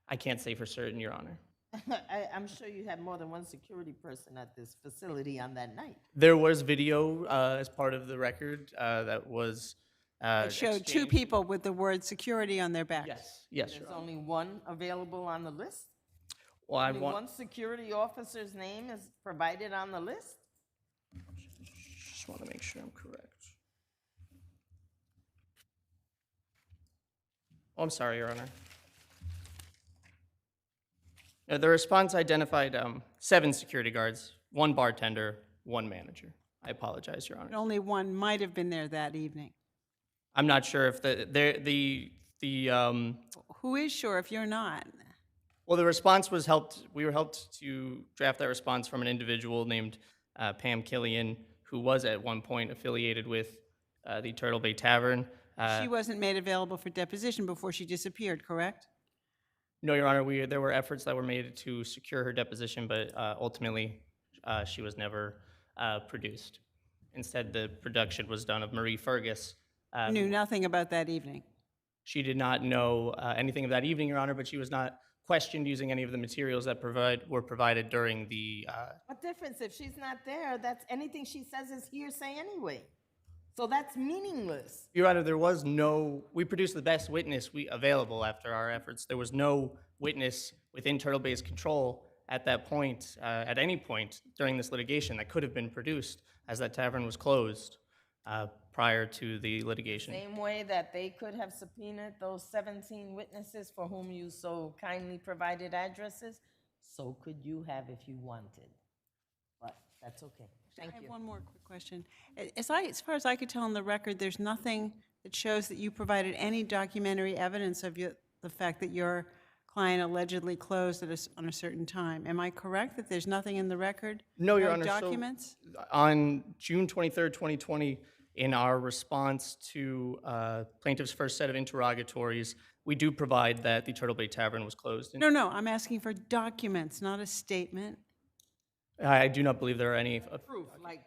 I can't say for certain, Your Honor.
I'm sure you had more than one security person at this facility on that night.
There was video as part of the record that was
It showed two people with the word security on their backs.
Yes,
There's
Your Honor.
only one available on the list?
Well,
Only one security officer's name is provided on the list?
Just want to make sure I'm correct. Oh, I'm sorry, Your Honor. The response identified 7 security guards, 1 bartender, 1 manager. I apologize, Your Honor.
And only one might have been there that evening.
I'm not sure if
Who is sure if you're not?
well, the response was we were helped to draft that response from an individual named Pam Killian, who was at one point affiliated with the Turtle Bay Tavern.
She wasn't made available for deposition before she disappeared, correct?
No, Your Honor, there were efforts that were made to secure her deposition, but ultimately she was never produced. Instead, the production was done of Marie Fergus.
Knew nothing about that evening.
She did not know anything of that evening, Your Honor, but she was not questioned using any of the materials that were provided during the...
What difference if she's not there? That's anything she says is hearsay anyway. So that's meaningless.
Your Honor, there was no... We produced the best witness available after our efforts. There was no witness within Turtle Bay's control at that point, at any point during this litigation that could have been produced, as that tavern was closed prior to the litigation.
Same way that they could have subpoenaed those 17 witnesses for whom you so kindly provided addresses, so could you have if you wanted. But that's okay. Thank you.
I have one more quick question. As far as I could tell on the record, there's nothing that shows that you provided any documentary evidence of the fact that your client allegedly closed on a certain time. Am I correct that there's nothing in the record?
No, Your Honor.
Documents?
So, on June 23rd, 2020, in our response to plaintiff's first set of interrogatories, we do provide that the Turtle Bay Tavern was closed.
No, I'm asking for documents, not a statement.
I do not believe there are any...
Proof, like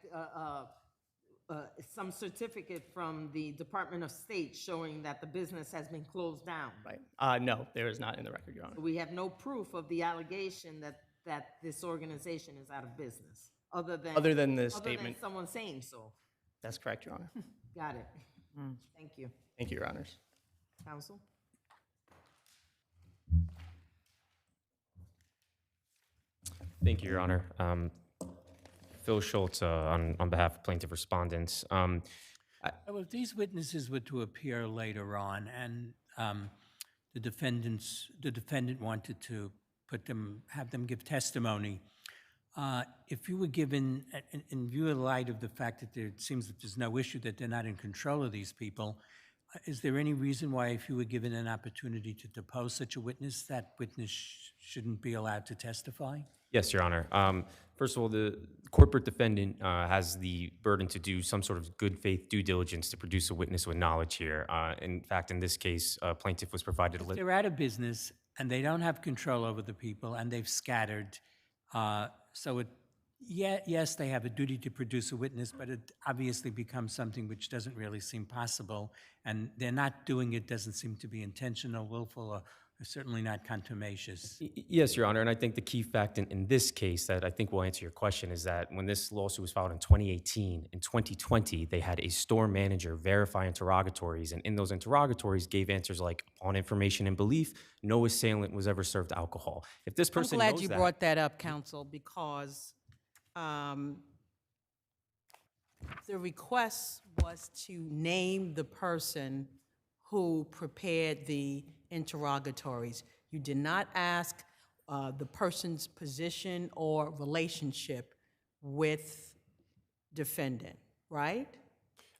some certificate from the Department of State showing that the business has been closed down.
Right. No, there is not in the record, Your Honor.
So we have no proof of the allegation that this organization is out of business, other than
the statement.
Other than someone saying so.
That's correct, Your Honor.
Got it. Thank you.
Thank you, Your Honors.
Counsel?
Thank you, Your Honor. Phil Schultz on behalf of plaintiff respondents.
Well, if these witnesses were to appear later on and the defendant wanted to have them give testimony, if you were given, in view of the light of the fact that it seems that there's no issue that they're not in control of these people, is there any reason why, if you were given an opportunity to depose such a witness, that witness shouldn't be allowed to testify?
Yes, Your Honor. First of all, the corporate defendant has the burden to do some sort of good faith due diligence to produce a witness with knowledge here. In fact, in this case, plaintiff was provided a...
They're out of business and they don't have control over the people and they've scattered. Yes, they have a duty to produce a witness, but it obviously becomes something which doesn't really seem possible, and they're not doing it, doesn't seem to be intentional, willful, or certainly not contumacious.
Yes, Your Honor, and I think the key fact in this case that I think will answer your question is that when this lawsuit was filed in 2018, in 2020, they had a store manager verify interrogatories, and in those interrogatories gave answers like, on information and belief, no assailant was ever served alcohol. If this person
I'm glad
knows
you
that,
brought that up, counsel, because the request was to name the person who prepared the interrogatories. You did not ask the person's position or relationship with defendant, right?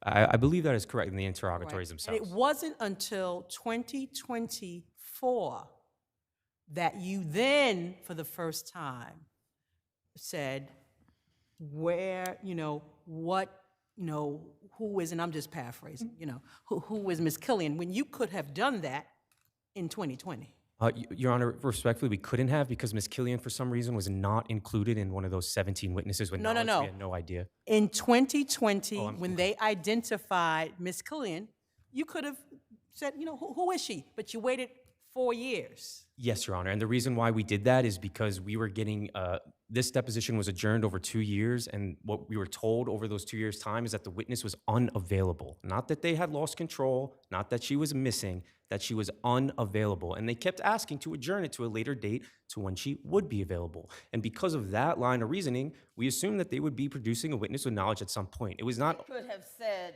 I believe that is correct in the interrogatories
And
themselves.
it wasn't until 2024 that you then, for the first time, said where, what, who is, and I'm just paraphrasing, who is Ms. Killian, when you could have done that in 2020.
Your Honor, respectfully, we couldn't have because Ms. Killian, for some reason, was not included in one of those 17 witnesses with knowledge.
No.
We had no idea.
In 2020, when they identified Ms. Killian, you could have said, who is she? But you waited 4 years.
Yes, Your Honor. And the reason why we did that is because we were getting, this deposition was adjourned over 2 years. And what we were told over those 2 years' time is that the witness was unavailable. Not that they had lost control, not that she was missing, that she was unavailable. And they kept asking to adjourn it to a later date to when she would be available. And because of that line of reasoning, we assumed that they would be producing a witness with knowledge at some point. It was not.
They could have said,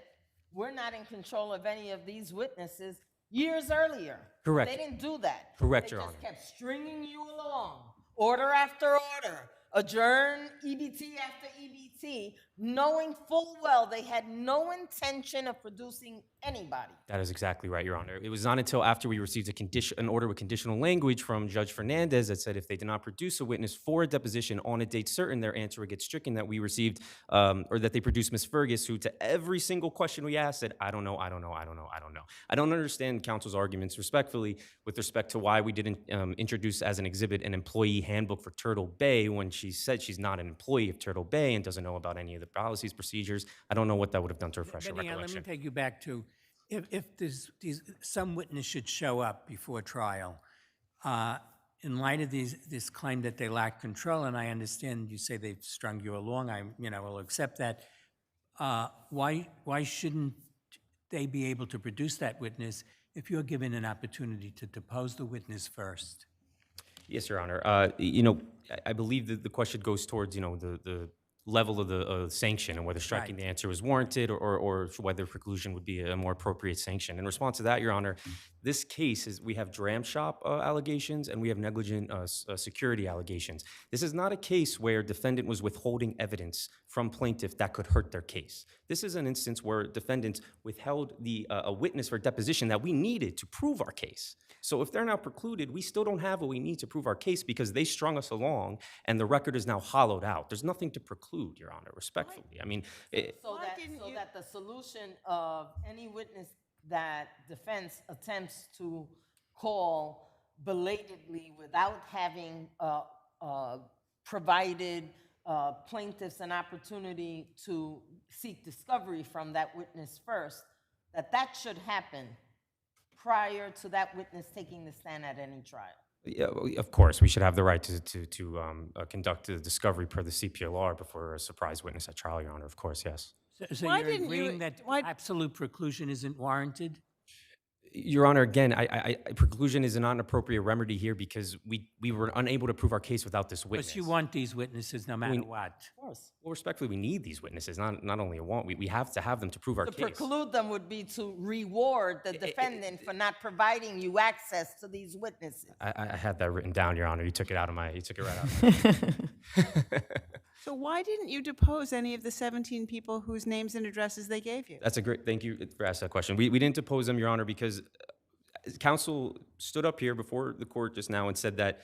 we're not in control of any of these witnesses years earlier.
Correct.
They didn't do that.
Correct, Your
They
Honor.
just kept stringing you along, order after order, adjourn EBT after EBT, knowing full well they had no intention of producing anybody.
That is exactly right, Your Honor. It was not until after we received an order with conditional language from Judge Fernandez that said if they did not produce a witness for a deposition on a date certain, their answer would get stricken, that we received, or that they produced Ms. Fergus, who to every single question we asked said, I don't know. I don't understand counsel's arguments respectfully with respect to why we didn't introduce as an exhibit an employee handbook for Turtle Bay when she said she's not an employee of Turtle Bay and doesn't know about any of the policies, procedures. I don't know what that would have done to her fresh
Let
recollection.
me take you back to, if some witness should show up before trial, in light of this claim that they lack control, and I understand you say they've strung you along, I will accept that. Why shouldn't they be able to produce that witness if you're given an opportunity to depose the witness first?
Yes, Your Honor. I believe that the question goes towards, the level of the sanction and whether striking the answer was warranted or whether preclusion would be a more appropriate sanction. In response to that, Your Honor, this case is, we have dram shop allegations and we have negligent security allegations. This is not a case where defendant was withholding evidence from plaintiff that could hurt their case. This is an instance where defendants withheld a witness for deposition that we needed to prove our case. So if they're now precluded, we still don't have what we need to prove our case because they strung us along and the record is now hollowed out. There's nothing to preclude, Your Honor, respectfully. I mean,
So that the solution of any witness that defense attempts to call belatedly without having provided plaintiffs an opportunity to seek discovery from that witness first, that should happen prior to that witness taking the stand at any trial.
yeah, of course, we should have the right to conduct the discovery per the CPLR before a surprise witness at trial, Your Honor. Of course, yes.
So
Why
you're
didn't you-
agreeing that
why-
absolute preclusion isn't warranted?
Your Honor, again, preclusion is not an appropriate remedy here because we were unable to prove our case without this witness.
Because you want these witnesses no matter what.
Of course.
Well, respectfully, we need these witnesses, not only a want. We have to have them to prove our
To
case.
preclude them would be to reward the defendant for not providing you access to these witnesses.
I had that written down, Your Honor. You took it right out of my
So why didn't you depose any of the 17 people whose names and addresses they gave you?
That's a great, thank you for asking that question. We didn't depose them, Your Honor, because counsel stood up here before the court just now and said that,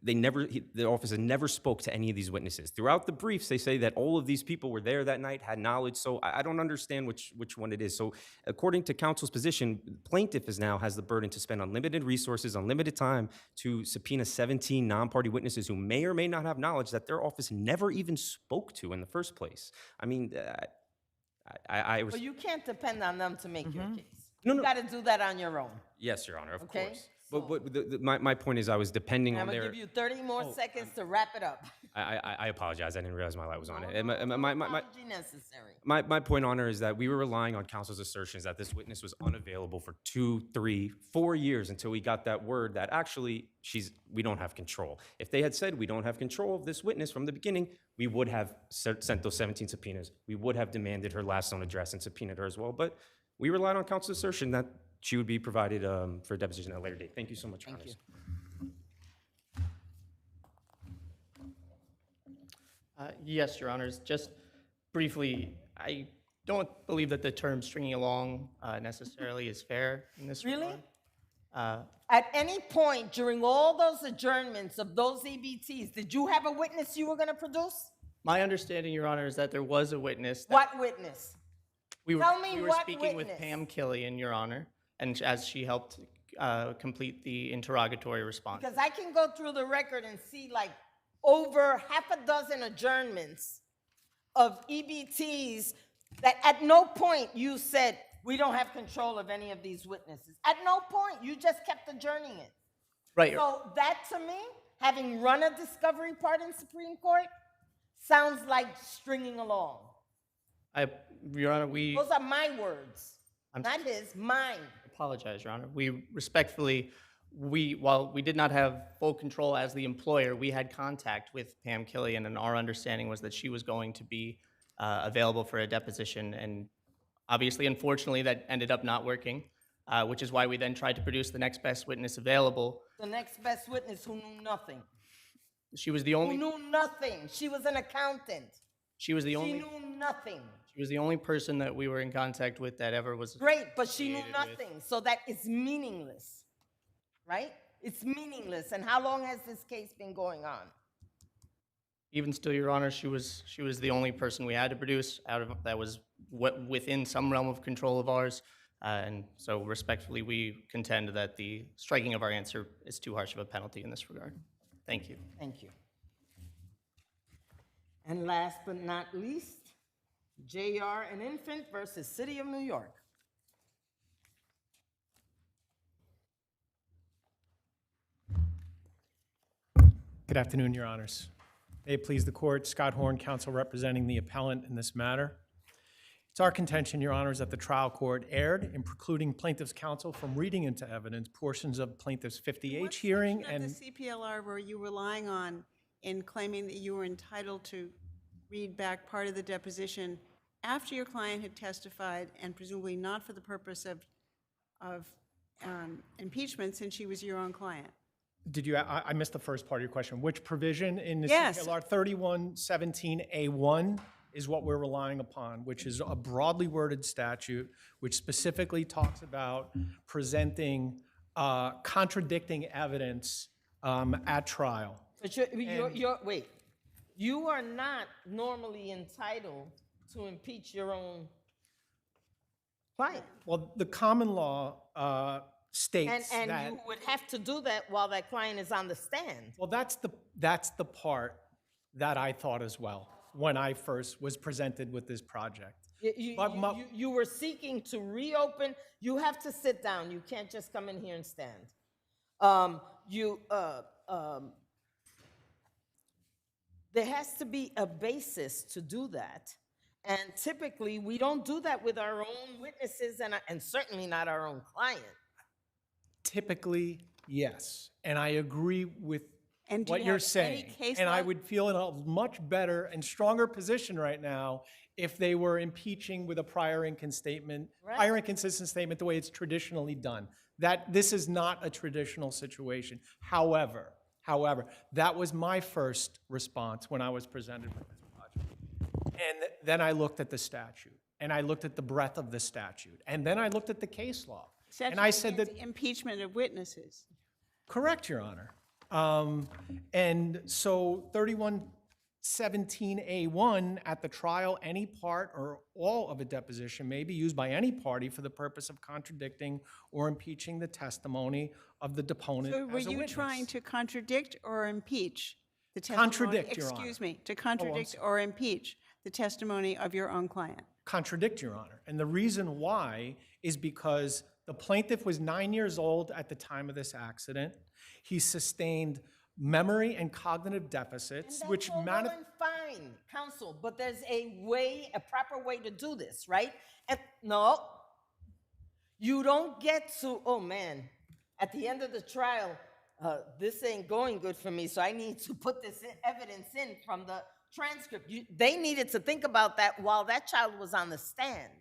the officer never spoke to any of these witnesses. Throughout the briefs, they say that all of these people were there that night, had knowledge, so I don't understand which one it is. So according to counsel's position, plaintiff now has the burden to spend unlimited resources, unlimited time to subpoena 17 non-party witnesses who may or may not have knowledge that their office never even spoke to in the first place. I mean,
But you can't depend on them to make your case.
No,
You got to do that on your own.
Yes, Your Honor, of
Okay,
course. But my point is I was depending
I'm
on
going to
their...
give you 30 more seconds to wrap it up.
I apologize. I didn't realize my light was on.
No apology necessary.
My point, Honor, is that we were relying on counsel's assertions that this witness was unavailable for 2, 3, 4 years until we got that word that actually we don't have control. If they had said we don't have control of this witness from the beginning, we would have sent those 17 subpoenas. We would have demanded her last known address and subpoenaed her as well. But we relied on counsel's assertion that she would be provided for a deposition at a later date. Thank you so much, Your Honors.
Yes, Your Honors. Just briefly, I don't believe that the term stringing along necessarily is fair in this
Really?
regard.
At any point during all those adjournments of those EBTs, did you have a witness you were going to produce?
My understanding, Your Honor, is that there was a witness.
What witness?
We were,
Tell me
we were
what
speaking with
witness.
Pam Killian, Your Honor, and as she helped complete the interrogatory response.
Because I can go through the record and see like over half a dozen adjournments of EBTs that at no point you said, we don't have control of any of these witnesses. At no point, you just kept adjourning it.
Right.
So that to me, having run a discovery part in Supreme Court, sounds like stringing along.
Your Honor, we
Those are my words, not his, mine.
apologize, Your Honor. We respectfully, while we did not have full control as the employer, we had contact with Pam Killian, and our understanding was that she was going to be available for a deposition, and obviously, unfortunately, that ended up not working, which is why we then tried to produce the next best witness available.
The next best witness who knew nothing.
She was the only.
Who knew nothing. She was an accountant.
She was the only.
She knew nothing.
She was the only person that we were in contact with that ever was.
Great, but she knew
associated with.
nothing. So that is meaningless, right? It's meaningless. And how long has this case been going on?
Even still, Your Honor, she was the only person we had to produce out of that was within some realm of control of ours, and so respectfully, we contend that the striking of our answer is too harsh of a penalty in this regard. Thank you.
Thank you. And last but not least, J.R. an infant versus City of New York.
Good afternoon, Your Honors. May it please the court, Scott Horn, counsel representing the appellant in this matter. It's our contention, Your Honors, that the trial court erred in precluding plaintiff's counsel from reading into evidence portions of plaintiff's 50H hearing and
What section of the CPLR were you relying on in claiming that you were entitled to read back part of the deposition after your client had testified and presumably not for the purpose of impeachment since she was your own client?
did you, I missed the first part of your question. Which provision in the
Yes.
CPLR 3117A1 is what we're relying upon, which is a broadly worded statute which specifically talks about presenting contradicting evidence at trial.
But wait, you are not normally entitled to impeach your own client.
Well, the common law states
And
that.
you would have to do that while that client is on the stand.
Well, that's the part that I thought as well when I first was presented with this project.
You were seeking to reopen. You have to sit down. You can't just come in here and stand. There has to be a basis to do that. And typically, we don't do that with our own witnesses and certainly not our own client.
Typically, yes. And I agree with
And do
what
you
you're
have any
saying.
case
And I
law?
would feel in a much better and stronger position right now if they were impeaching with a prior inconsistent statement the way it's traditionally done. That this is not a traditional situation. However, that was my first response when I was presented with this project. And then I looked at the statute, and I looked at the breadth of the statute, and then I looked at the case law. And I said that
impeachment of witnesses.
correct, Your Honor. And so 3117A1 at the trial, any part or all of a deposition may be used by any party for the purpose of contradicting or impeaching the testimony of the deponent
So were
as a
you
witness.
trying to contradict or impeach the testimony?
Contradict, Your Honor.
Excuse me, to contradict or impeach the testimony of your own client?
Contradict, Your Honor. And the reason why is because the plaintiff was 9 years old at the time of this accident. He sustained memory and cognitive deficits, which
Well, fine, counsel, but there's a proper way to do this, right? And no, you don't get to, oh man, at the end of the trial, this ain't going good for me, so I need to put this evidence in from the transcript. They needed to think about that while that child was on the stand.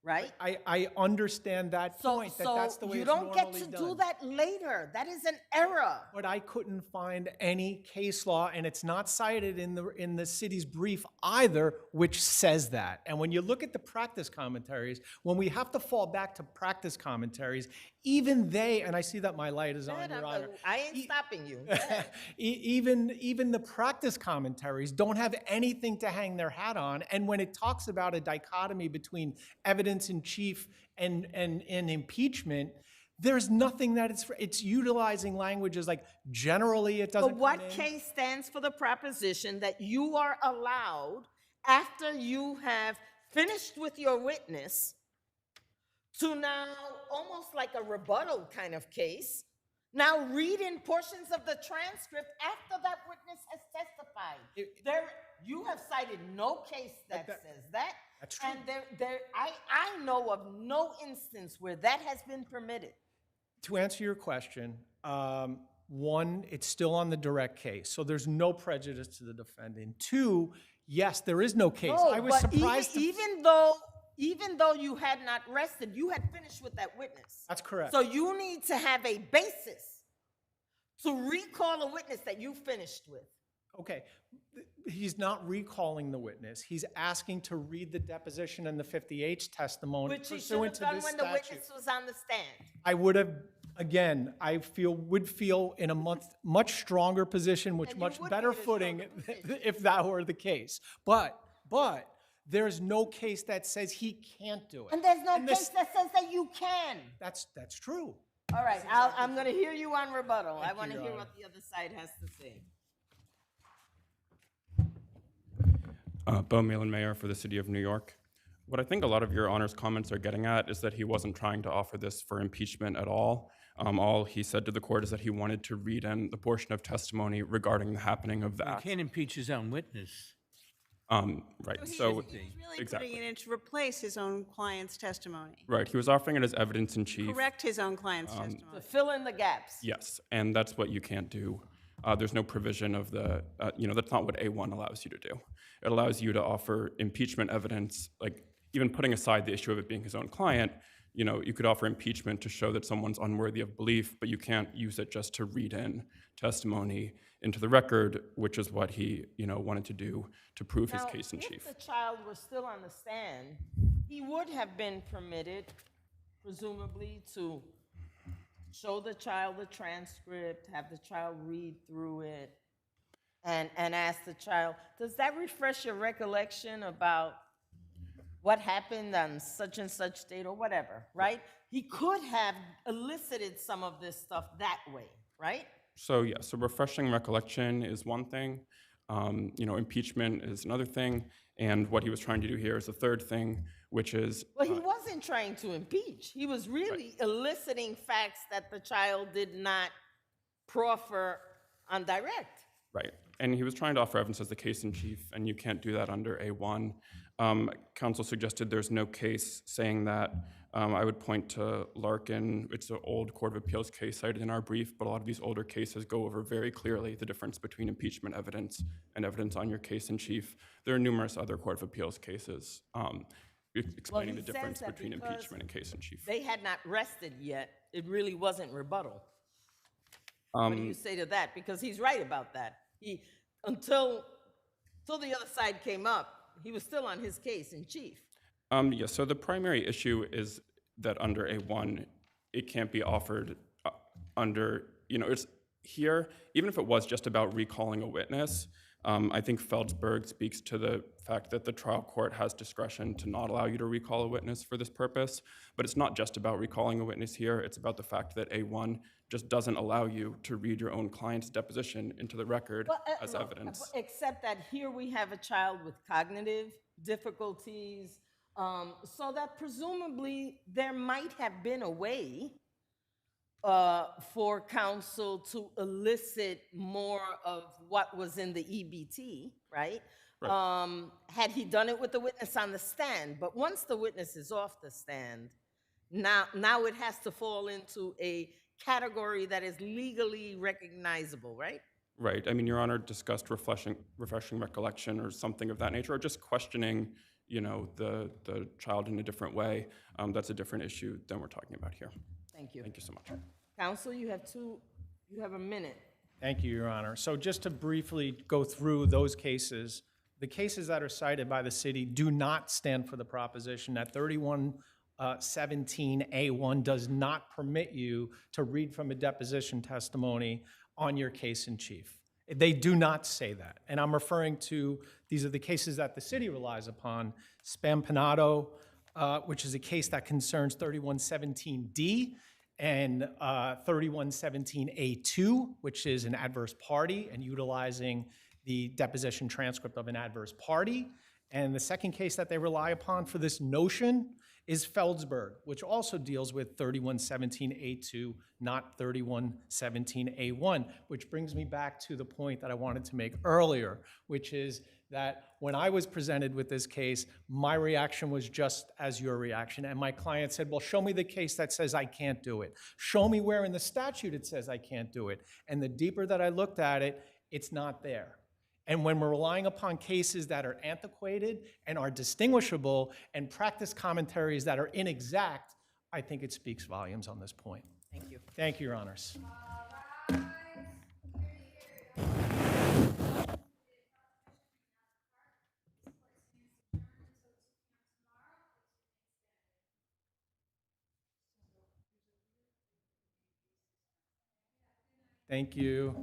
right?
I understand that point, that's the way
you
it's
don't get
normally
to
done.
do that later. That is an error.
But I couldn't find any case law, and it's not cited in the city's brief either, which says that. And when you look at the practice commentaries, when we have to fall back to practice commentaries, even they, and I see that my light is on, Your Honor.
I ain't stopping you.
Even the practice commentaries don't have anything to hang their hat on. And when it talks about a dichotomy between evidence in chief and impeachment, there's nothing that it's utilizing languages like generally it doesn't.
But what
come in.
case stands for the proposition that you are allowed, after you have finished with your witness, to now, almost like a rebuttal kind of case, now read in portions of the transcript after that witness has testified? You have cited no case that says that.
That's true.
And I know of no instance where that has been permitted.
To answer your question, one, it's still on the direct case, so there's no prejudice to the defendant. Two, yes, there is no case.
No,
I was
but
surprised.
even though you had not rested, you had finished with that witness.
That's correct.
So you need to have a basis to recall a witness that you finished with.
Okay, he's not recalling the witness. He's asking to read the deposition and the 50H testimony
Which he should have
pursuant to
done
this
when the
statute.
witness was on the stand.
I would have, again, would feel in a much stronger position, much better footing if that were the case. But there's no case that says he can't do it.
And there's no case that says that you can.
That's true.
All right, I'm going to hear you on rebuttal. I want to
Your
hear
Honor.
what the other side has to say.
Bo Malin, Mayor for the City of New York. What I think a lot of your Honor's comments are getting at is that he wasn't trying to offer this for impeachment at all. All he said to the court is that he wanted to read in the portion of testimony regarding the happening of
He
that.
can't impeach his own witness.
Right, so
He's really
exactly.
putting it in to replace his own client's testimony.
Right, he was offering it as evidence in chief.
Correct his own client's testimony.
To fill in the gaps.
Yes, and that's what you can't do. There's no provision of the, that's not what A1 allows you to do. It allows you to offer impeachment evidence, like even putting aside the issue of it being his own client, you could offer impeachment to show that someone's unworthy of belief, but you can't use it just to read in testimony into the record, which is what he, wanted to do to prove his case in chief.
If the child were still on the stand, he would have been permitted, presumably, to show the child the transcript, have the child read through it, and ask the child, does that refresh your recollection about what happened on such and such date or whatever, right? He could have elicited some of this stuff that way, right?
So yeah, so refreshing recollection is one thing, impeachment is another thing, and what he was trying to do here is a third thing, which is...
Well, he wasn't trying to impeach. He was really eliciting facts that the child did not proffer on direct.
Right, and he was trying to offer evidence as the case in chief, and you can't do that under A1. Counsel suggested there's no case saying that. I would point to Larkin. It's an old Court of Appeals case cited in our brief, but a lot of these older cases go over very clearly the difference between impeachment evidence and evidence on your case in chief. There are numerous other Court of Appeals cases explaining the difference between impeachment and case in chief.
They had not rested yet. It really wasn't rebuttal. What do you say to that? Because he's right about that. Until the other side came up, he was still on his case in chief.
Yeah, so the primary issue is that under A1, it can't be offered under, it's here, even if it was just about recalling a witness, I think Feldsberg speaks to the fact that the trial court has discretion to not allow you to recall a witness for this purpose, but it's not just about recalling a witness here, it's about the fact that A1 just doesn't allow you to read your own client's deposition into the record as evidence.
Except that here we have a child with cognitive difficulties, so that presumably there might have been a way for counsel to elicit more of what was in the EBT, right? Had he done it with the witness on the stand, but once the witness is off the stand, now it has to fall into a category that is legally recognizable, right?
Right, I mean, Your Honor discussed refreshing recollection or something of that nature, or just questioning, the child in a different way, that's a different issue than we're talking about here.
Thank you.
Thank you so much.
Counsel, you have a minute.
Thank you, Your Honor. So just to briefly go through those cases, the cases that are cited by the city do not stand for the proposition that 3117A1 does not permit you to read from a deposition testimony on your case in chief. They do not say that. And I'm referring to, these are the cases that the city relies upon, Spampanato, which is a case that concerns 3117D, and 3117A2, which is an adverse party and utilizing the deposition transcript of an adverse party. And the second case that they rely upon for this notion is Feldsberg, which also deals with 3117A2, not 3117A1, which brings me back to the point that I wanted to make earlier, which is that when I was presented with this case, my reaction was just as your reaction. And my client said, well, show me the case that says I can't do it. Show me where in the statute it says I can't do it. And the deeper that I looked at it, it's not there. And when we're relying upon cases that are antiquated and are distinguishable and practice commentaries that are inexact, I think it speaks volumes on this point.
Thank you.
Thank you, Your Honors. Thank you.